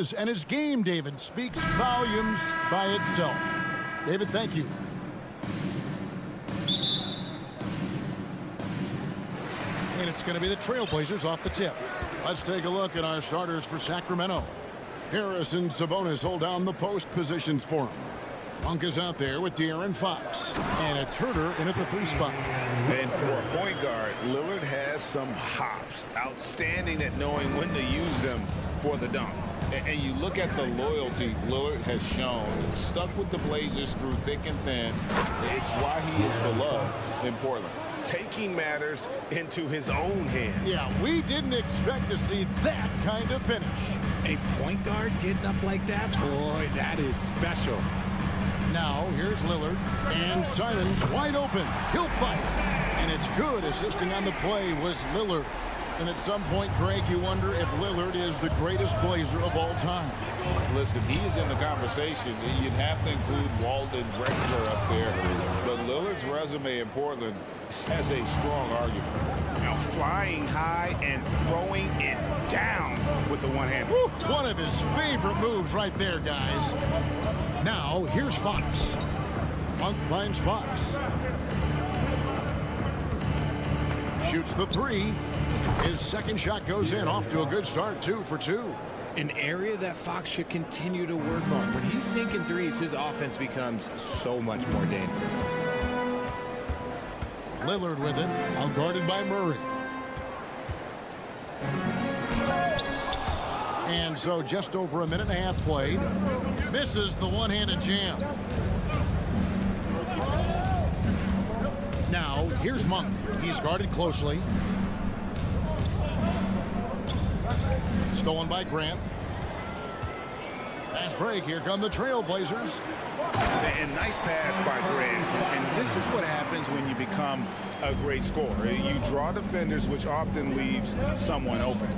does, and his game, David, speaks volumes by itself. David, thank you. And it's going to be the Trailblazers off the tip. Let's take a look at our starters for Sacramento. Harris and Sabonis hold down the post positions for him. Monk is out there with De'Aaron Fox. And it's Herter in at the 3 spot. And for a point guard, Lillard has some hops. Outstanding at knowing when to use them for the dunk. And you look at the loyalty Lillard has shown. Stuck with the Blazers through thick and thin. It's why he is beloved in Portland. Taking matters into his own hands. Yeah, we didn't expect to see that kind of finish. A point guard getting up like that? Boy, that is special. Now, here's Lillard, and Simon's wide open. He'll fire. And it's good. Assisting on the play was Lillard. And at some point, Greg, you wonder if Lillard is the greatest Blazer of all time. Listen, he is in the conversation. You'd have to include Walden Drexler up there. But Lillard's resume in Portland has a strong argument. Now, flying high and throwing it down with the one hand. One of his favorite moves right there, guys. Now, here's Fox. Monk finds Fox. Shoots the 3. His second shot goes in, off to a good start, 2 for 2. An area that Fox should continue to work on. When he's sinking threes, his offense becomes so much more dangerous. Lillard with it, outguarded by Murray. And so just over a minute and a half played. Misses the one-handed jam. Now, here's Monk. He's guarded closely. Stolen by Grant. Fast break. Here come the Trailblazers. And nice pass by Grant. And this is what happens when you become a great scorer. You draw defenders, which often leaves someone open.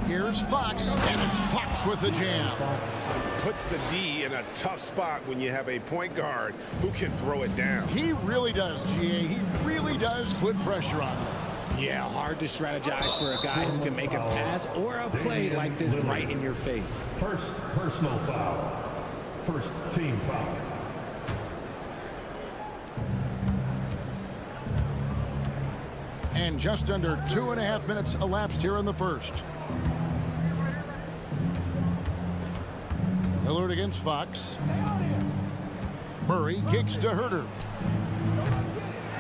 Here's Fox, and it's Fox with the jam. Puts the D in a tough spot when you have a point guard who can throw it down. He really does, GA. He really does put pressure on him. Yeah, hard to strategize for a guy who can make a pass or a play like this right in your face. First personal foul. First team foul. And just under 2.5 minutes elapsed here in the first. Lillard against Fox. Murray kicks to Herter.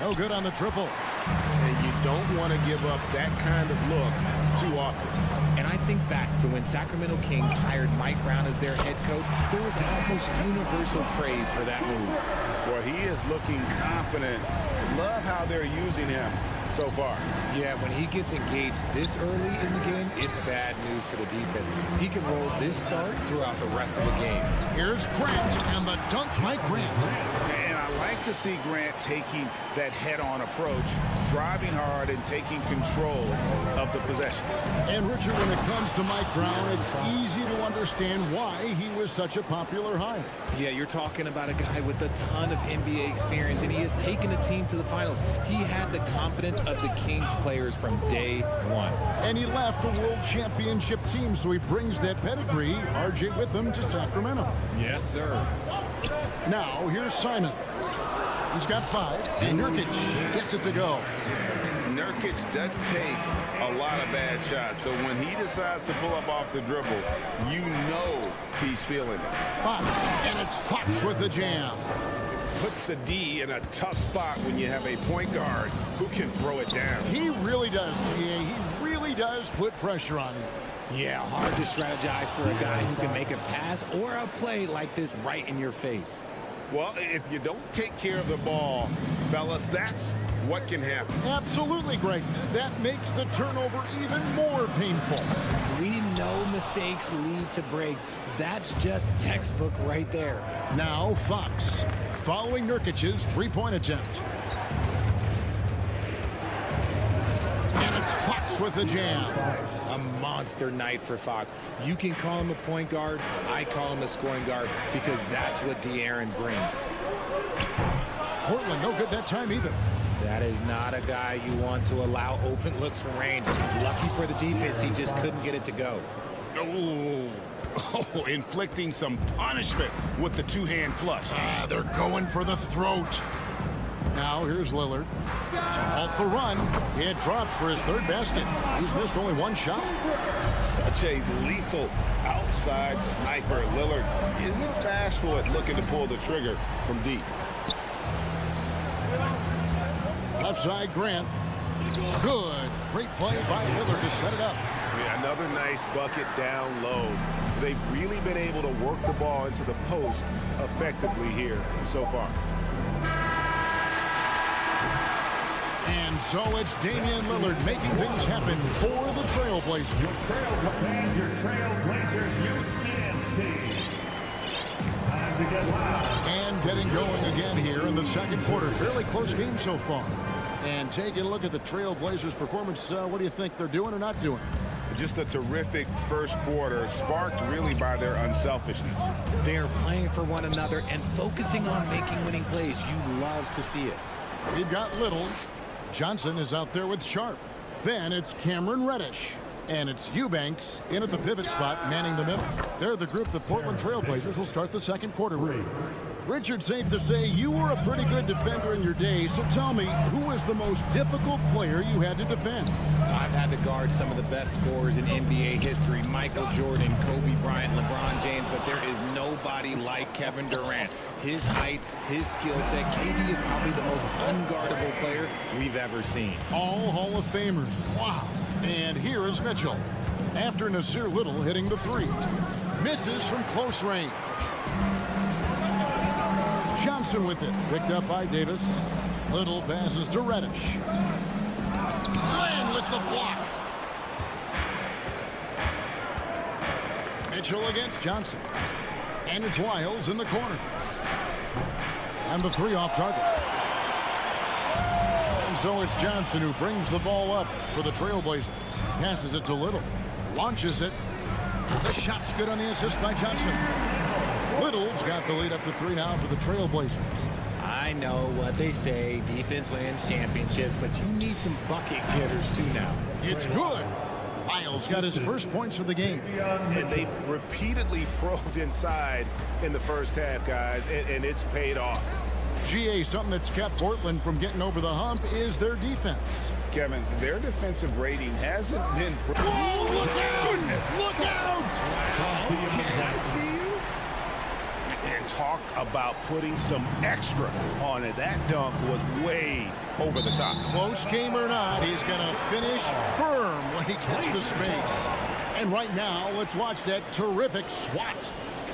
No good on the triple. And you don't want to give up that kind of look too often. And I think back to when Sacramento Kings hired Mike Brown as their head coach, there was almost universal praise for that move. Well, he is looking confident. Love how they're using him so far. Yeah, when he gets engaged this early in the game, it's bad news for the defense. He can roll this start throughout the rest of the game. Here's Grant, and the dunk by Grant. And I like to see Grant taking that head-on approach, driving hard and taking control of the possession. And Richard, when it comes to Mike Brown, it's easy to understand why he was such a popular hire. Yeah, you're talking about a guy with a ton of NBA experience, and he has taken a team to the finals. He had the confidence of the Kings players from day one. And he left a world championship team, so he brings that pedigree, RJ, with him to Sacramento. Yes, sir. Now, here's Simon. He's got 5, and Nurkic gets it to go. Nurkic doesn't take a lot of bad shots, so when he decides to pull up off the dribble, you know he's feeling it. Fox, and it's Fox with the jam. Puts the D in a tough spot when you have a point guard who can throw it down. He really does, GA. He really does put pressure on him. Yeah, hard to strategize for a guy who can make a pass or a play like this right in your face. Well, if you don't take care of the ball, fellas, that's what can happen. Absolutely, Greg. That makes the turnover even more painful. We know mistakes lead to breaks. That's just textbook right there. Now Fox, following Nurkic's three-point attempt. And it's Fox with the jam. A monster night for Fox. You can call him a point guard. I call him a scoring guard because that's what De'Aaron brings. Portland no good that time either. That is not a guy you want to allow open looks from range. Lucky for the defense, he just couldn't get it to go. Ooh, Oh, inflicting some punishment with the two-hand flush. They're going for the throat. Now here's Lillard to halt the run. It drops for his third basket. He's missed only one shot. Such a lethal outside sniper. Lillard isn't bashful at looking to pull the trigger from deep. Left side, Grant. Good. Great play by Lillard to set it up. Yeah, another nice bucket down low. They've really been able to work the ball into the post effectively here so far. And so it's Damian Lillard making things happen for the Trailblazers. Your Trailblazers youth dance team. Time to get loud. And getting going again here in the second quarter. Fairly close game so far. And taking a look at the Trailblazers' performance, what do you think they're doing or not doing? Just a terrific first quarter, sparked really by their unselfishness. They're playing for one another and focusing on making winning plays. You love to see it. We've got Little. Johnson is out there with Sharp. Then it's Cameron Reddish. And it's Eubanks in at the pivot spot, manning the middle. They're the group the Portland Trailblazers will start the second quarter with. Richard, safe to say you were a pretty good defender in your day, so tell me, who was the most difficult player you had to defend? I've had to guard some of the best scorers in NBA history, Michael Jordan, Kobe Bryant, LeBron James, but there is nobody like Kevin Durant. His height, his skill set, KD is probably the most unguardable player we've ever seen. All Hall of Famers, wow. And here is Mitchell, after Nasir Little hitting the three. Misses from close range. Johnson with it, picked up by Davis. Little passes to Reddish. Glenn with the block. Mitchell against Johnson. And it's Lyles in the corner. And the three off target. And so it's Johnson who brings the ball up for the Trailblazers. Passes it to Little. Launches it. The shot's good on the assist by Johnson. Little's got the lead up to 3 now for the Trailblazers. I know what they say, defense wins championships, but you need some bucket getters too now. It's good. Lyles got his first points of the game. And they've repeatedly probed inside in the first half, guys, and it's paid off. GA, something that's kept Portland from getting over the hump is their defense. Kevin, their defensive rating hasn't been... Whoa, look out! Look out! Okay, I see you. And talk about putting some extra on it. That dunk was way over the top. Close game or not, he's going to finish firm when he gets the space. And right now, let's watch that terrific swat.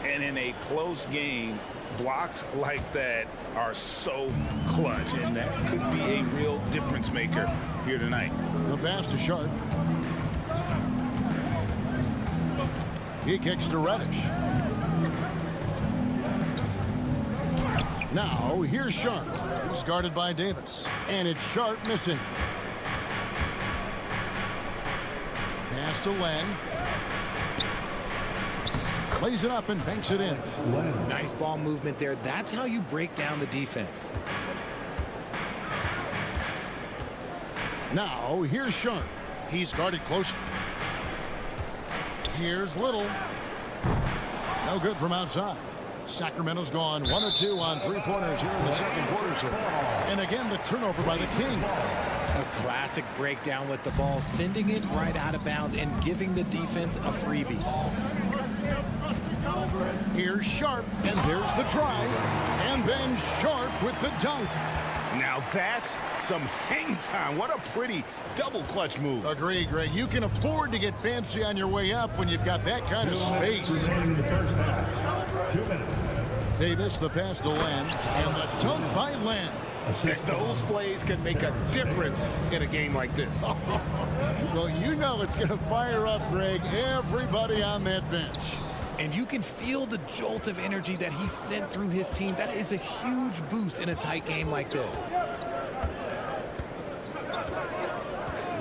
And in a close game, blocks like that are so clutch, and that could be a real difference maker here tonight. The pass to Sharp. He kicks to Reddish. Now, here's Sharp. He's guarded by Davis. And it's Sharp missing. Pass to Len. Plays it up and banks it in. Nice ball movement there. That's how you break down the defense. Now, here's Sharp. He's guarded close. Here's Little. No good from outside. Sacramento's gone 1 or 2 on 3-pointers here in the second quarter so far. And again, the turnover by the Kings. A classic breakdown with the ball, sending it right out of bounds and giving the defense a freebie. Here's Sharp, and there's the drive. And then Sharp with the dunk. Now that's some hang time. What a pretty double clutch move. Agree, Greg. You can afford to get fancy on your way up when you've got that kind of space. 2 minutes. Davis, the pass to Len, and the dunk by Len. And those plays can make a difference in a game like this. Well, you know it's going to fire up, Greg, everybody on that bench. And you can feel the jolt of energy that he sent through his team. That is a huge boost in a tight game like this.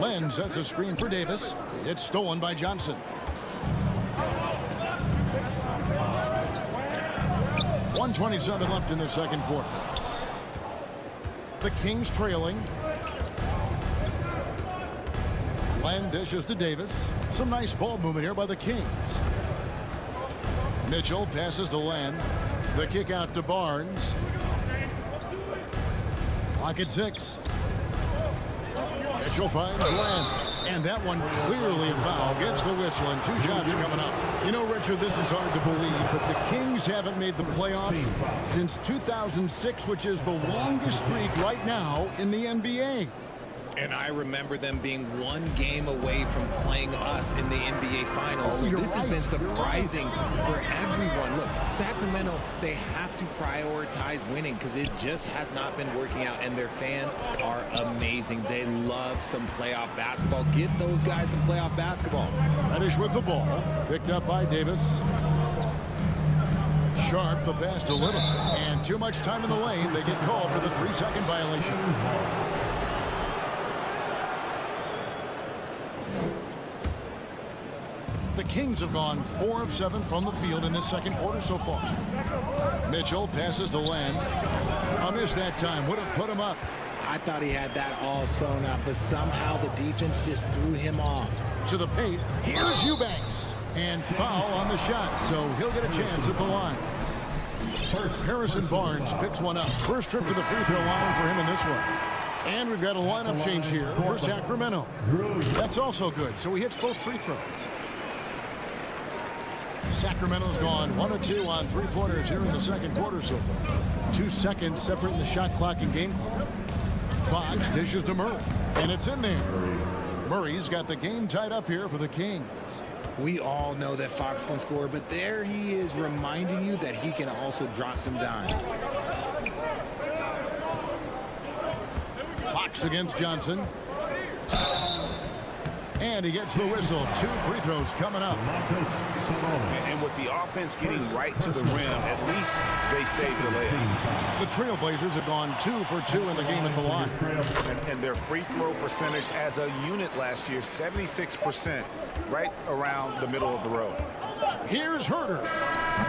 Len sets a screen for Davis. It's stolen by Johnson. 1:27 left in the second quarter. The Kings trailing. Len dishes to Davis. Some nice ball movement here by the Kings. Mitchell passes to Len. The kick out to Barnes. Clock at 6. Mitchell finds Len. And that one clearly a foul. Gets the whistle and 2 shots coming up. You know, Richard, this is hard to believe, but the Kings haven't made the playoffs since 2006, which is the longest streak right now in the NBA. And I remember them being 1 game away from playing us in the NBA Finals. So this has been surprising for everyone. Look, Sacramento, they have to prioritize winning because it just has not been working out. And their fans are amazing. They love some playoff basketball. Get those guys some playoff basketball. Reddish with the ball. Picked up by Davis. Sharp, the pass to Little. And too much time in the lane. They get called for the 3-second violation. The Kings have gone 4 of 7 from the field in this second quarter so far. Mitchell passes to Len. A miss that time. Would have put him up. I thought he had that all sewn up, but somehow the defense just threw him off. To the paint. Here's Eubanks. And foul on the shot, so he'll get a chance at the line. Harrison Barnes picks one up. First trip to the free throw line for him in this one. And we've got a lineup change here for Sacramento. That's also good, so he hits both free throws. Sacramento's gone 1 of 2 on 3-pointers here in the second quarter so far. 2 seconds separating the shot clock and game clock. Fox dishes to Murray, and it's in there. Murray's got the game tied up here for the Kings. We all know that Fox can score, but there he is reminding you that he can also drop some dimes. Fox against Johnson. And he gets the whistle. 2 free throws coming up. And with the offense getting right to the rim, at least they saved the layup. The Trailblazers have gone 2 for 2 in the game at the line. And their free throw percentage as a unit last year, 76%, right around the middle of the road. Here's Herter.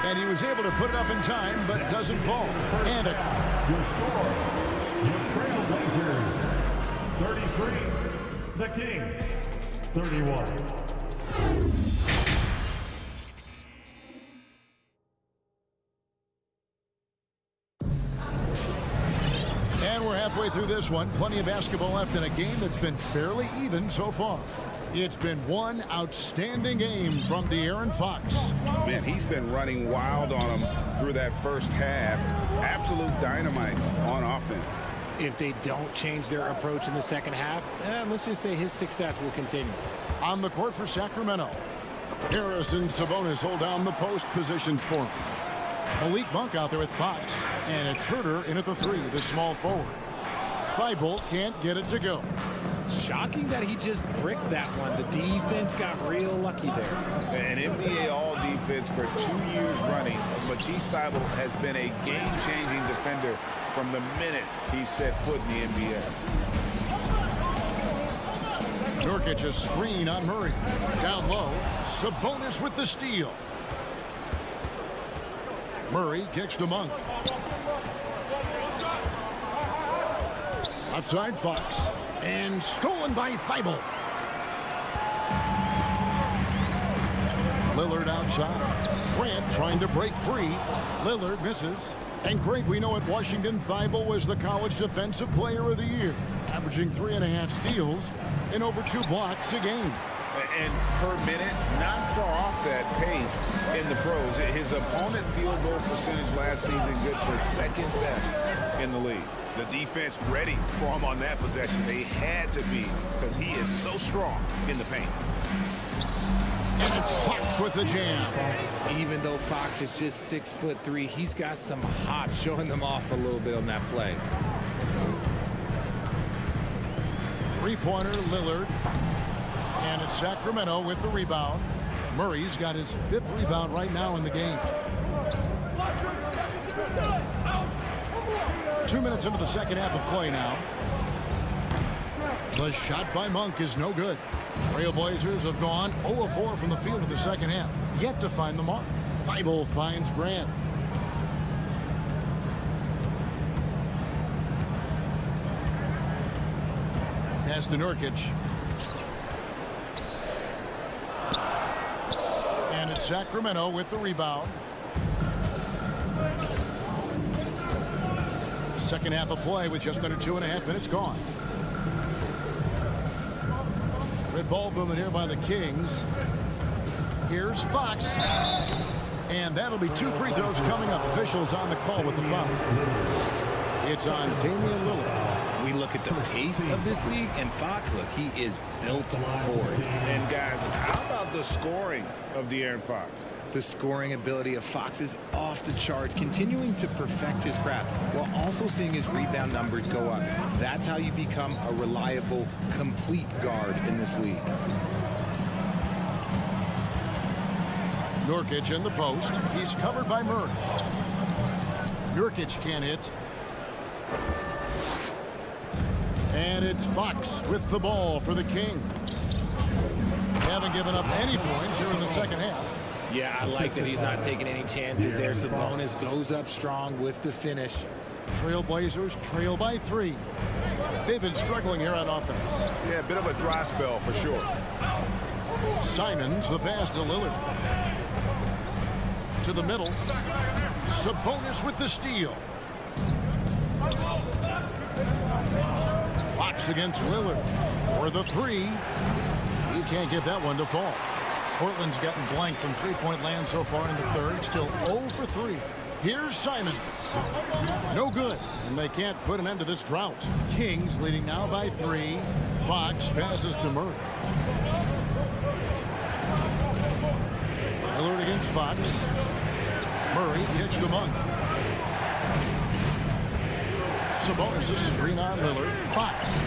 And he was able to put it up in time, but doesn't fall. And it. Your score, your Trailblazers, 33. The Kings, 31. And we're halfway through this one. Plenty of basketball left in a game that's been fairly even so far. It's been one outstanding game from De'Aaron Fox. Man, he's been running wild on him through that first half. Absolute dynamite on offense. If they don't change their approach in the second half, let's just say his success will continue. On the court for Sacramento, Harris and Sabonis hold down the post positions for him. Malik Monk out there with Fox, and it's Herter in at the 3, the small forward. Thibault can't get it to go. Shocking that he just bricked that one. The defense got real lucky there. An NBA All-Defense for 2 years running. Matisse Thybulle has been a game-changing defender from the minute he set foot in the NBA. Nurkic a screen on Murray. Down low, Sabonis with the steal. Murray kicks to Monk. Outside Fox. And stolen by Thibault. Lillard outside. Grant trying to break free. Lillard misses. And Craig, we know at Washington, Thibault was the college defensive player of the year, averaging 3.5 steals and over 2 blocks a game. And per minute, not far off that pace in the pros. His opponent field goal percentage last season good for second best in the league. The defense ready for him on that possession. They had to be, because he is so strong in the paint. And it's Fox with the jam. Even though Fox is just 6'3", he's got some hop, showing them off a little bit on that play. 3-pointer Lillard. And it's Sacramento with the rebound. Murray's got his 5th rebound right now in the game. 2 minutes into the second half of play now. The shot by Monk is no good. Trailblazers have gone 0-4 from the field in the second half. Yet to find the mark. Thibault finds Grant. Pass to Nurkic. And it's Sacramento with the rebound. Second half of play with just under 2.5 minutes gone. Red ball movement here by the Kings. Here's Fox. And that'll be 2 free throws coming up. Officials on the call with the foul. It's on Damian Lillard. We look at the pace of this league, and Fox, look, he is built for it. And guys, how about the scoring of De'Aaron Fox? The scoring ability of Fox is off the charts, continuing to perfect his craft while also seeing his rebound numbers go up. That's how you become a reliable, complete guard in this league. Nurkic in the post. He's covered by Murray. Nurkic can't hit. And it's Fox with the ball for the Kings. They haven't given up any points here in the second half. Yeah, I like that he's not taking any chances there. Sabonis goes up strong with the finish. Trailblazers trail by 3. They've been struggling here on offense. Yeah, a bit of a dry spell for sure. Simons, the pass to Lillard. To the middle. Sabonis with the steal. Fox against Lillard. For the 3. He can't get that one to fall. Portland's gotten blank from three-point land so far in the third. Still 0 for 3. Here's Simons. No good. And they can't put an end to this drought. Kings leading now by 3. Fox passes to Murray. Lillard against Fox. Murray gets to Monk. Sabonis a screen on Lillard. Fox.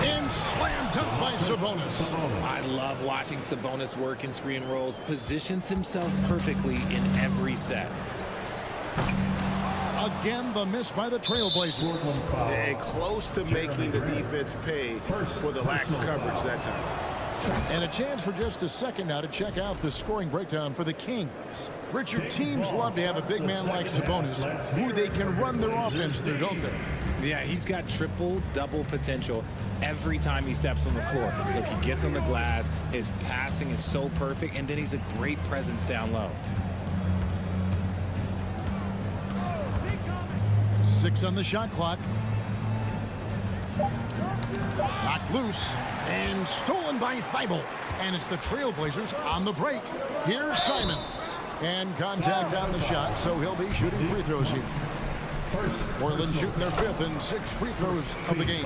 And slammed up by Sabonis. I love watching Sabonis work in screen rolls. Positions himself perfectly in every set. Again, the miss by the Trailblazers. And close to making the defense pay for the lax coverage that time. And a chance for just a second now to check out the scoring breakdown for the Kings. Richard, teams love to have a big man like Sabonis who they can run their offense through, don't they? Yeah, he's got triple-double potential every time he steps on the floor. Look, he gets on the glass, his passing is so perfect, and then he's a great presence down low. 6 on the shot clock. Knocked loose and stolen by Thibault. And it's the Trailblazers on the break. Here's Simons. And contact on the shot, so he'll be shooting free throws here. Portland shooting their 5th and 6th free throws of the game.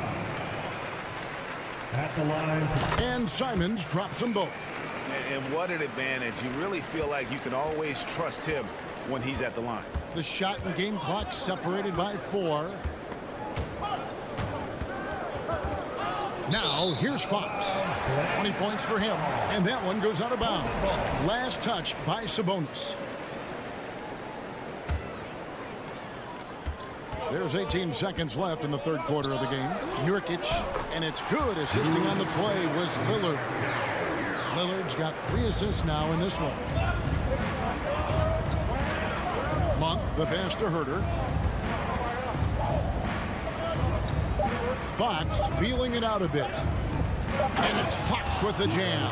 At the line. And Simons drops them both. And what an advantage. You really feel like you can always trust him when he's at the line. The shot and game clock separated by 4. Now, here's Fox. 20 points for him. And that one goes out of bounds. Last touch by Sabonis. There's 18 seconds left in the third quarter of the game. Nurkic, and it's good. Assisting on the play was Lillard. Lillard's got 3 assists now in this one. Monk, the pass to Herter. Fox feeling it out a bit. And it's Fox with the jam.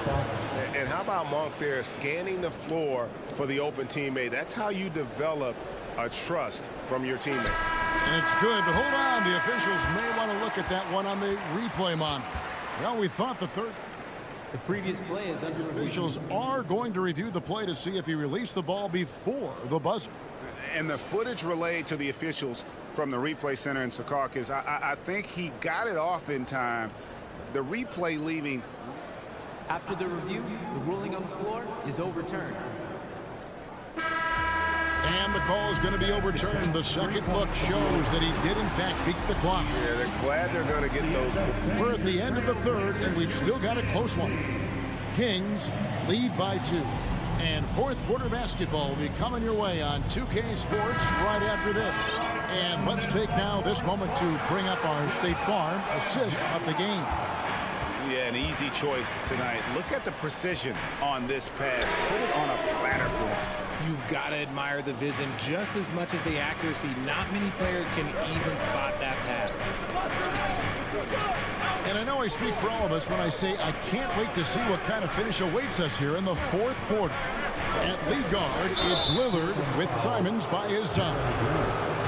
And how about Monk there scanning the floor for the open teammate? That's how you develop a trust from your teammates. And it's good, but hold on. The officials may want to look at that one on the replay monitor. Well, we thought the previous play is under review. Officials are going to review the play to see if he released the ball before the buzzer. And the footage relayed to the officials from the replay center in Secaucus, I think he got it off in time. The replay leaving. After the review, the ruling on the floor is overturned. And the call is going to be overturned. The second look shows that he did, in fact, beat the clock. Yeah, they're glad they're going to get those. We're at the end of the third, and we've still got a close one. Kings lead by 2. And fourth quarter basketball will be coming your way on 2K Sports right after this. And let's take now this moment to bring up our State Farm assist of the game. Yeah, an easy choice tonight. Look at the precision on this pass. Put it on a platter for him. You've got to admire the vision just as much as the accuracy. Not many players can even spot that pass. And I know I speak for all of us when I say I can't wait to see what kind of finish awaits us here in the fourth quarter. At lead guard, it's Lillard with Simons by his side.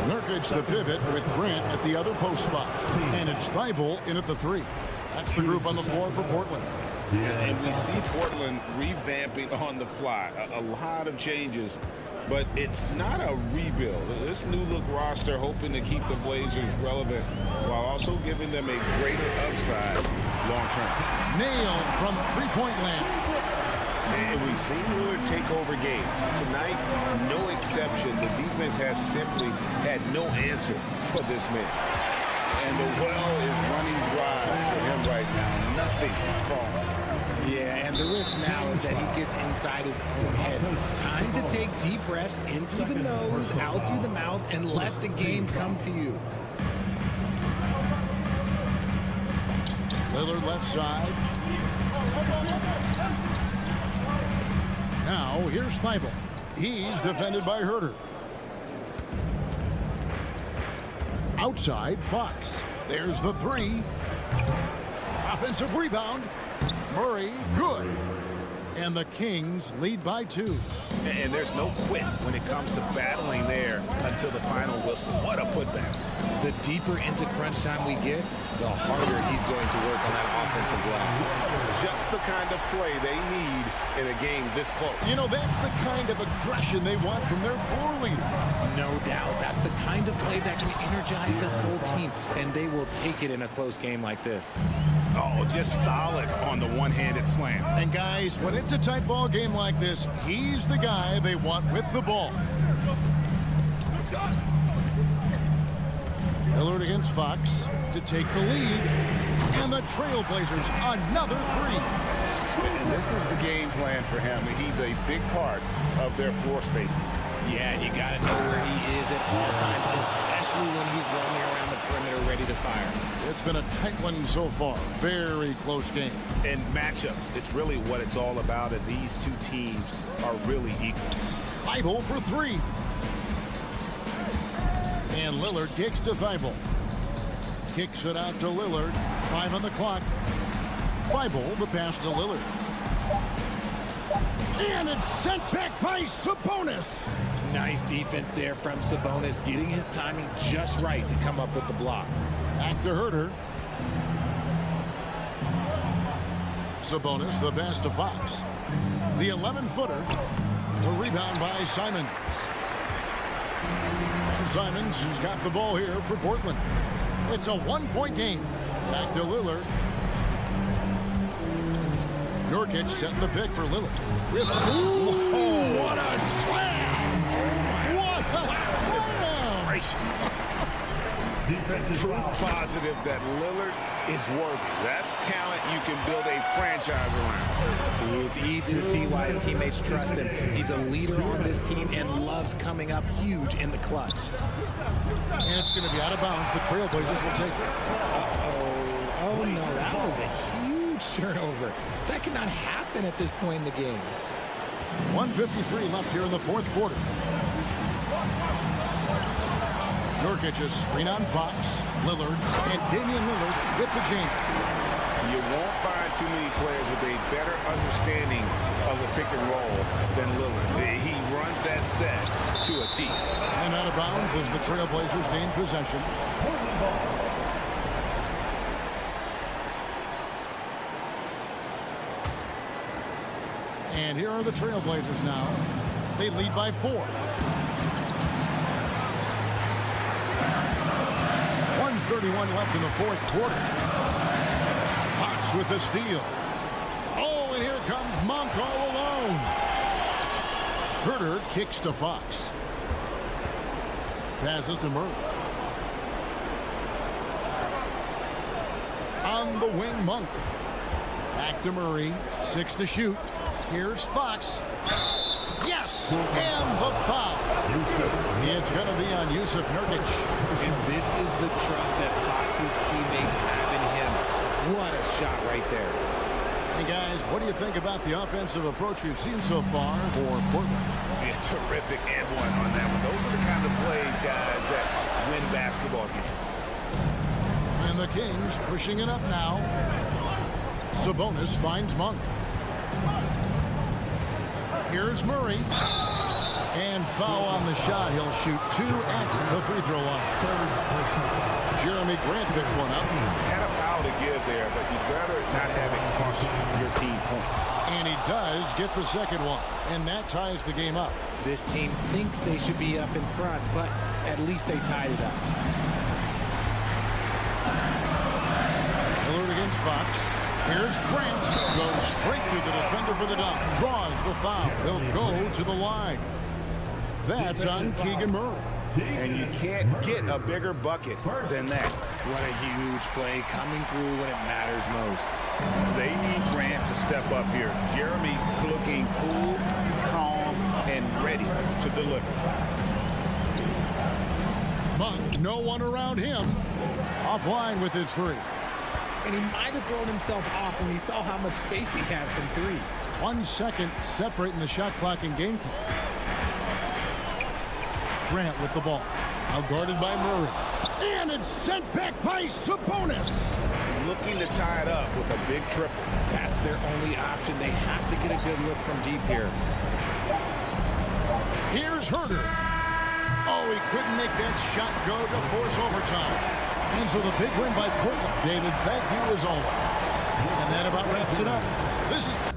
Nurkic the pivot with Grant at the other post spot. And it's Thibault in at the 3. That's the group on the floor for Portland. And we see Portland revamping on the fly. A lot of changes, but it's not a rebuild. This new look roster hoping to keep the Blazers relevant while also giving them a greater upside long term. Nailed from three-point land. And we've seen Lillard take over games. Tonight, no exception. The defense has simply had no answer for this man. And the well is running dry for him right now. Nothing falling. Yeah, and the risk now is that he gets inside his own head. Time to take deep breaths in through the nose, out through the mouth, and let the game come to you. Lillard left side. Now here's Thibault. He's defended by Herter. Outside, Fox. There's the 3. Offensive rebound. Murray, good. And the Kings lead by 2. And there's no quit when it comes to battling there until the final whistle. What a putback. The deeper into crunch time we get, the harder he's going to work on that offensive glass. Just the kind of play they need in a game this close. You know, that's the kind of aggression they want from their floor leader. No doubt. That's the kind of play that can energize the whole team, and they will take it in a close game like this. Oh, just solid on the one-handed slam. And guys, when it's a tight ball game like this, he's the guy they want with the ball. Lillard against Fox to take the lead. And the Trailblazers another 3. And this is the game plan for him. He's a big part of their floor spacing. Yeah, you got to know where he is at all times, especially when he's roaming around the perimeter ready to fire. It's been a tight one so far. Very close game. And matchups, it's really what it's all about, and these two teams are really equal. Thibault for 3. And Lillard kicks to Thibault. Kicks it out to Lillard. 5 on the clock. Thibault, the pass to Lillard. And it's sent back by Sabonis. Nice defense there from Sabonis, getting his timing just right to come up with the block. Back to Herter. Sabonis, the pass to Fox. The 11-footer. The rebound by Simons. And Simons has got the ball here for Portland. It's a one-point game. Back to Lillard. Nurkic setting the pick for Lillard. With ooh, what a slam! What a slam! Proof positive that Lillard is worthy. That's talent you can build a franchise around. See, it's easy to see why his teammates trust him. He's a leader on this team and loves coming up huge in the clutch. And it's going to be out of bounds. The Trailblazers will take it. Oh no, that was a huge turnover. That cannot happen at this point in the game. 1:53 left here in the fourth quarter. Nurkic a screen on Fox. Lillard and Damian Lillard with the jam. You won't find too many players with a better understanding of the pick and roll than Lillard. He runs that set to a T. And out of bounds as the Trailblazers gain possession. And here are the Trailblazers now. They lead by 4. 1:31 left in the fourth quarter. Fox with the steal. Oh, and here comes Monk all alone. Herter kicks to Fox. Passes to Murray. On the wing, Monk. Back to Murray. 6 to shoot. Here's Fox. Yes! And the foul. It's going to be on Yusuf Nurkic. And this is the trust that Fox's teammates have in him. What a shot right there. Hey, guys, what do you think about the offensive approach we've seen so far for Portland? Yeah, terrific and one on that one. Those are the kind of plays, guys, that win basketball games. And the Kings pushing it up now. Sabonis finds Monk. Here's Murray. And foul on the shot. He'll shoot 2 at the free throw line. Jeremy Grant picks one up. Had a foul to give there, but you'd rather not have it cost your team points. And he does get the second one. And that ties the game up. This team thinks they should be up in front, but at least they tied it up. Lillard against Fox. Here's Grant. Goes straight through the defender for the dunk. Draws the foul. He'll go to the line. That's on Keegan Murray. And you can't get a bigger bucket than that. What a huge play coming through when it matters most. They need Grant to step up here. Jeremy looking cool, calm, and ready to deliver. Monk, no one around him. Offline with his three. And he might have thrown himself off when he saw how much space he had from three. 1 second separating the shot clock and game clock. Grant with the ball. Now guarded by Murray. And it's sent back by Sabonis. Looking to tie it up with a big triple. That's their only option. They have to get a good look from deep here. Here's Herter. Oh, he couldn't make that shot go to force overtime. And so the big win by Portland. David, thank you as always. And that about wraps it up. This is...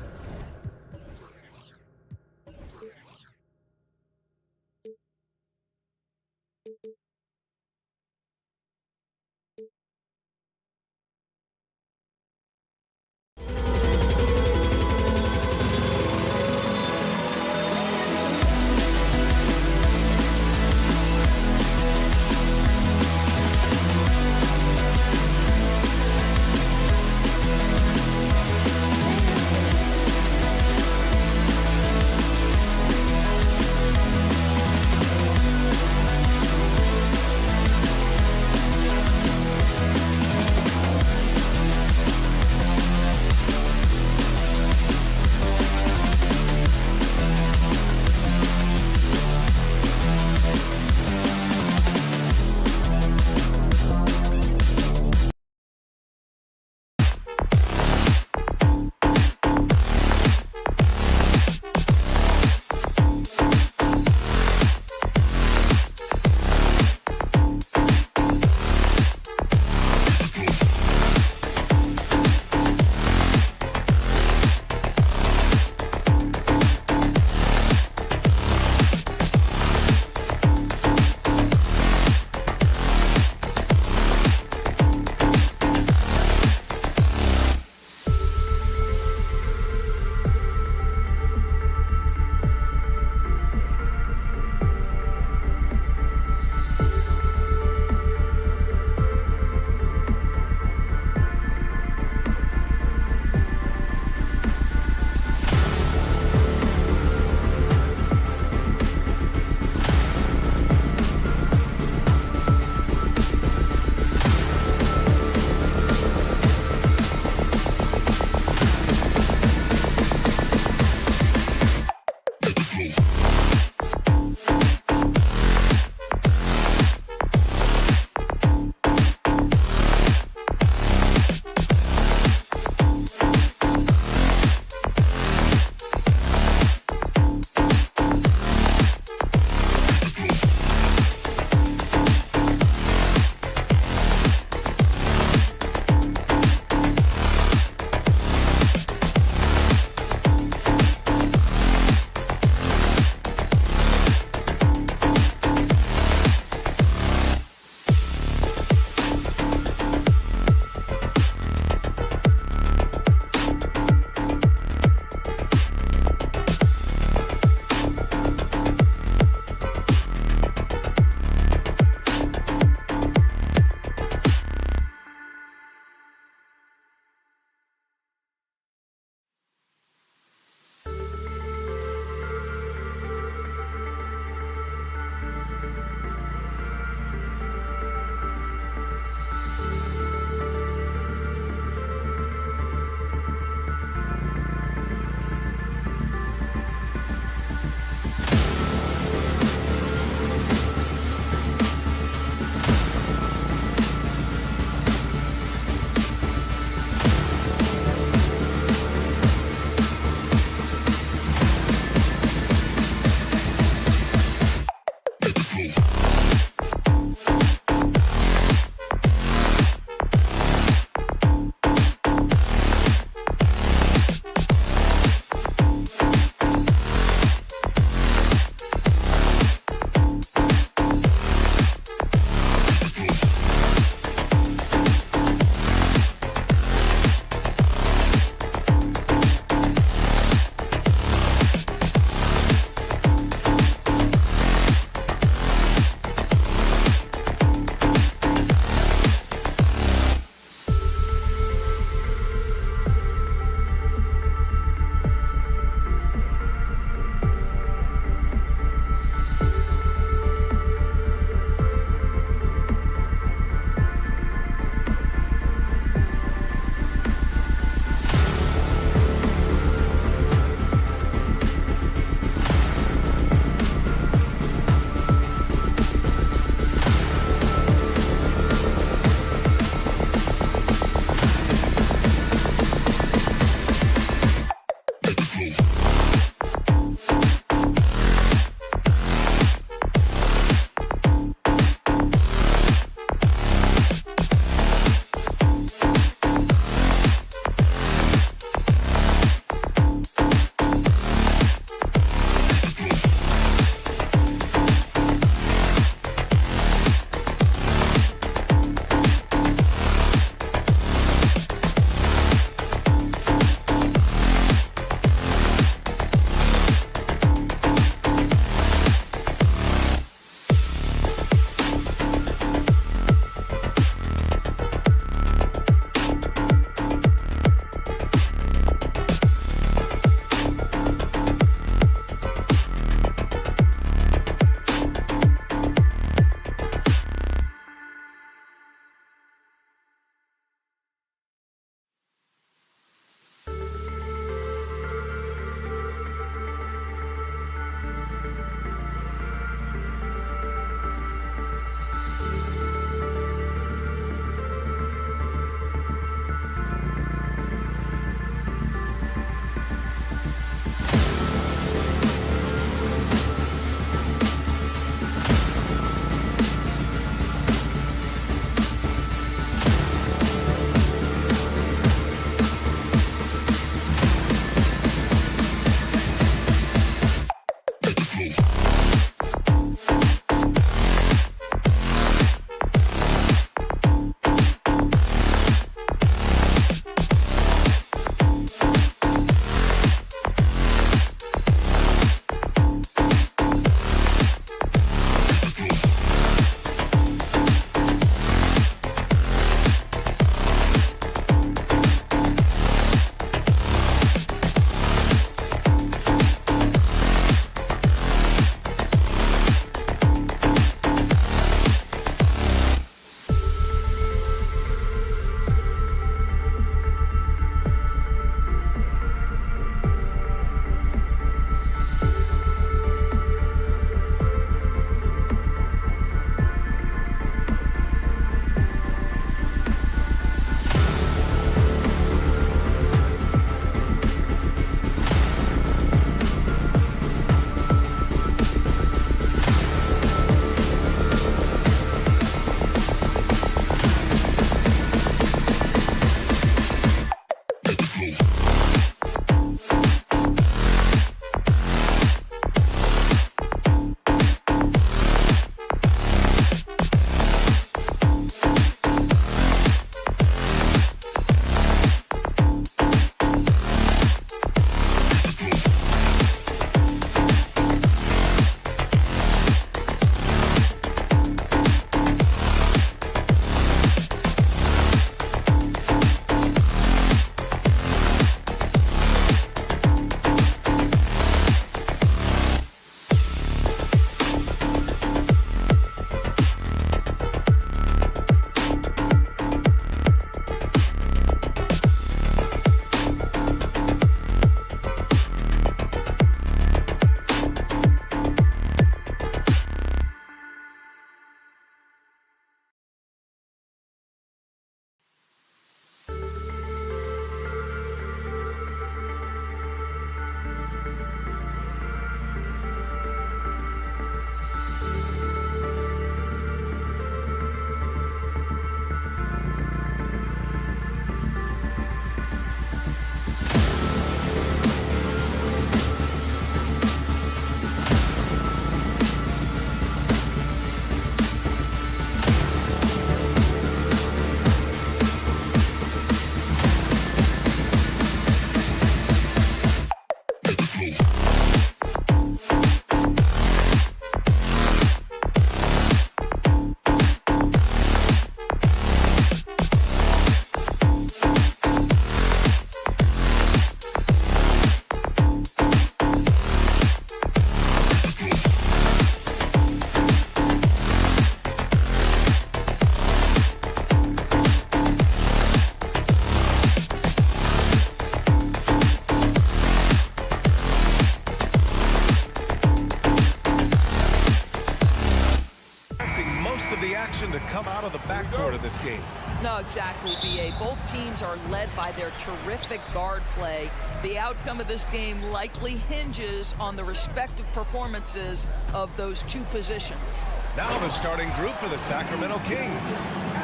this game. No, exactly, B.A. Both teams are led by their terrific guard play. The outcome of this game likely hinges on the respective performances of those two positions. Now the starting group for the Sacramento Kings.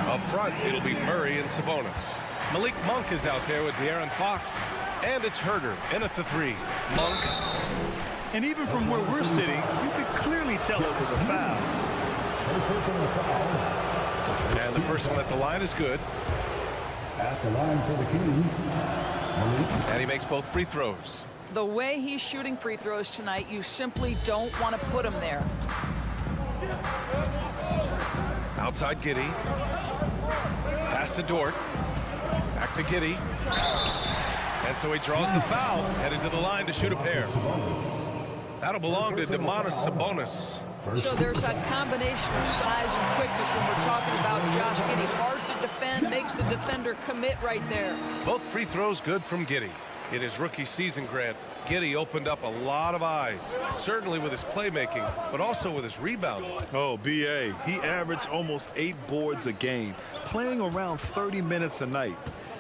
Up front, it'll be Murray and Sabonis. Malik Monk is out there with De'Aaron Fox. And it's Herter in at the 3. Monk. And even from where we're sitting, you could clearly tell it was a foul. And the first one at the line is good. At the line for the Kings. And he makes both free throws. The way he's shooting free throws tonight, you simply don't want to put him there. Outside Giddey. Pass to Dort. Back to Giddey. And so he draws the foul, headed to the line to shoot a pair. That'll belong to Domantas Sabonis. So there's that combination of size and quickness when we're talking about Josh Giddey. Hard to defend, makes the defender commit right there. Both free throws good from Giddey. In his rookie season, Grant, Giddey opened up a lot of eyes, certainly with his playmaking, but also with his rebounding. Oh, B.A., he averaged almost 8 boards a game, playing around 30 minutes a night.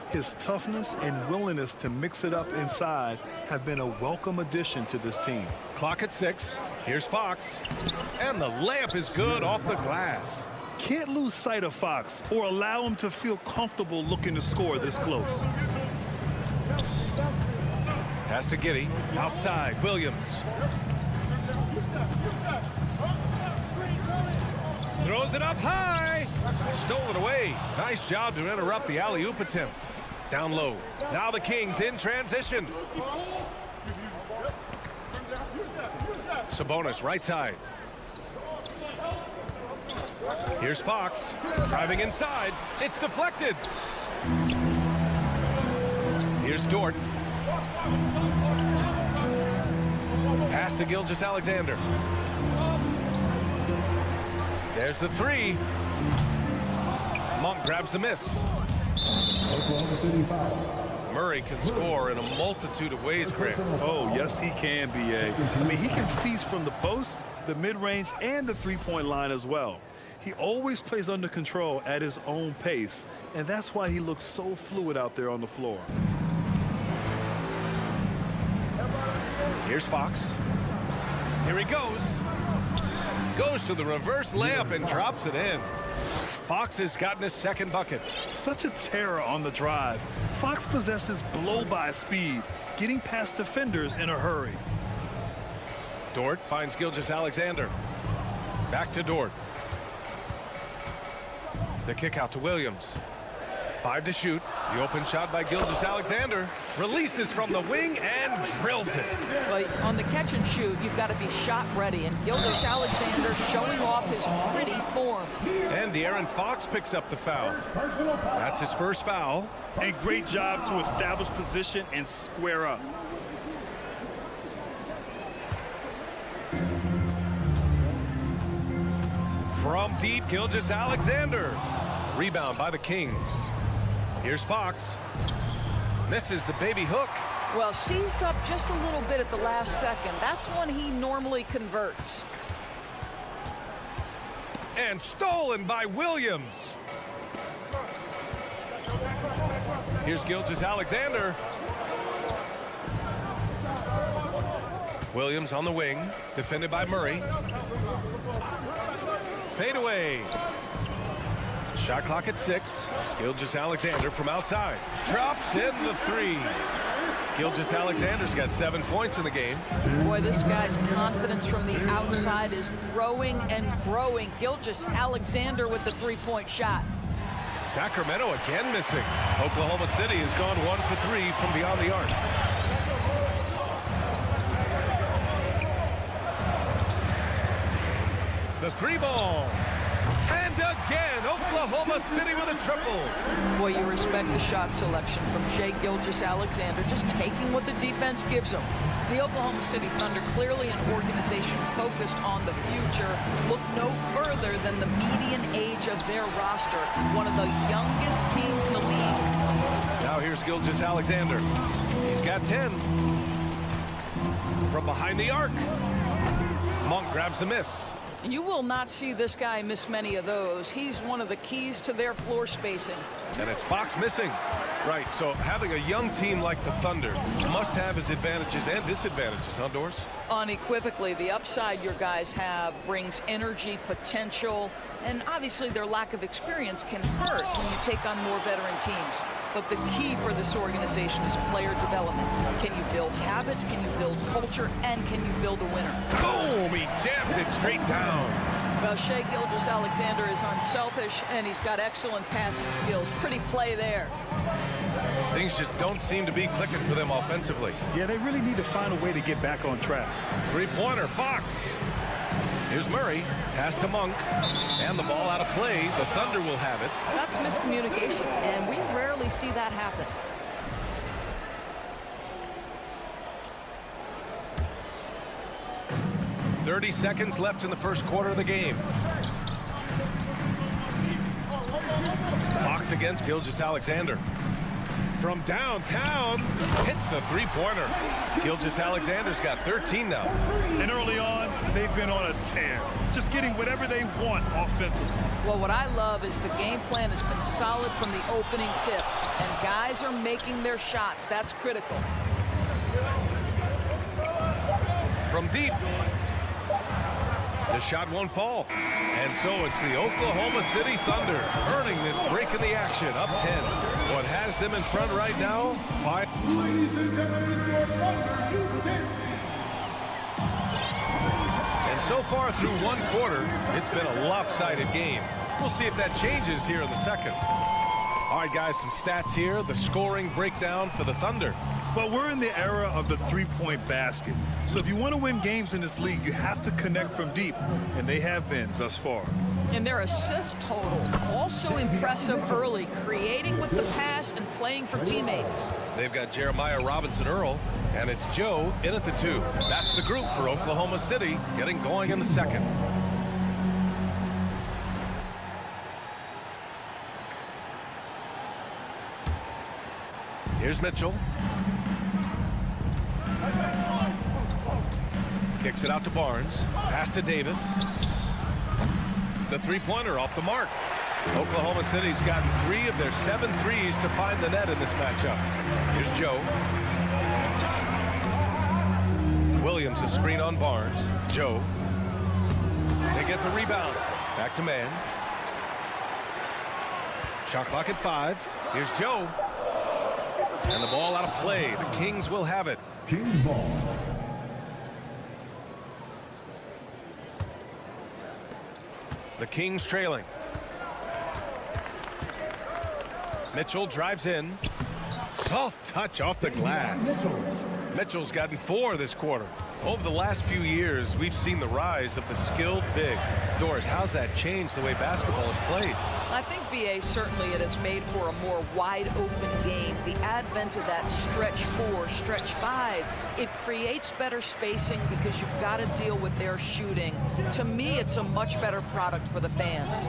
His toughness and willingness to mix it up inside have been a welcome addition to this team. Clock at 6. Here's Fox. And the layup is good off the glass. Can't lose sight of Fox or allow him to feel comfortable looking to score this close. Pass to Giddey. Outside, Williams. Throws it up high. Stolen away. Nice job to interrupt the alley-oop attempt. Down low. Now the Kings in transition. Sabonis right side. Here's Fox. Driving inside. It's deflected. Here's Dort. Pass to Gilgeous-Alexander. There's the 3. Monk grabs the miss. Murray can score in a multitude of ways, Grant. Oh, yes, he can, B.A. I mean, he can feast from the post, the mid-range, and the three-point line as well. He always plays under control at his own pace, and that's why he looks so fluid out there on the floor. Here's Fox. Here he goes. Goes to the reverse layup and drops it in. Fox has gotten his second bucket. Such a terror on the drive. Fox possesses blow-by speed, getting past defenders in a hurry. Dort finds Gilgeous-Alexander. Back to Dort. The kick out to Williams. 5 to shoot. The open shot by Gilgeous-Alexander. Releases from the wing and drills it. Well, on the catch and shoot, you've got to be shot ready. And Gilgeous-Alexander showing off his pretty form. And De'Aaron Fox picks up the foul. That's his first foul. And great job to establish position and square up. From deep, Gilgeous-Alexander. Rebound by the Kings. Here's Fox. Misses the baby hook. Well, seized up just a little bit at the last second. That's when he normally converts. And stolen by Williams. Here's Gilgeous-Alexander. Williams on the wing, defended by Murray. Fade away. Shot clock at 6. Gilgeous-Alexander from outside. Drops in the 3. Gilgeous-Alexander's got 7 points in the game. Boy, this guy's confidence from the outside is growing and growing. Gilgeous-Alexander with the three-point shot. Sacramento again missing. Oklahoma City has gone 1 for 3 from beyond the arc. The 3 ball. And again, Oklahoma City with a triple. Boy, you respect the shot selection from Shai Gilgeous-Alexander, just taking what the defense gives him. The Oklahoma City Thunder, clearly an organization focused on the future, look no further than the median age of their roster, one of the youngest teams in the league. Now here's Gilgeous-Alexander. He's got 10. From behind the arc. Monk grabs the miss. You will not see this guy miss many of those. He's one of the keys to their floor spacing. And it's Fox missing. Right, so having a young team like the Thunder must have its advantages and disadvantages, huh, Doris? Unequivocally, the upside your guys have brings energy, potential, and obviously their lack of experience can hurt when you take on more veteran teams. But the key for this organization is player development. Can you build habits? Can you build culture? And can you build a winner? Boom! He jams it straight down. Well, Shai Gilgeous-Alexander is unselfish, and he's got excellent passing skills. Pretty play there. Things just don't seem to be clicking for them offensively. Yeah, they really need to find a way to get back on track. Three-pointer, Fox. Here's Murray, pass to Monk, and the ball out of play. The Thunder will have it. That's miscommunication, and we rarely see that happen. .30 seconds left in the first quarter of the game. Fox against Gilgeous-Alexander. From downtown, hits a three-pointer. Gilgeous-Alexander's got 13 now. And early on, they've been on a tear, just getting whatever they want offensively. Well, what I love is the game plan has been solid from the opening tip, and guys are making their shots. That's critical. From deep. The shot won't fall. And so it's the Oklahoma City Thunder earning this break in the action, up 10. What has them in front right now? And so far through one quarter, it's been a lopsided game. We'll see if that changes here in the second. All right, guys, some stats here. The scoring breakdown for the Thunder. Well, we're in the era of the three-point basket. So if you want to win games in this league, you have to connect from deep, and they have been thus far. And their assist total, also impressive early, creating with the pass and playing for teammates. They've got Jeremiah Robinson-Earl, and it's Joe in at the 2. That's the group for Oklahoma City, getting going in the second. Here's Mitchell. Kicks it out to Barnes. Pass to Davis. The three-pointer off the mark. Oklahoma City's gotten 3 of their 7 threes to find the net in this matchup. Here's Joe. Williams a screen on Barnes. Joe. They get the rebound. Back to man. Shot clock at 5. Here's Joe. And the ball out of play. The Kings will have it. Kings ball. The Kings trailing. Mitchell drives in. Soft touch off the glass. Mitchell's gotten 4 this quarter. Over the last few years, we've seen the rise of the skilled big. Doris, how's that changed the way basketball is played? I think, B.A., certainly it has made for a more wide-open game. The advent of that stretch 4, stretch 5, it creates better spacing because you've got to deal with their shooting. To me, it's a much better product for the fans.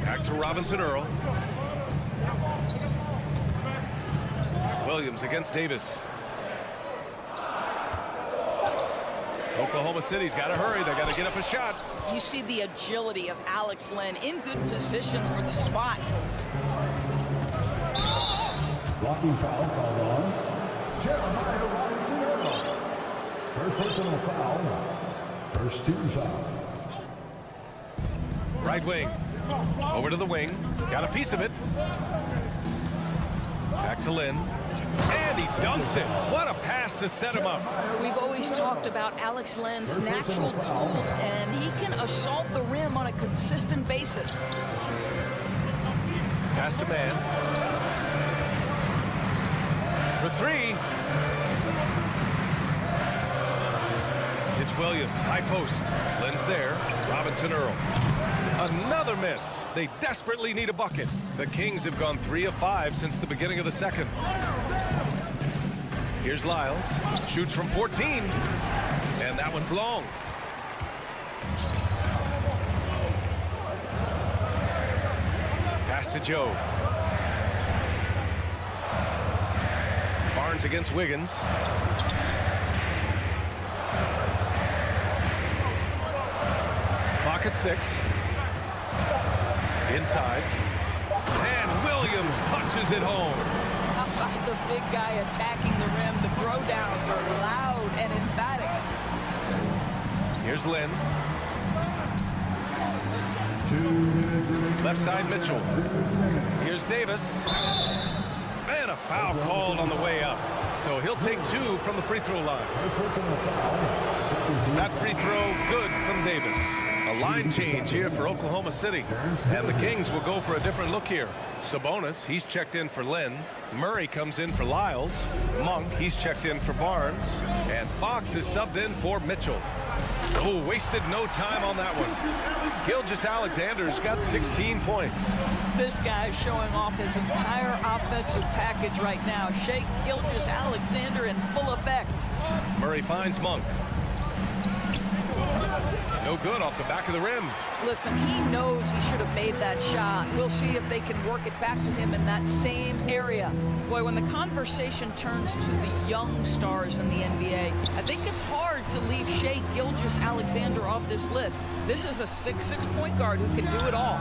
Back to Robinson-Earl. Williams against Davis. Oklahoma City's got to hurry. They got to get up a shot. You see the agility of Alex Len in good position for the spot. Blocking foul called on Jeremiah Robinson-Earl. First personal foul. First team foul. Right wing. Over to the wing. Got a piece of it. Back to Lynn. And he dunks it. What a pass to set him up. We've always talked about Alex Len's natural tools, and he can assault the rim on a consistent basis. Pass to man. For 3. It's Williams. High post. Lynn's there. Robinson-Earl. Another miss. They desperately need a bucket. The Kings have gone 3 of 5 since the beginning of the second. Here's Lyles. Shoots from 14. And that one's long. Pass to Joe. Barnes against Wiggins. Clock at 6. Inside. And Williams punches it home. How about the big guy attacking the rim? The throwdowns are loud and emphatic. Here's Lynn. Left side Mitchell. Here's Davis. And a foul called on the way up. So he'll take 2 from the free throw line. That free throw good from Davis. A line change here for Oklahoma City. And the Kings will go for a different look here. Sabonis, he's checked in for Lynn. Murray comes in for Lyles. Monk, he's checked in for Barnes. And Fox is subbed in for Mitchell. Oh, wasted no time on that one. Gilgeous-Alexander's got 16 points. This guy's showing off his entire offensive package right now. Shea Gilgeous-Alexander in full effect. Murray finds Monk. No good off the back of the rim. Listen, he knows he should have made that shot. We'll see if they can work it back to him in that same area. Boy, when the conversation turns to the young stars in the NBA, I think it's hard to leave Shea Gilgeous-Alexander off this list. This is a 6'6" point guard who can do it all.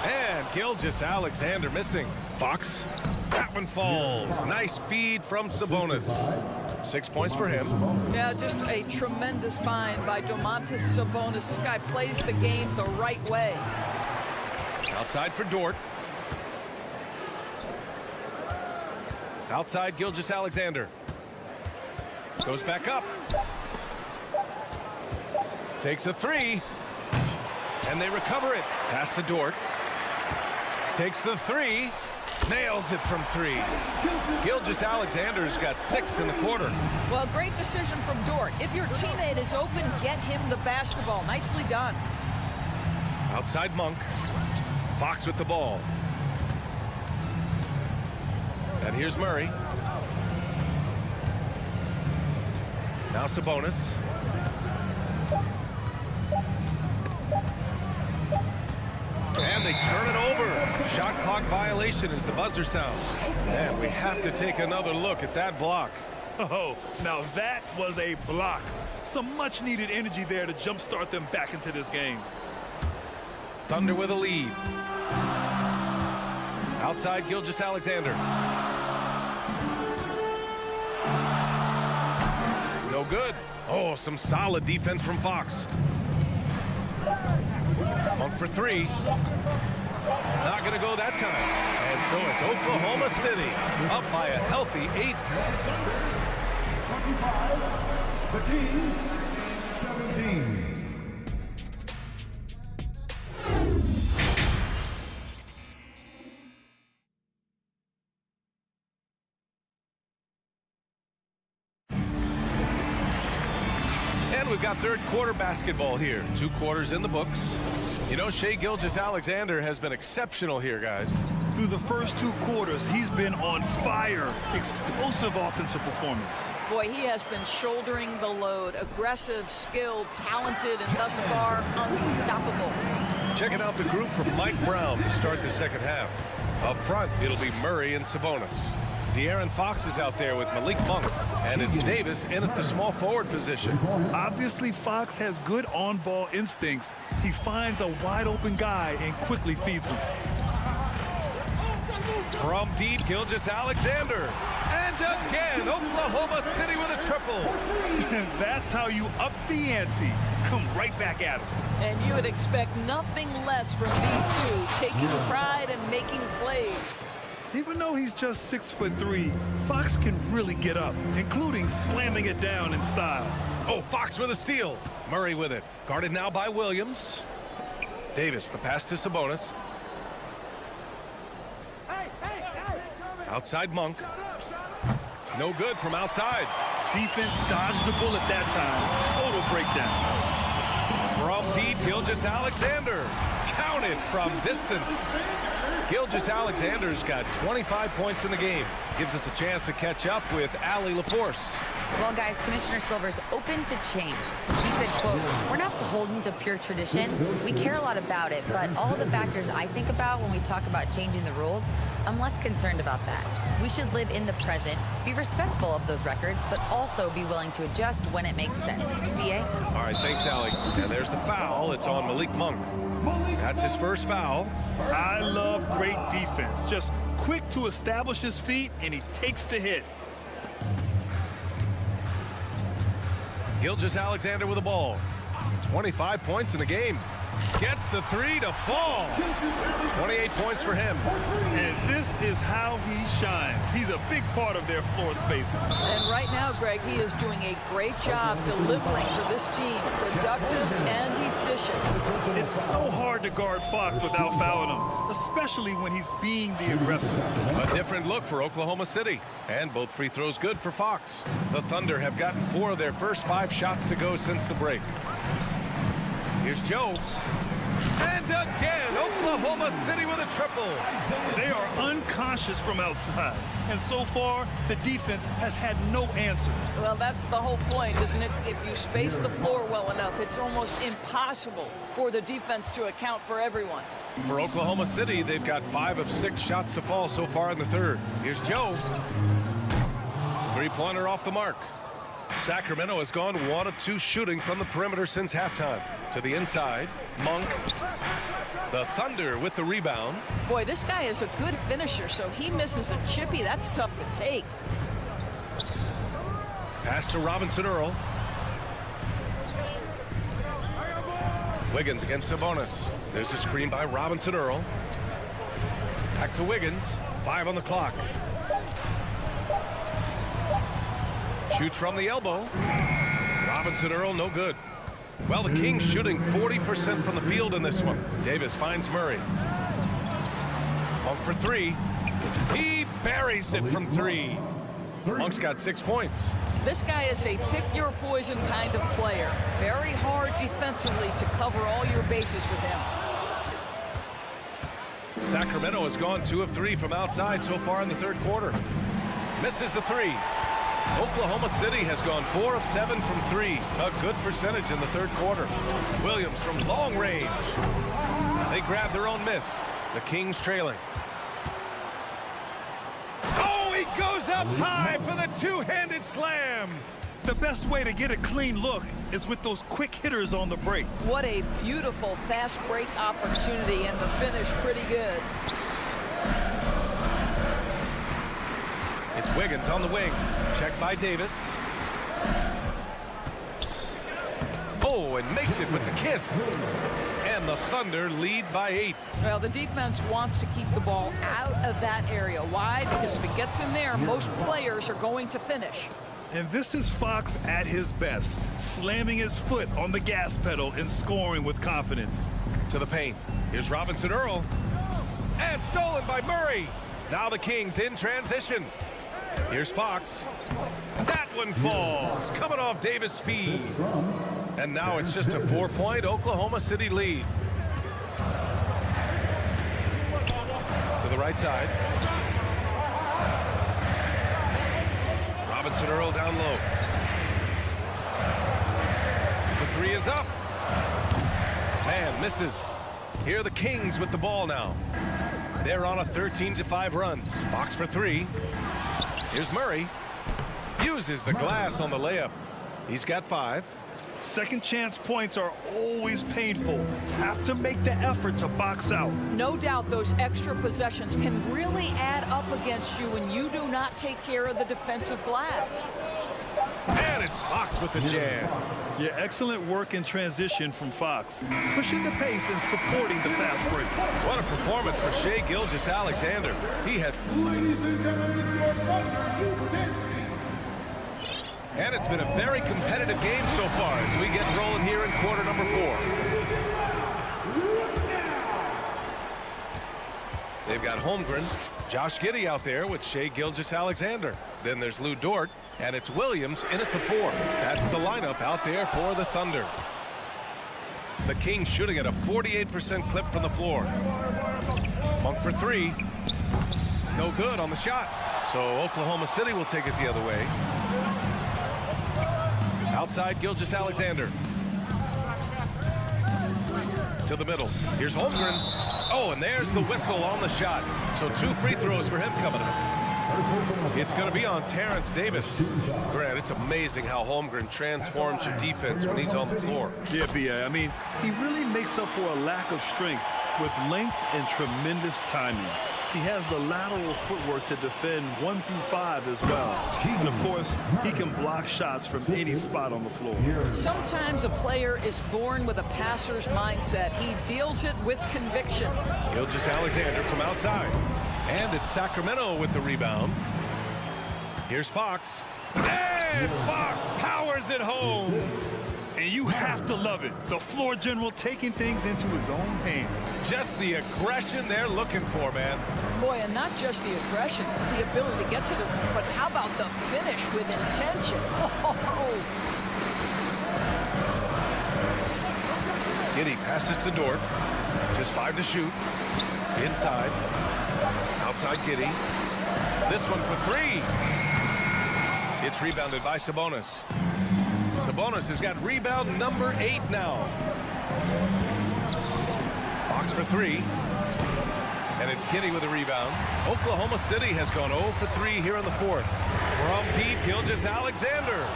And Gilgeous-Alexander missing. Fox, that one falls. Nice feed from Sabonis. 6 points for him. Yeah, just a tremendous find by Domantas Sabonis. This guy plays the game the right way. Outside for Dort. Outside Gilgeous-Alexander. Goes back up. Takes a 3. And they recover it. Pass to Dort. Takes the 3. Nails it from 3. Gilgeous-Alexander's got 6 in the quarter. Well, great decision from Dort. If your teammate is open, get him the basketball. Nicely done. Outside Monk. Fox with the ball. And here's Murray. Now Sabonis. And they turn it over. Shot clock violation as the buzzer sounds. And we have to take another look at that block. Oh, now that was a block. Some much needed energy there to jumpstart them back into this game. Thunder with a lead. Outside Gilgeous-Alexander. No good. Oh, some solid defense from Fox. Monk for 3. Not going to go that time. And so it's Oklahoma City up by a healthy 8. 17. And we've got third quarter basketball here. 2 quarters in the books. You know, Shea Gilgeous-Alexander has been exceptional here, guys. Through the first 2 quarters, he's been on fire. Explosive offensive performance. Boy, he has been shouldering the load. Aggressive, skilled, talented, and thus far unstoppable. Checking out the group from Mike Brown to start the second half. Up front, it'll be Murray and Sabonis. De'Aaron Fox is out there with Malik Monk, and it's Davis in at the small forward position. Obviously, Fox has good on-ball instincts. He finds a wide-open guy and quickly feeds him. From deep, Gilgeous-Alexander. And again, Oklahoma City with a triple. And that's how you up the ante. Come right back at him. And you would expect nothing less from these two, taking pride and making plays. Even though he's just 6'3", Fox can really get up, including slamming it down in style. Oh, Fox with a steal. Murray with it. Guarded now by Williams. Davis, the pass to Sabonis. Outside Monk. No good from outside. Defense dodged the bullet that time. Total breakdown. From deep, Gilgeous-Alexander. counted from distance. Gilgeous-Alexander's got 25 points in the game. Gives us a chance to catch up with Allie LaForce. Well, guys, Commissioner Silver's open to change. He said, quote, "We're not beholden to pure tradition. We care a lot about it, but all the factors I think about when we talk about changing the rules, I'm less concerned about that. We should live in the present, be respectful of those records, but also be willing to adjust when it makes sense." B.A.? All right, thanks, Allie. And there's the foul. It's on Malik Monk. That's his first foul. I love great defense. Just quick to establish his feet, and he takes the hit. Gilgeous-Alexander with the ball. 25 points in the game. Gets the three to fall. 28 points for him. And this is how he shines. He's a big part of their floor spacing. And right now, Greg, he is doing a great job delivering for this team. Productive and efficient. It's so hard to guard Fox without fouling him, especially when he's being the aggressor. A different look for Oklahoma City. And both free throws good for Fox. The Thunder have gotten 4 of their first 5 shots to go since the break. Here's Joe. And again, Oklahoma City with a triple. They are unconscious from outside. And so far, the defense has had no answer. Well, that's the whole point, isn't it? If you space the floor well enough, it's almost impossible for the defense to account for everyone. For Oklahoma City, they've got 5 of 6 shots to fall so far in the third. Here's Joe. Three-pointer off the mark. Sacramento has gone 1 of 2 shooting from the perimeter since halftime. To the inside, Monk. The Thunder with the rebound. Boy, this guy is a good finisher, so he misses a chippy. That's tough to take. Pass to Robinson Earl. Wiggins against Sabonis. There's a screen by Robinson Earl. Back to Wiggins. 5 on the clock. Shoots from the elbow. Robinson Earl, no good. Well, the Kings shooting 40% from the field in this one. Davis finds Murray. Monk for 3. He buries it from 3. Monk's got 6 points. This guy is a pick-your-poison kind of player. Very hard defensively to cover all your bases with him. Sacramento has gone 2 of 3 from outside so far in the third quarter. Misses the 3. Oklahoma City has gone 4 of 7 from 3. A good percentage in the third quarter. Williams from long range. They grab their own miss. The Kings trailing. Oh, he goes up high for the two-handed slam. The best way to get a clean look is with those quick hitters on the break. What a beautiful fast break opportunity, and the finish pretty good. It's Wiggins on the wing. Checked by Davis. Oh, and makes it with the kiss. And the Thunder lead by 8. Well, the defense wants to keep the ball out of that area. Why? Because if it gets in there, most players are going to finish. And this is Fox at his best, slamming his foot on the gas pedal and scoring with confidence. To the paint. Here's Robinson Earl. And stolen by Murray. Now the Kings in transition. Here's Fox. That one falls. Coming off Davis' feed. And now it's just a 4-point Oklahoma City lead. To the right side. Robinson Earl down low. The 3 is up. And misses. Here are the Kings with the ball now. They're on a 13-5 run. Fox for 3. Here's Murray. Uses the glass on the layup. He's got 5. Second chance points are always painful. Have to make the effort to box out. No doubt those extra possessions can really add up against you when you do not take care of the defensive glass. And it's Fox with the jam. Yeah, excellent work in transition from Fox. Pushing the pace and supporting the fast break. What a performance for Shai Gilgeous-Alexander. He had... And it's been a very competitive game so far as we get rolling here in quarter number 4. They've got Holmgren, Josh Giddey out there with Shai Gilgeous-Alexander. Then there's Lou Dort, and it's Williams in at the 4. That's the lineup out there for the Thunder. The Kings shooting at a 48% clip from the floor. Monk for three. No good on the shot. So Oklahoma City will take it the other way. Outside, Gilgeous-Alexander. To the middle. Here's Holmgren. Oh, and there's the whistle on the shot. So 2 free throws for him coming up. It's going to be on Terrence Davis. Grant, it's amazing how Holmgren transforms your defense when he's on the floor. Yeah, B.A. I mean, he really makes up for a lack of strength with length and tremendous timing. He has the lateral footwork to defend 1 through 5 as well. And, of course, he can block shots from any spot on the floor. Sometimes a player is born with a passer's mindset. He deals it with conviction. Gilgeous-Alexander from outside. And it's Sacramento with the rebound. Here's Fox. And Fox powers it home. And you have to love it. The floor general taking things into his own hands. Just the aggression they're looking for, man. Boy, and not just the aggression, the ability to get to the rim, but how about the finish with intention? Oh. Giddey passes to Dort. Just 5 to shoot. Inside. Outside Giddey. This one for 3. It's rebounded by Sabonis. Sabonis has got rebound number 8 now. Fox for 3. And it's Giddey with a rebound. Oklahoma City has gone 0 for 3 here in the 4th. From deep, Gilgeous-Alexander.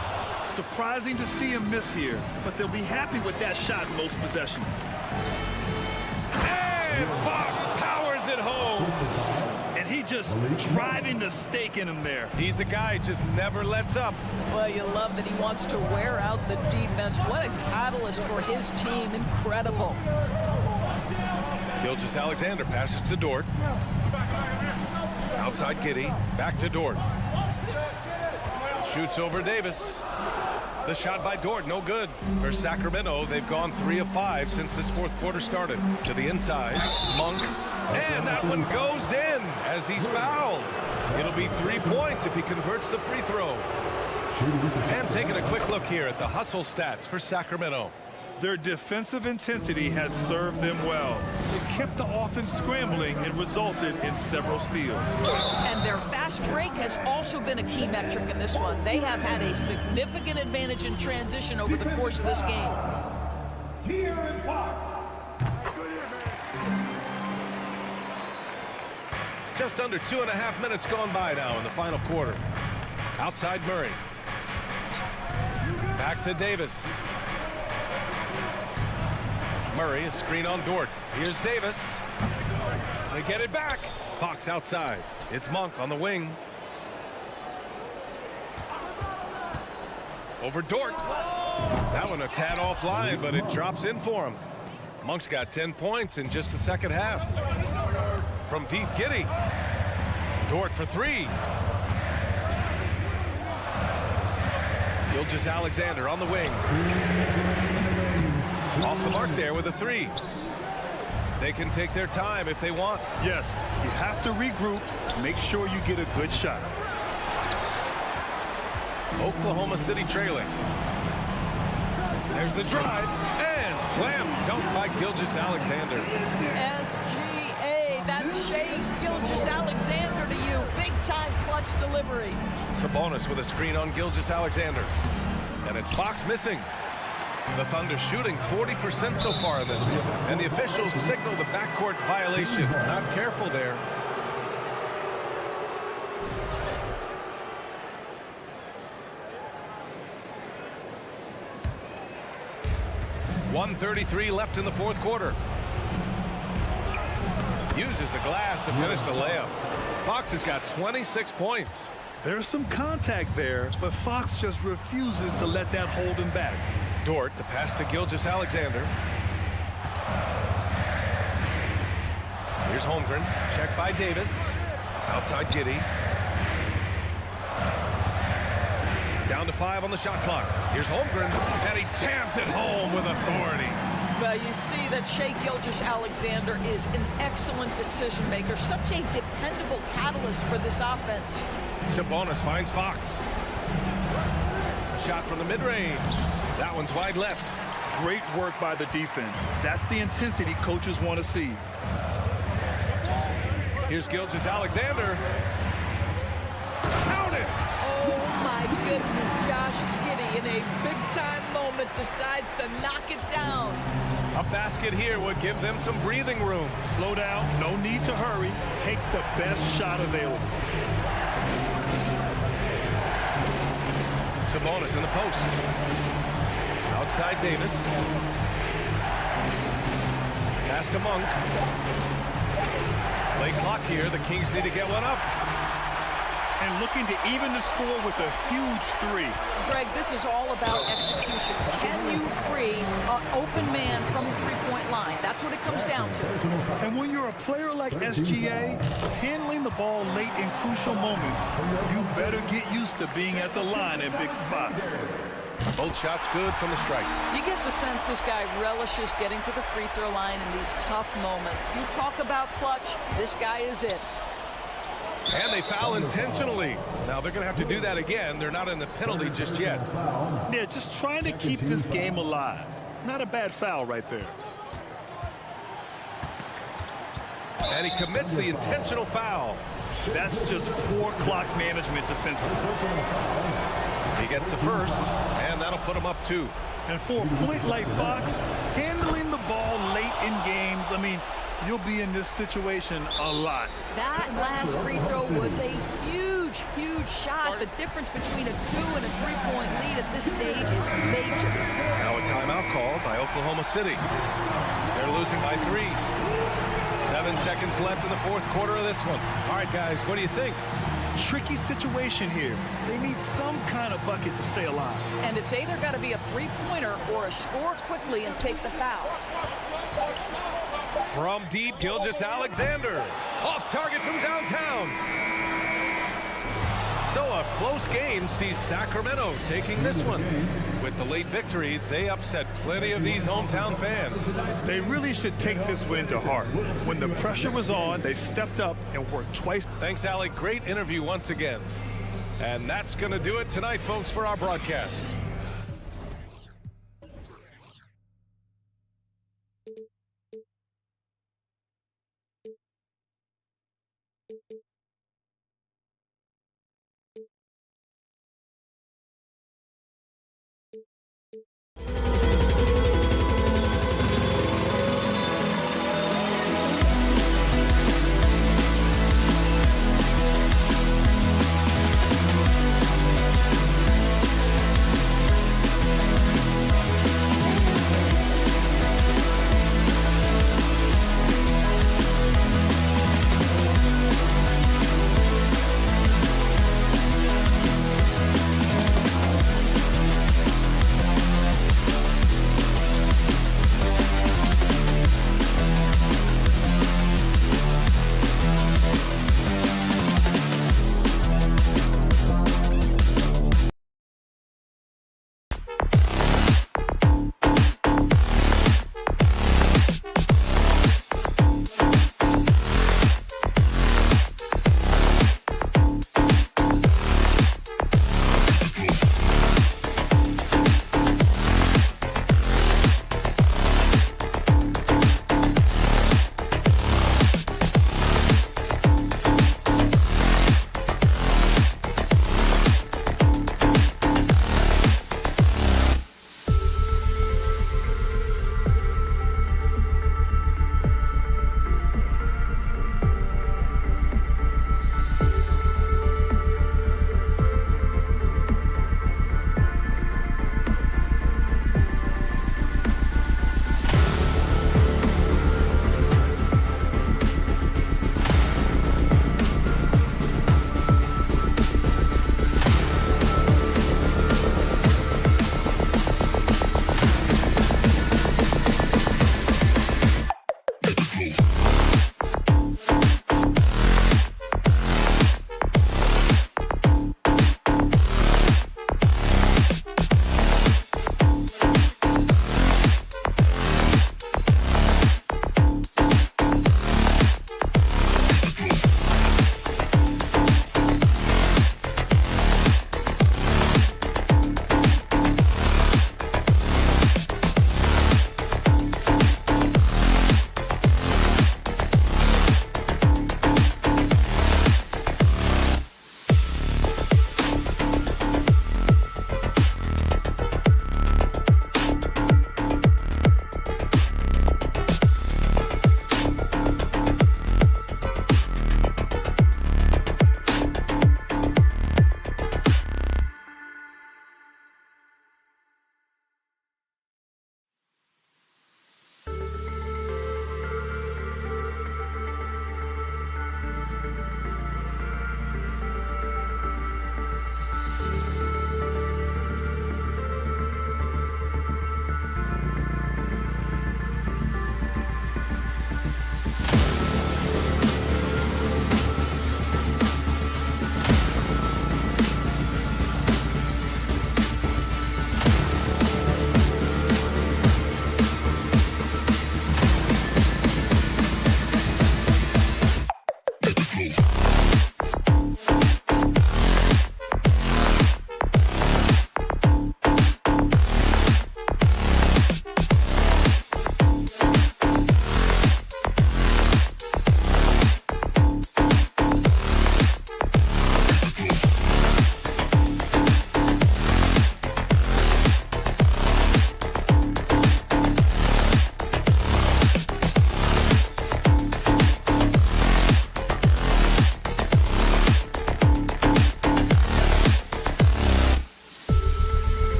Surprising to see him miss here, but they'll be happy with that shot in most possessions. And Fox powers it home. And he just driving the stake in him there. He's a guy just never lets up. Well, you love that he wants to wear out the defense. What a catalyst for his team. Incredible. Gilgeous-Alexander passes to Dort. Outside Giddey. Back to Dort. Shoots over Davis. The shot by Dort, no good. For Sacramento, they've gone 3 of 5 since this 4th quarter started. To the inside, Monk. And that one goes in as he's fouled. It'll be 3 points if he converts the free throw. And taking a quick look here at the hustle stats for Sacramento. Their defensive intensity has served them well. It kept the offense scrambling and resulted in several steals. And their fast break has also been a key metric in this one. They have had a significant advantage in transition over the course of this game. Just under 2.5 minutes gone by now in the final quarter. Outside Murray. Back to Davis. Murray, a screen on Dort. Here's Davis. They get it back. Fox outside. It's Monk on the wing. Over Dort. That one a tad offline, but it drops in for him. Monk's got 10 points in just the second half. From deep, Giddey. Dort for 3. Gilgeous-Alexander on the wing. Off the mark there with a 3. They can take their time if they want. Yes, you have to regroup. Make sure you get a good shot. Oklahoma City trailing. There's the drive. And slam dunk by Gilgeous-Alexander. SGA, that's Shea Gilgeous-Alexander to you. Big-time clutch delivery. Sabonis with a screen on Gilgeous-Alexander. And it's Fox missing. The Thunder shooting 40% so far in this one. And the officials signal the backcourt violation. Not careful there. .133 left in the 4th quarter. Uses the glass to finish the layup. Fox has got 26 points. There's some contact there, but Fox just refuses to let that hold him back. Dort, the pass to Gilgeous-Alexander. Here's Holmgren. Check by Davis. Outside Giddey. Down to 5 on the shot clock. Here's Holmgren, and he jams it home with authority. Well, you see that Shea Gilgeous-Alexander is an excellent decision maker. Such a dependable catalyst for this offense. Sabonis finds Fox. A shot from the mid-range. That one's wide left. Great work by the defense. That's the intensity coaches want to see. Here's Gilgeous-Alexander. Count it! Oh, my goodness. Josh Giddey, in a big-time moment, decides to knock it down. A basket here would give them some breathing room. Slow down. No need to hurry. Take the best shot available. Sabonis in the post. Outside Davis. Pass to Monk. Late clock here. The Kings need to get one up. And looking to even the score with a huge three. Greg, this is all about execution. Can you free an open man from the three-point line? That's what it comes down to. And when you're a player like SGA, handling the ball late in crucial moments, you better get used to being at the line in big spots. Both shots good from the stripe. You get the sense this guy relishes getting to the free throw line in these tough moments. You talk about clutch, this guy is it. And they foul intentionally. Now they're going to have to do that again. They're not in the penalty just yet. Yeah, just trying to keep this game alive. Not a bad foul right there. And he commits the intentional foul. That's just poor clock management defensively. He gets the first, and that'll put him up 2. And for a point like Fox, handling the ball late in games, I mean, you'll be in this situation a lot. That last free throw was a huge, huge shot. The difference between a 2 and a 3-point lead at this stage is major. Now a timeout called by Oklahoma City. They're losing by 3. 7 seconds left in the fourth quarter of this one. All right, guys, what do you think? Tricky situation here. They need some kind of bucket to stay alive. And it's either got to be a three-pointer or a score quickly and take the foul. From deep, Gilgeous-Alexander. Off target from downtown. So a close game sees Sacramento taking this one. With the late victory, they upset plenty of these hometown fans. They really should take this win to heart. When the pressure was on, they stepped up and worked twice. Thanks, Alec. Great interview once again. And that's going to do it tonight, folks, for our broadcast.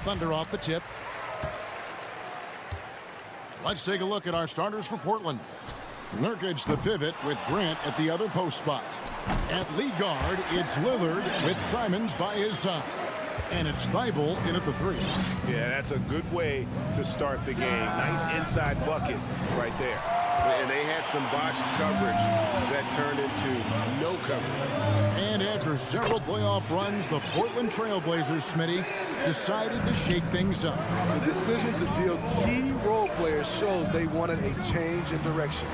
Thunder off the tip. Let's take a look at our starters for Portland. Nurkic the pivot with Grant at the other post spot. At lead guard, it's Lillard with Simons by his side. And it's Thibault in at the 3. Yeah, that's a good way to start the game. Nice inside bucket right there. And they had some botched coverage that turned into no coverage. And after several playoff runs, the Portland Trail Blazers, Smitty, decided to shake things up. The decision to deal key role players shows they wanted a change in direction.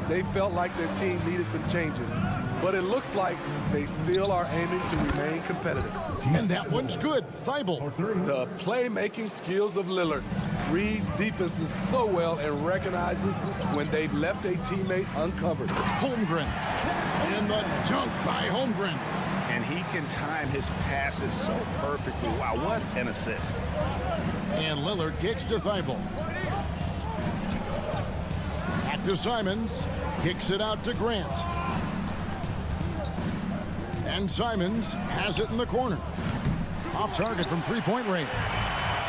They felt like their team needed some changes, but it looks like they still are aiming to remain competitive. And that one's good. Thibault. The playmaking skills of Lillard. Reads defenses so well and recognizes when they've left a teammate uncovered. Holmgren. And the dunk by Holmgren. And he can time his passes so perfectly. Wow, what an assist. And Lillard kicks to Thibault. Back to Simons. Kicks it out to Grant. And Simons has it in the corner. Off target from three-point range.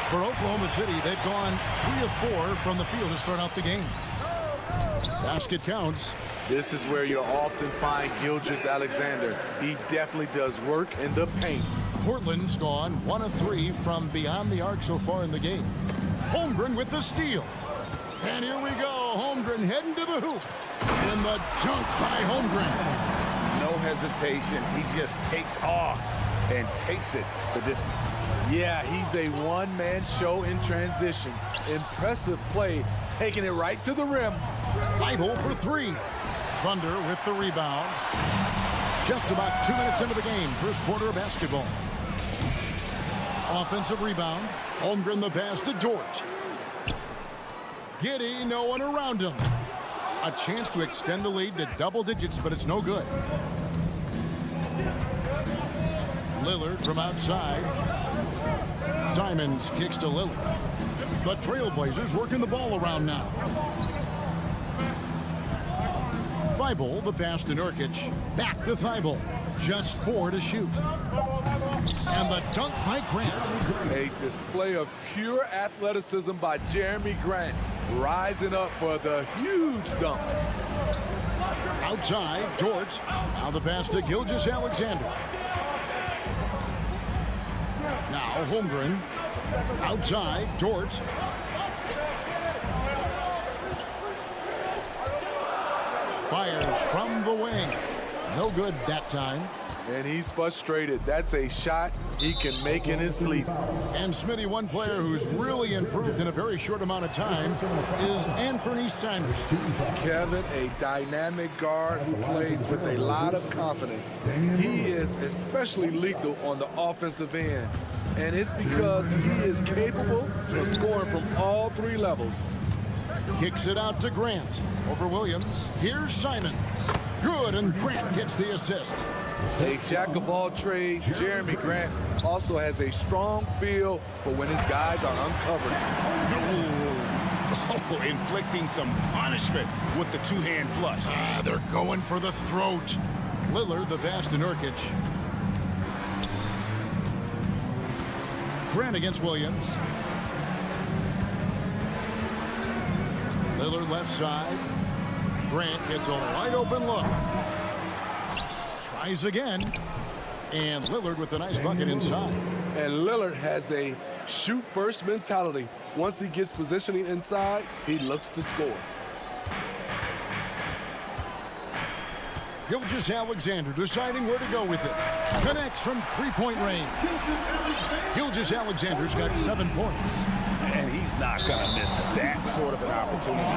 For Oklahoma City, they've gone 3 of 4 from the field to start out the game. Basket counts. This is where you'll often find Gilgeous-Alexander. He definitely does work in the paint. Portland's gone 1 of 3 from beyond the arc so far in the game. Holmgren with the steal. And here we go. Holmgren heading to the hoop. And the dunk by Holmgren. No hesitation. He just takes off and takes it the distance. Yeah, he's a one-man show in transition. Impressive play, taking it right to the rim. Thibault for 3. Thunder with the rebound. Just about 2 minutes into the game, first quarter of basketball. Offensive rebound. Holmgren the pass to George. Giddey, no one around him. A chance to extend the lead to double digits, but it's no good. Lillard from outside. Simons kicks to Lillard. The Trailblazers working the ball around now. Thibault, the pass to Nurkic. Back to Thibault. Just 4 to shoot. And the dunk by Grant. A display of pure athleticism by Jeremy Grant, rising up for the huge dunk. Outside, George. Now the pass to Gilgeous-Alexander. Now Holmgren. Outside, George. Fires from the wing. No good that time. And he's frustrated. That's a shot he can make in his sleep. And Smitty, one player who's really improved in a very short amount of time is Anthony Simons. Kevin, a dynamic guard who plays with a lot of confidence. He is especially lethal on the offensive end. And it's because he is capable of scoring from all 3 levels. Kicks it out to Grant. Over Williams. Here's Simons. Good, and Grant gets the assist. A jack-of-all-trades, Jeremy Grant also has a strong feel for when his guys are uncovered. Oh, inflicting some punishment with the 2-hand flush. They're going for the throat. Lillard, the pass to Nurkic. Grant against Williams. Lillard left side. Grant gets a wide open look. Tries again. And Lillard with a nice bucket inside. And Lillard has a shoot-first mentality. Once he gets positioning inside, he looks to score. Gilgeous-Alexander deciding where to go with it. Connects from 3-point range. Gilgeous-Alexander's got 7 points. And he's not going to miss that sort of an opportunity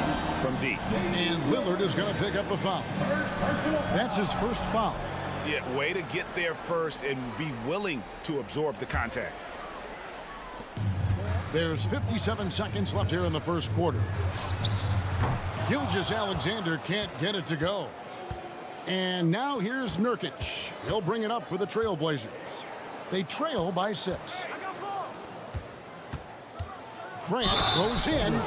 from deep. And Lillard is going to pick up a foul. That's his first foul. Yeah, way to get there first and be willing to absorb the contact. There's 57 seconds left here in the first quarter. Gilgeous-Alexander can't get it to go. And now here's Nurkic. He'll bring it up for the Trailblazers. They trail by 6. Grant goes in.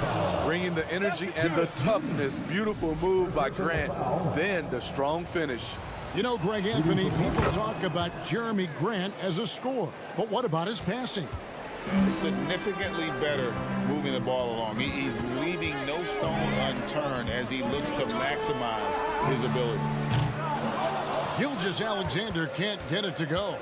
Bringing the energy and the toughness. Beautiful move by Grant. Then the strong finish. You know, Greg Anthony, people talk about Jeremy Grant as a scorer. But what about his passing? Significantly better moving the ball along. He's leaving no stone unturned as he looks to maximize his abilities. Gilgeous-Alexander can't get it to go.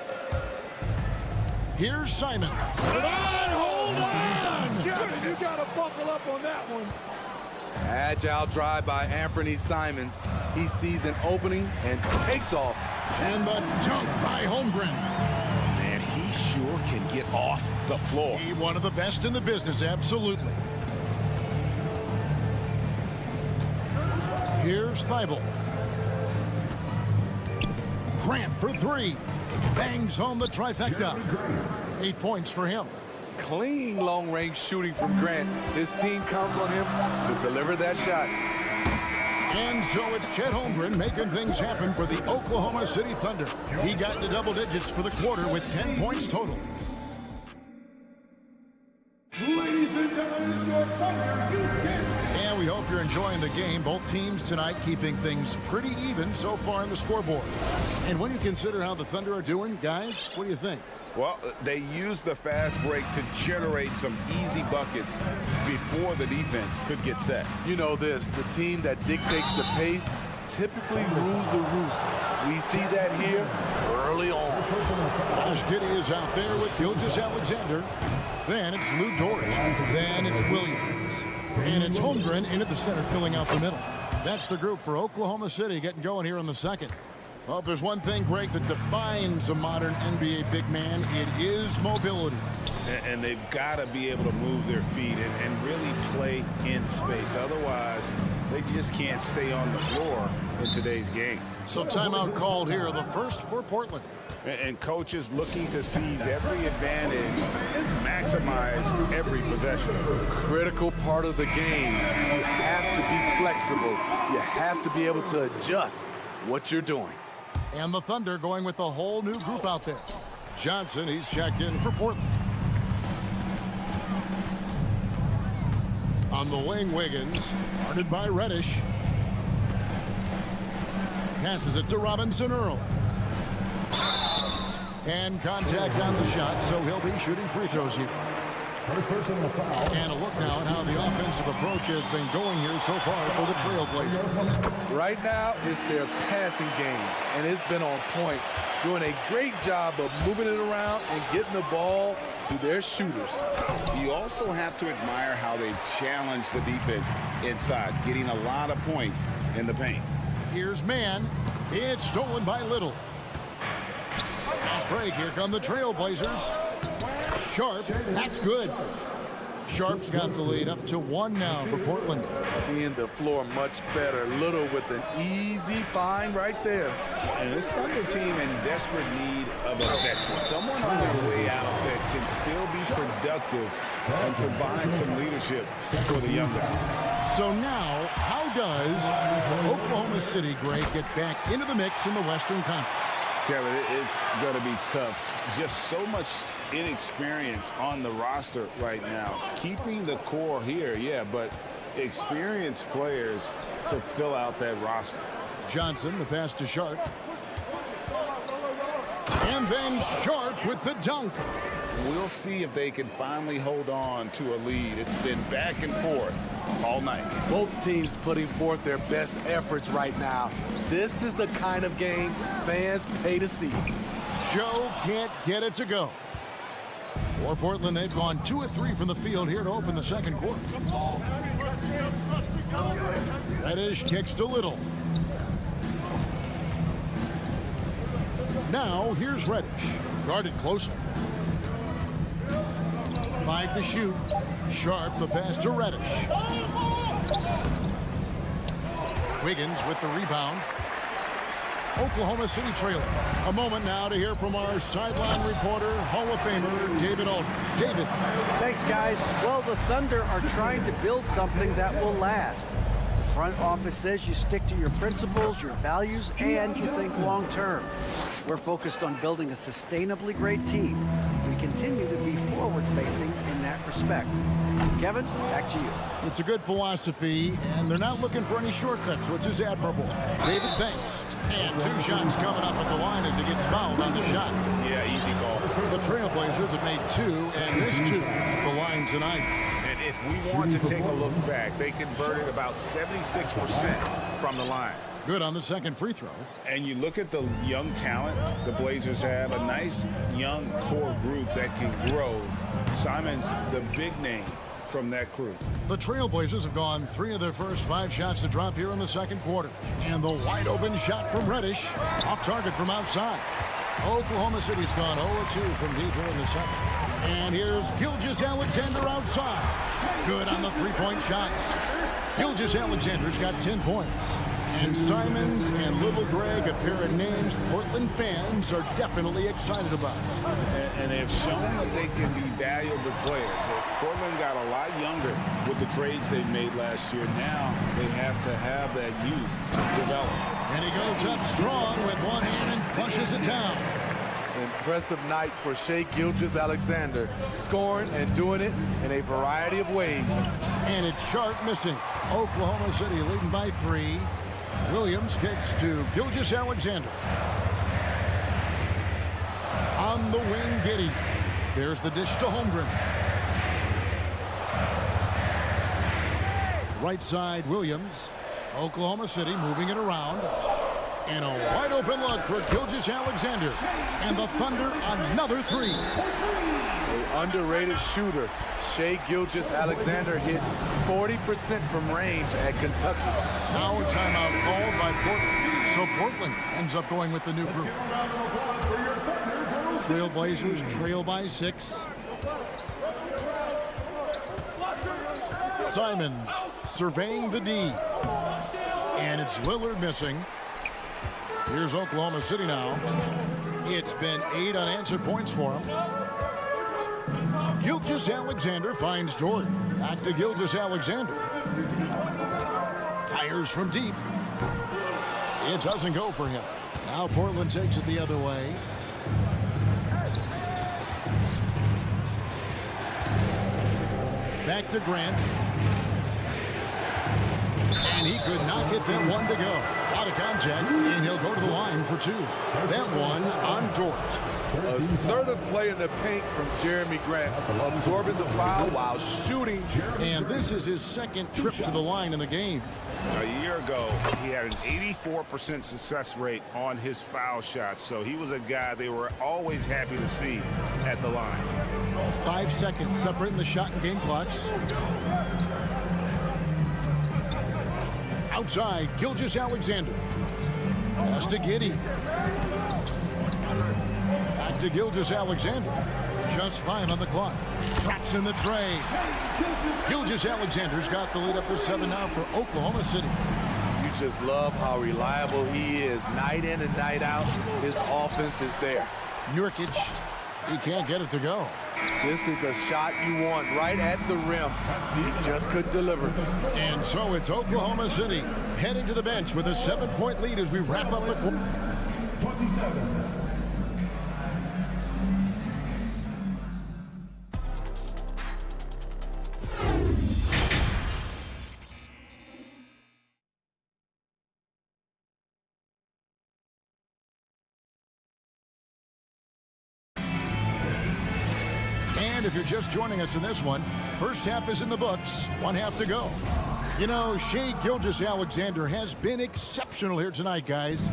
Here's Simon. Hold on! Kevin, you got to buckle up on that one. Agile drive by Anthony Simons. He sees an opening and takes off. And the dunk by Holmgren. Man, he sure can get off the floor. He's one of the best in the business, absolutely. Here's Thibault. Grant for 3. Bangs home the trifecta. 8 points for him. Clean long-range shooting from Grant. His team counts on him to deliver that shot. And so it's Chet Holmgren making things happen for the Oklahoma City Thunder. He got into double digits for the quarter with 10 points total. Ladies and gentlemen, your Thunder, and we hope you're enjoying the game. Both teams tonight keeping things pretty even so far on the scoreboard. And when you consider how the Thunder are doing, guys, what do you think? Well, they used the fast break to generate some easy buckets before the defense could get set. You know this, the team that dictates the pace typically rules the roost. We see that here early on. Josh Giddey is out there with Gilgeous-Alexander. Then it's Lou Dort. Then it's Williams. And it's Holmgren in at the center, filling out the middle. That's the group for Oklahoma City getting going here in the second. Well, if there's one thing, Greg, that defines a modern NBA big man, it is mobility. And they've got to be able to move their feet and really play in space. Otherwise, they just can't stay on the floor in today's game. So timeout called here, the first for Portland. And coaches looking to seize every advantage, maximize every possession. Critical part of the game. You have to be flexible. You have to be able to adjust what you're doing. And the Thunder going with a whole new group out there. Johnson, he's checked in for Portland. On the wing, Wiggins, guarded by Reddish. Passes it to Robinson Earl. And contact on the shot, so he'll be shooting free throws here. First personal foul. And a look now at how the offensive approach has been going here so far for the Trailblazers. Right now, it's their passing game, and it's been on point. Doing a great job of moving it around and getting the ball to their shooters. You also have to admire how they've challenged the defense inside, getting a lot of points in the paint. Here's man. It's stolen by Little. Fast break. Here come the Trailblazers. Sharp. That's good. Sharp's got the lead up to 1 now for Portland. Seeing the floor much better. Little with an easy find right there. And this Thunder team in desperate need of a veteran. Someone on their way out that can still be productive and provide some leadership for the young guys. So now, how does Oklahoma City, Greg, get back into the mix in the Western Conference? Kevin, it's going to be tough. Just so much inexperience on the roster right now. Keeping the core here, yeah, but experienced players to fill out that roster. Johnson, the pass to Sharp. And then Sharp with the dunk. We'll see if they can finally hold on to a lead. It's been back and forth all night. Both teams putting forth their best efforts right now. This is the kind of game fans pay to see. Joe can't get it to go. For Portland, they've gone 2 of 3 from the field here to open the second quarter. Reddish kicks to Little. Now here's Reddish, guarded closely. 5 to shoot. Sharp, the pass to Reddish. Wiggins with the rebound. Oklahoma City trailing. A moment now to hear from our sideline reporter, Hall of Famer David Aldridge. David. Thanks, guys. Well, the Thunder are trying to build something that will last. The front office says you stick to your principles, your values, and you think long term. We're focused on building a sustainably great team. We continue to be forward-facing in that respect. Kevin, back to you. It's a good philosophy, and they're not looking for any shortcuts, which is admirable. David, thanks. And 2 shots coming up at the line as he gets fouled on the shot. Yeah, easy call. The Trailblazers have made 2 and missed 2 at the line tonight. And if we want to take a look back, they converted about 76% from the line. Good on the second free throw. And you look at the young talent the Blazers have, a nice young core group that can grow. Simon's the big name from that crew. The Trailblazers have gone 3 of their first 5 shots to drop here in the second quarter. And the wide open shot from Reddish, off target from outside. Oklahoma City's gone 0-2 from deep here in the second. And here's Gilgeous-Alexander outside. Good on the 3-point shot. Gilgeous-Alexander's got 10 points. And Simons and Little Greg, a pair of names Portland fans are definitely excited about. And they've shown that they can be valuable players. Portland got a lot younger with the trades they made last year. Now they have to have that youth develop. And he goes up strong with one hand and flushes it down. Impressive night for Shai Gilgeous-Alexander, scoring and doing it in a variety of ways. And it's Sharp missing. Oklahoma City leading by 3. Williams kicks to Gilgeous-Alexander. On the wing, Giddey. There's the dish to Holmgren. Right side, Williams. Oklahoma City moving it around. And a wide open look for Gilgeous-Alexander. And the Thunder another 3. An underrated shooter. Shai Gilgeous-Alexander hit 40% from range at Kentucky. Now a timeout called by Portland. So Portland ends up going with the new group. Trailblazers trail by 6. Simons surveying the D. And it's Lillard missing. Here's Oklahoma City now. It's been 8 unanswered points for him. Gilgeous-Alexander finds Jordan. Back to Gilgeous-Alexander. Fires from deep. It doesn't go for him. Now Portland takes it the other way. Back to Grant. And he could not get that one to go. Out of contact, and he'll go to the line for two. That one on Dort. Assertive play in the paint from Jeremy Grant, absorbing the foul while shooting. And this is his second trip to the line in the game. A year ago, he had an 84% success rate on his foul shots, so he was a guy they were always happy to see at the line. 5 seconds separating the shot and game clocks. Outside, Gilgeous-Alexander. Pass to Giddey. Back to Gilgeous-Alexander. Just 5 on the clock. Traps in the tray. Gilgeous-Alexander's got the lead up to 7 now for Oklahoma City. You just love how reliable he is. Night in and night out, his offense is there. Nurkic, he can't get it to go. This is the shot you want right at the rim. He just couldn't deliver. And so it's Oklahoma City heading to the bench with a 7-point lead as we wrap up the quarter. 27. And if you're just joining us in this one, first half is in the books, 1 half to go. You know, Shai Gilgeous-Alexander has been exceptional here tonight, guys.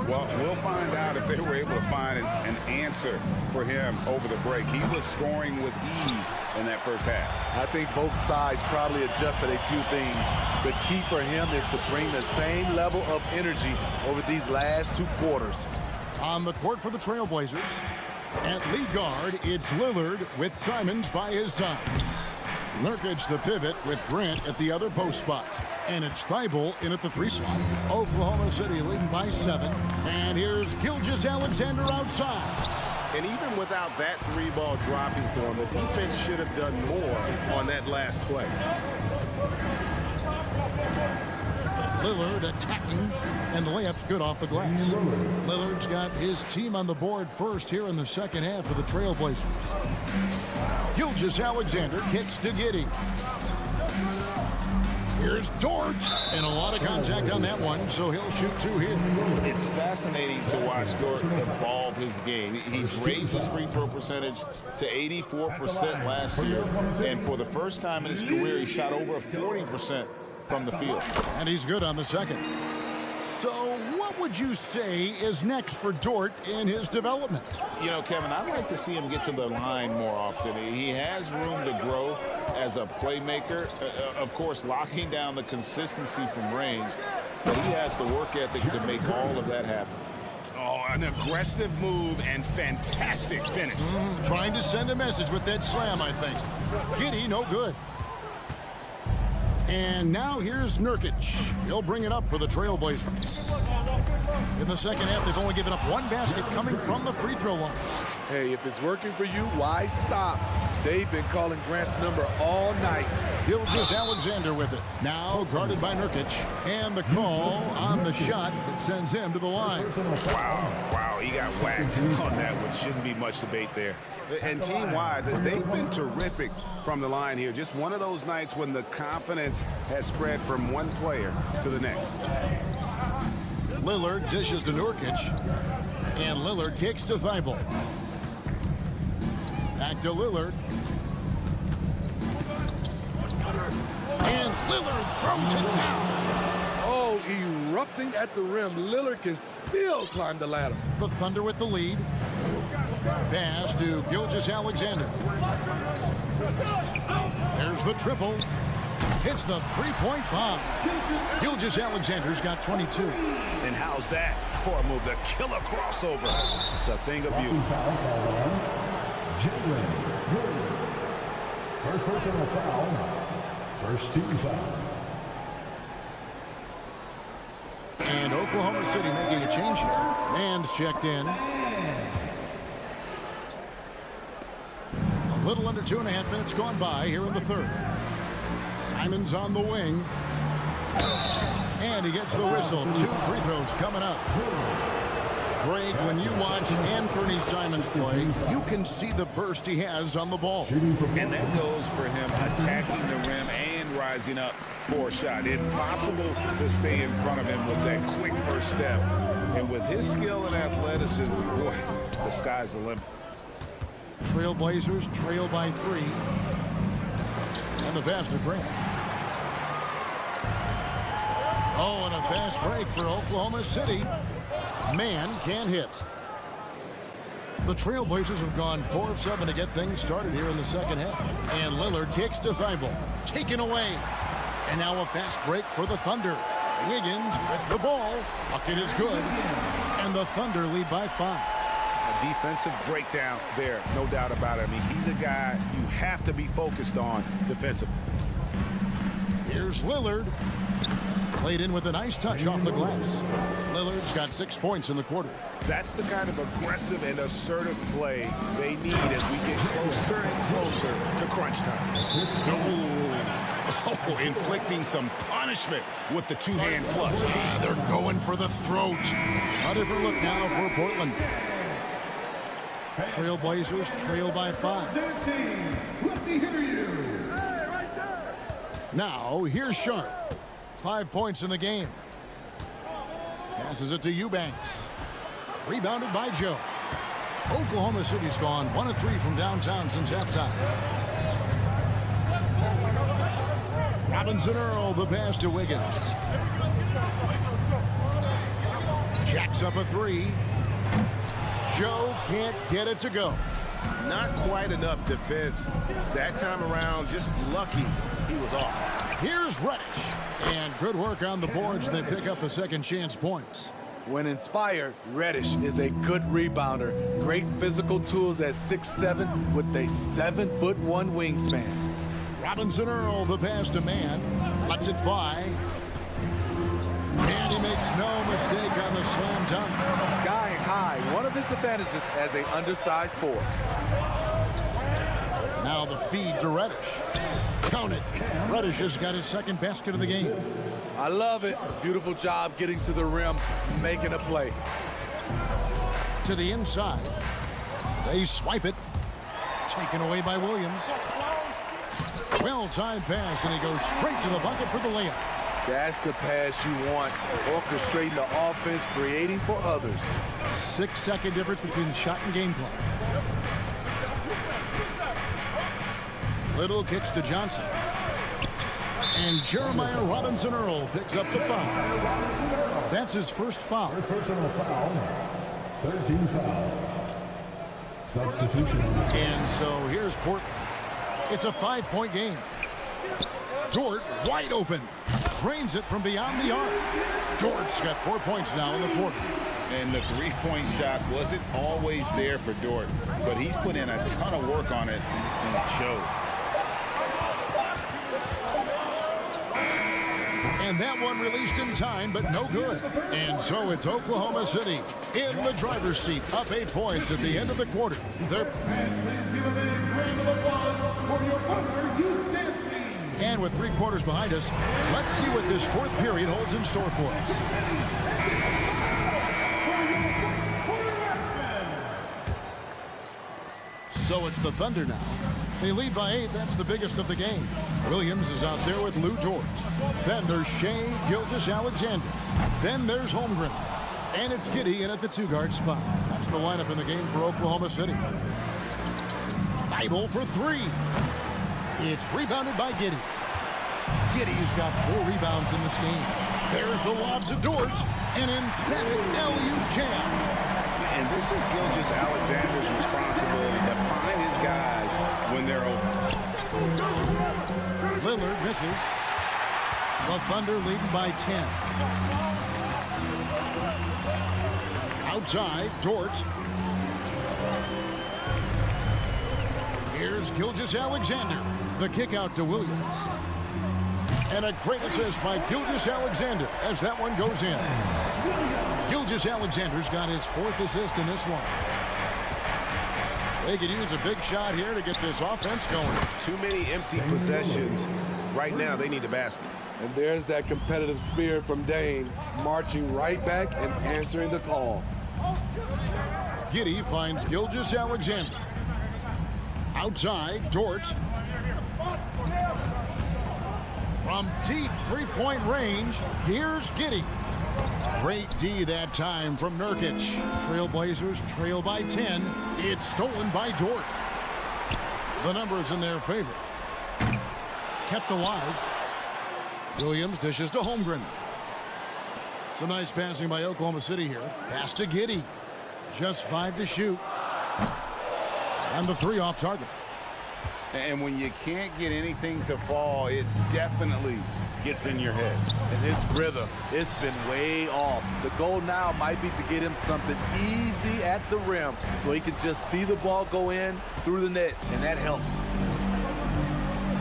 Well, we'll find out if they were able to find an answer for him over the break. He was scoring with ease in that first half. I think both sides probably adjusted a few things. The key for him is to bring the same level of energy over these last 2 quarters. On the court for the Trailblazers, at lead guard, it's Lillard with Simons by his side. Nurkic the pivot with Grant at the other post spot. And it's Thibault in at the 3 slot. Oklahoma City leading by 7. And here's Gilgeous-Alexander outside. And even without that 3-ball dropping for him, the defense should have done more on that last play. Lillard attacking, and the layup's good off the glass. Lillard's got his team on the board first here in the second half for the Trailblazers. Gilgeous-Alexander kicks to Giddey. Here's Dort, and a lot of contact on that one, so he'll shoot 2 here. It's fascinating to watch Dort evolve his game. He's raised his free throw percentage to 84% last year, and for the first time in his career, he shot over 40% from the field. And he's good on the second. So what would you say is next for Dort in his development? You know, Kevin, I'd like to see him get to the line more often. He has room to grow as a playmaker. Of course, locking down the consistency from range, but he has the work ethic to make all of that happen. Oh, an aggressive move and fantastic finish. Trying to send a message with that slam, I think. Giddey, no good. And now here's Nurkic. He'll bring it up for the Trailblazers. In the second half, they've only given up 1 basket coming from the free throw line. Hey, if it's working for you, why stop? They've been calling Grant's number all night. Gilgeous-Alexander with it. Now guarded by Nurkic. And the call on the shot that sends him to the line. Wow, he got whacked on that one. Shouldn't be much debate there. And team-wide, they've been terrific from the line here. Just one of those nights when the confidence has spread from one player to the next. Lillard dishes to Nurkic. And Lillard kicks to Thibault. Back to Lillard. And Lillard throws it down. Oh, erupting at the rim. Lillard can still climb the ladder. The Thunder with the lead. Pass to Gilgeous-Alexander. There's the triple. Hits the 3-point bomb. Gilgeous-Alexander's got 22. And how's that for a move? The killer crossover. It's a thing of beauty. First personal foul. First team foul. And Oklahoma City making a change here. Man's checked in. A little under 2.5 minutes gone by here in the third. Simons on the wing. And he gets the whistle. 2 free throws coming up. Greg, when you watch Anthony Simons play, you can see the burst he has on the ball. And that goes for him attacking the rim and rising up for a shot. Impossible to stay in front of him with that quick first step. And with his skill and athleticism, boy, the sky's the limit. Trailblazers trail by 3. And the pass to Grant. Oh, and a fast break for Oklahoma City. Man can't hit. The Trailblazers have gone 4 of 7 to get things started here in the second half. And Lillard kicks to Thibault. Taken away. And now a fast break for the Thunder. Wiggins with the ball. Bucket is good. And the Thunder lead by 5. A defensive breakdown there, no doubt about it. I mean, he's a guy you have to be focused on defensively. Here's Lillard. Played in with a nice touch off the glass. Lillard's got 6 points in the quarter. That's the kind of aggressive and assertive play they need as we get closer and closer to crunch time. Oh, inflicting some punishment with the two-hand flush. They're going for the throat. A different look now for Portland. Trailblazers trail by 5. Now, here's Sharp. 5 points in the game. Passes it to Eubanks. Rebounded by Joe. Oklahoma City's gone 1 of 3 from downtown since halftime. Robinson Earl, the pass to Wiggins. Jacks up a 3. Joe can't get it to go. Not quite enough defense. That time around, just lucky he was off. Here's Reddish. And good work on the boards. They pick up a second chance points. When inspired, Reddish is a good rebounder. Great physical tools at 6'7" with a 7'1" wingspan. Robinson Earl, the pass to Man. Lets it fly. And he makes no mistake on the slam dunk. Sky high, one of his advantages as an undersized 4. Now the feed to Reddish. Count it. Reddish has got his second basket of the game. I love it. Beautiful job getting to the rim, making a play. To the inside. They swipe it. Taken away by Williams. Well-timed pass, and he goes straight to the bucket for the layup. That's the pass you want. Orchestrating the offense, creating for others. 6-second difference between the shot and game clock. Little kicks to Johnson. And Jeremiah Robinson Earl picks up the foul. That's his first foul. Personal foul. 13 foul. Substitution. And so here's Portland. It's a 5-point game. Dort wide open. Drains it from beyond the arc. Dort's got 4 points now in the quarter. And the three-point shot wasn't always there for Dort, but he's put in a ton of work on it, and it shows. And that one released in time, but no good. And so it's Oklahoma City in the driver's seat, up 8 points at the end of the quarter. And with 3 quarters behind us, let's see what this fourth period holds in store for us. So it's the Thunder now. They lead by 8. That's the biggest of the game. Williams is out there with Lou Dort. Then there's Shea Gilgeous-Alexander. Then there's Holmgren. And it's Giddey in at the 2-guard spot. That's the lineup in the game for Oklahoma City. Thibault for 3. It's rebounded by Giddey. Giddey's got 4 rebounds in this game. There's the lob to Dort. An emphatic LU jam. And this is Gilgeous-Alexander's responsibility to find his guys when they're open. Lillard misses. The Thunder leading by 10. Outside, Dort. Here's Gilgeous-Alexander. The kick out to Williams. And a great assist by Gilgeous-Alexander as that one goes in. Gilgeous-Alexander's got his 4th assist in this one. They could use a big shot here to get this offense going. Too many empty possessions. Right now, they need a basket. And there's that competitive spirit from Dame, marching right back and answering the call. Giddey finds Gilgeous-Alexander. Outside, Dort. From deep three-point range, here's Giddey. Great D that time from Nurkic. Trailblazers trail by 10. It's stolen by Dort. The numbers in their favor. Kept alive. Williams dishes to Holmgren. Some nice passing by Oklahoma City here. Pass to Giddey. Just 5 to shoot. And the 3 off target. And when you can't get anything to fall, it definitely gets in your head. And his rhythm, it's been way off. The goal now might be to get him something easy at the rim so he can just see the ball go in through the net, and that helps.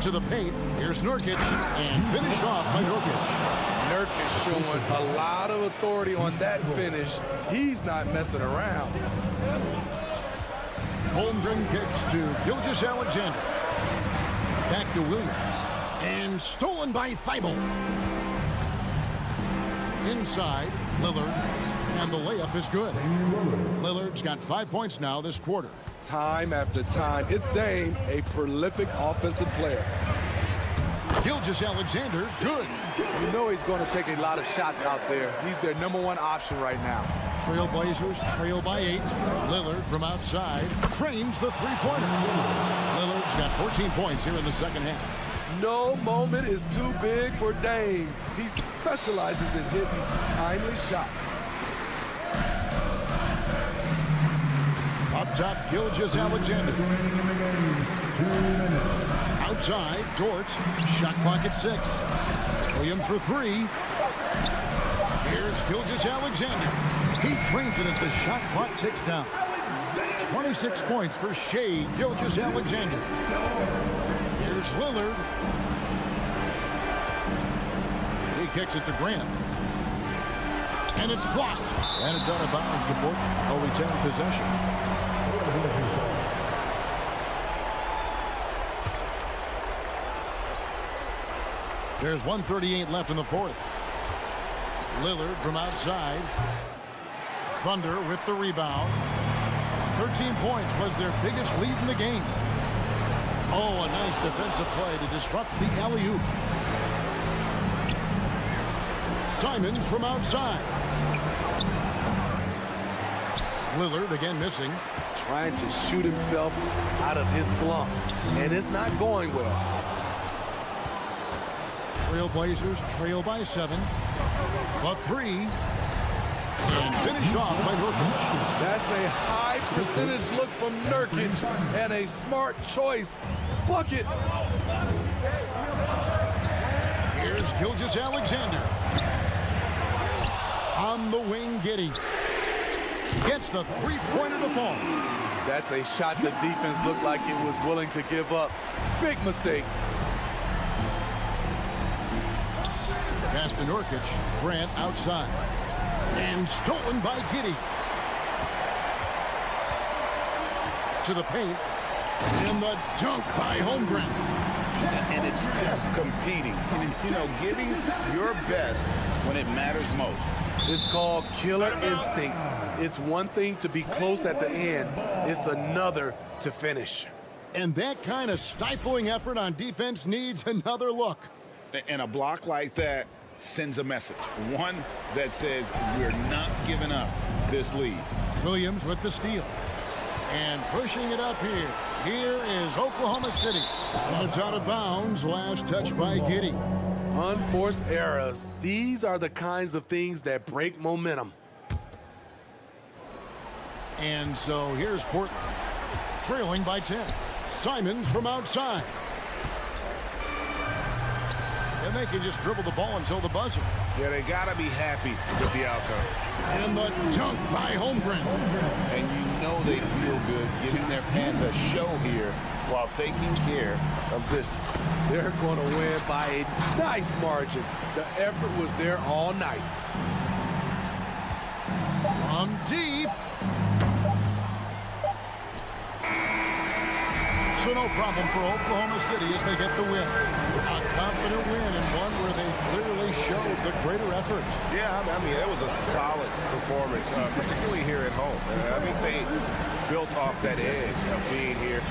To the paint, here's Nurkic, and finished off by Nurkic. Nurkic showing a lot of authority on that finish. He's not messing around. Holmgren kicks to Gilgeous-Alexander. Back to Williams. And stolen by Thibault. Inside, Lillard. And the layup is good. Lillard's got 5 points now this quarter. Time after time, it's Dame, a prolific offensive player. Gilgeous-Alexander, good. You know he's going to take a lot of shots out there. He's their #1 option right now. Trailblazers trail by 8. Lillard from outside trains the three-pointer. Lillard's got 14 points here in the second half. No moment is too big for Dame. He specializes in hitting timely shots. Up top, Gilgeous-Alexander. Outside, Dort. Shot clock at 6. Williams for 3. Here's Gilgeous-Alexander. He trains it as the shot clock ticks down. 26 points for Shai Gilgeous-Alexander. Here's Lillard. He kicks it to Grant. And it's blocked. And it's out of bounds to Portland. They'll retain possession. There's 1:38 left in the fourth. Lillard from outside. Thunder with the rebound. 13 points was their biggest lead in the game. Oh, a nice defensive play to disrupt the alley-oop. Simons from outside. Lillard again missing. Trying to shoot himself out of his slump, and it's not going well. Trailblazers trail by 7. A 3. And finish off by Nurkic. That's a high percentage look from Nurkic and a smart choice. Bucket. Here's Gilgeous-Alexander. On the wing, Giddey. Gets the three-pointer to fall. That's a shot the defense looked like it was willing to give up. Big mistake. Pass to Nurkic. Grant outside. And stolen by Giddey. To the paint. And the dunk by Holmgren. And it's just competing. You know, giving your best when it matters most. It's called killer instinct. It's one thing to be close at the end. It's another to finish. And that kind of stifling effort on defense needs another look. And a block like that sends a message. One that says we're not giving up this lead. Williams with the steal. And pushing it up here. Here is Oklahoma City. And it's out of bounds. Last touch by Giddey. Unforced errors. These are the kinds of things that break momentum. And so here's Portland. Trailing by 10. Simons from outside. And they can just dribble the ball until the buzzer. Yeah, they got to be happy with the outcome. And the dunk by Holmgren. And you know they feel good giving their fans a show here while taking care of business. They're going to win by a nice margin. The effort was there all night. From deep. So no problem for Oklahoma City as they get the win. A confident win and one where they clearly showed the greater effort. Yeah, I mean, it was a solid performance, particularly here at home. I think they built off that edge of being here.